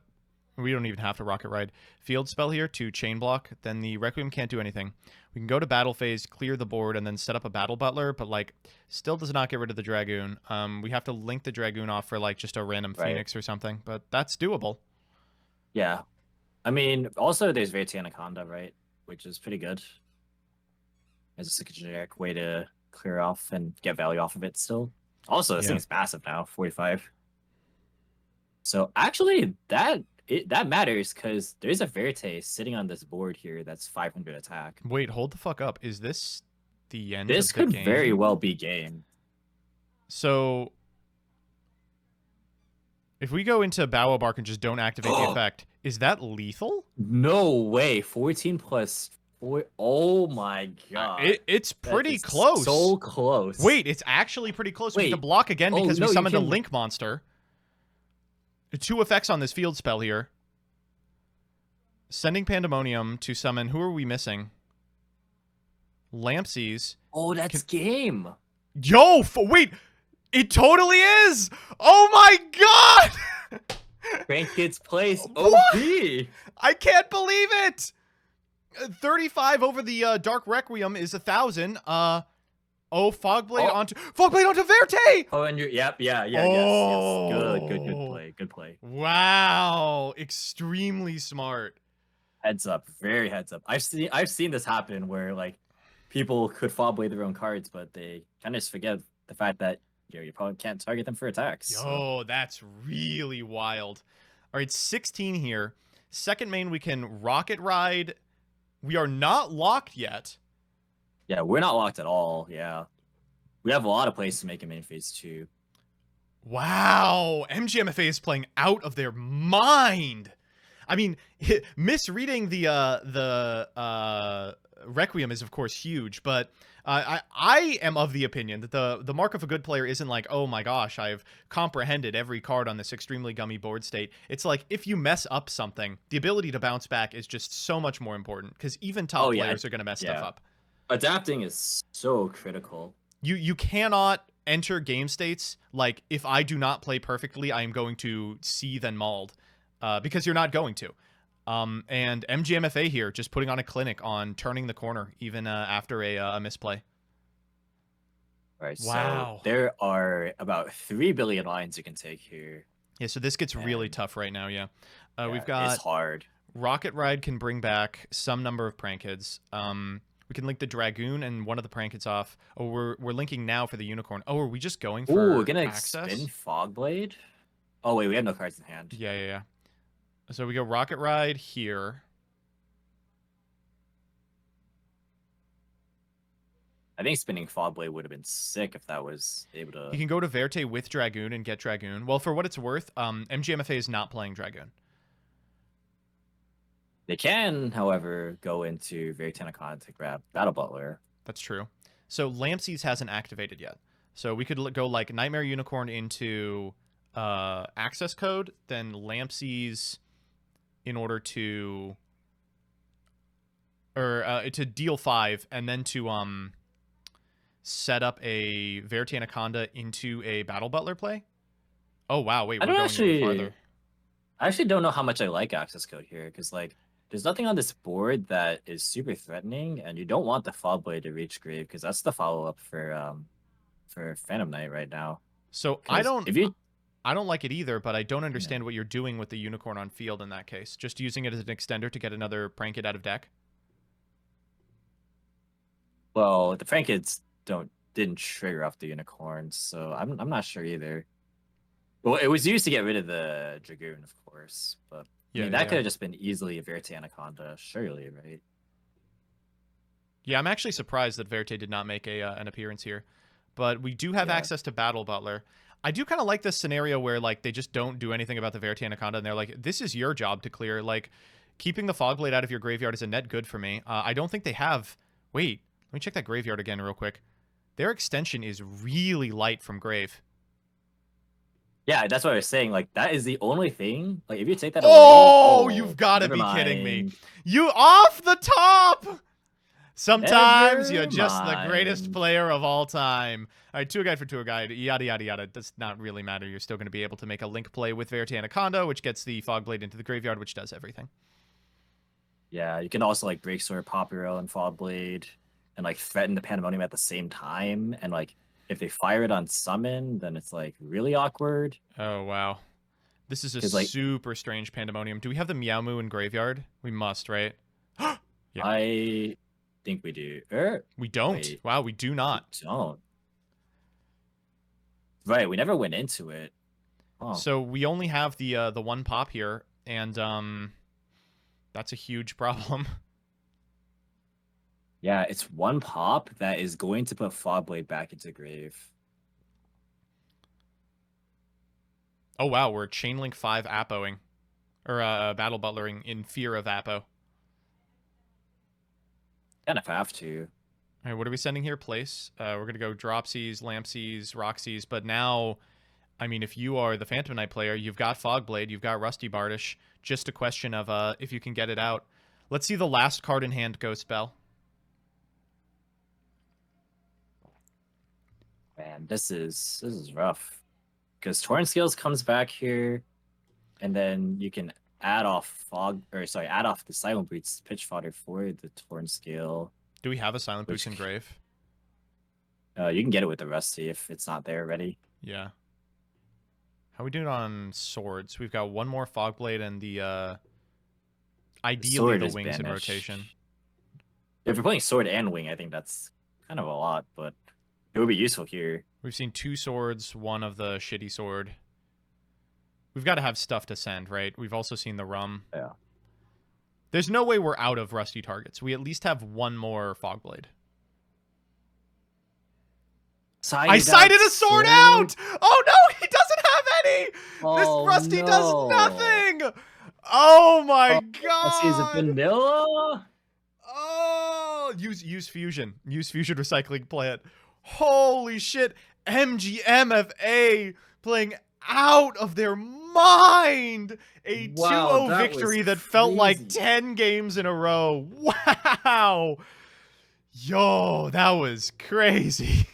we don't even have to Rocket Ride. Field spell here to chain block. Then the Requiem can't do anything. We can go to battle phase, clear the board, and then set up a battle butler, but like still does not get rid of the Dragoon. We have to link the Dragoon off for like just a random Phoenix or something, but that's doable. Yeah. I mean, also there's Verity Anaconda, right? Which is pretty good. As a generic way to clear off and get value off of it still. Also, this thing's massive now, 45. So actually, that matters because there's a Verite sitting on this board here that's 500 attack. Wait, hold the fuck up. Is this the end This of the game? could very well be game. So if we go into Bow Bark and just don't activate the effect, is that lethal? No way. 14 plus 4. Oh my god. It's pretty close. So close. Wait, it's actually pretty close. We Wait. have to block again because we summoned a can... Link monster. 2 effects on this field spell here. Sending Pandemonium to summon. Who are we missing? Lampsies. Oh, that's game. Yo, wait. It totally is. Oh my god. Grandkids Place. What? OP. I can't believe it. 35 over the Dark Requiem is 1,000. Oh Oh, Fogblade Oh. onto Verte! Oh, and yep, yeah, yes. Good play, good play. Wow, extremely smart. Heads up, very heads up. I've seen this happen where like people could Fog Blade their own cards, but they kind of just forget the fact that you probably can't target them for attacks. Yo, that's really wild. All right, 16 here. Second main, we can Rocket Ride. We are not locked yet. Yeah, we're not locked at all. Yeah, we have a lot of plays to make in main phase 2. Wow, MGMFA is playing out of their mind. I mean, misreading the Requiem is of course huge, but I am of the opinion that the mark of a good player isn't like, oh my gosh, I've comprehended every card on this extremely gummy board state. It's like if you mess up something, the ability to bounce back is just so much more important because even top players are going to mess stuff up. Adapting is so critical. You cannot enter game states like, if I do not play perfectly, I am going to seethe and mauled, because you're not going to. And MGMFA here just putting on a clinic on turning the corner even after a misplay. Right. Wow. So there are about 3 billion lines you can take here. Yeah, so this gets really tough right now, yeah. We've got... It's hard. Rocket Ride can bring back some number of prank kids. We can link the Dragoon and one of the prank kids off. Oh, we're linking now for the Unicorn. Oh, are we just going for we're gonna access? spin Fogblade? Oh, wait, we have no cards in hand. Yeah. So we go Rocket Ride here. I think spinning Fogblade would have been sick if that was able to... You can go to Verte with Dragoon and get Dragoon. Well, for what it's worth, MGMFA is not playing Dragoon. They can, however, go into Veritanic to grab Battle Butler. That's true. So Lampsies hasn't activated yet. So we could go like Nightmare Unicorn into access code, then Lampsies in order to... Or to deal 5, and then to set up a Verity Anaconda into a Battle Butler play. Oh, wow. Wait, we're going even farther. I actually don't know how much I like access code here, because like there's nothing on this board that is super threatening, and you don't want the Fogblade to reach grave, because that's the follow-up for Phantom Knight right now. So I don't like it either, but I don't understand what you're doing with the Unicorn on field in that case. Just using it as an extender to get another prank kid out of deck? Well, the prank kids didn't trigger off the Unicorns, so I'm not sure either. Well, it was used to get rid of the Dragoon, of course, but I mean, that could have just been easily a Verite Anaconda, surely, right? Yeah, I'm actually surprised that Verte did not make an appearance here. But we do have access to Battle Butler. I do kind of like this scenario where like they just don't do anything about the Verite Anaconda, and they're like, this is your job to clear. Like, keeping the Fogblade out of your graveyard is a net good for me. I don't think they have... Wait, let me check that graveyard again real quick. Their extension is really light from grave. Yeah, that's what I was saying. Like, that is the only thing. Like, if you take that away... you've got to be kidding me. You off the top! Sometimes you're just the greatest player of all time. All right, tour guide for tour guide, yada, yada, yada. Does not really matter. You're still going to be able to make a link play with Verite Anaconda, which gets the Fogblade into the graveyard, which does everything. Yeah, you can also, like, Break Sword, Pop Hero, and Fogblade, and, like, threaten the Pandemonium at the same time, and, like, if they fire it on summon, then it's like really awkward. Oh wow, this is a super strange Pandemonium. Do we have the Meowmoo in graveyard? We must, right? Yeah. I think we do. We don't. Wait. Wow, we do not. We don't. Right, we never went into it. Oh. So we only have the one pop here, and that's a huge problem. Yeah, it's one pop that is going to put Fogblade back into grave. Oh, wow. We're Chainlink 5 Appoing. Or Battle Butlering in fear of Appo. Kind of have to. All right, what are we sending here? Place. We're going to go Dropsies, Lampsies, Roxies. But now, I mean, if you are the Phantom Knight player, you've got Fogblade, you've got Rusty Bardish. Just a question of if you can get it out. Let's see the last card in hand go spell. Man, this is rough. Because Torrent Scales comes back here, and then you can add off add off the Silent Boots pitch fodder for the Torrent Scale. Do we have a Silent Boots in grave? You can get it with the Rusty if it's not there already. Yeah. How we doing on swords? We've got one more Fogblade and the ideally Sword the is wings in banished. rotation. If you're playing sword and wing, I think that's kind of a lot, but it would be useful here. We've seen 2 swords, one of the shitty sword. We've got to have stuff to send, right? We've also seen the rum. Yeah. There's no way we're out of rusty targets. We at least have one more Fogblade. I sided a sword out! Oh no, he doesn't have any! Oh, This Rusty no. does nothing! Oh my Rusty's a god! vanilla. Oh, use fusion. Use fusion recycling plant. Holy shit. MGMFA playing out of their mind. A Wow, 2-0 that victory was that felt like crazy. 10 games in a row. Wow. Yo, that was crazy.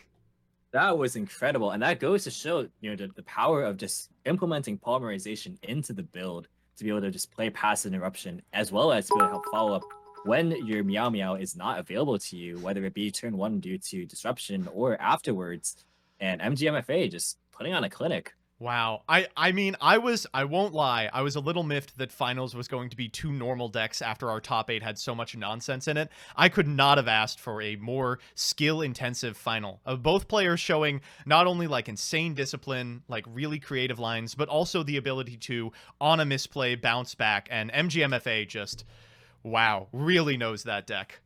That was incredible, and that goes to show, the power of just implementing polymerization into the build to be able to just play passive interruption, as well as to be able to help follow up when your Meow Meow is not available to you, whether it be turn 1 due to disruption or afterwards. And MGMFA just putting on a clinic. Wow. I mean, I won't lie, I was a little miffed that finals was going to be 2 normal decks after our top 8 had so much nonsense in it. I could not have asked for a more skill-intensive final of both players showing not only like insane discipline, like really creative lines, but also the ability to, on a misplay, bounce back. And MGMFA just, wow, really knows that deck.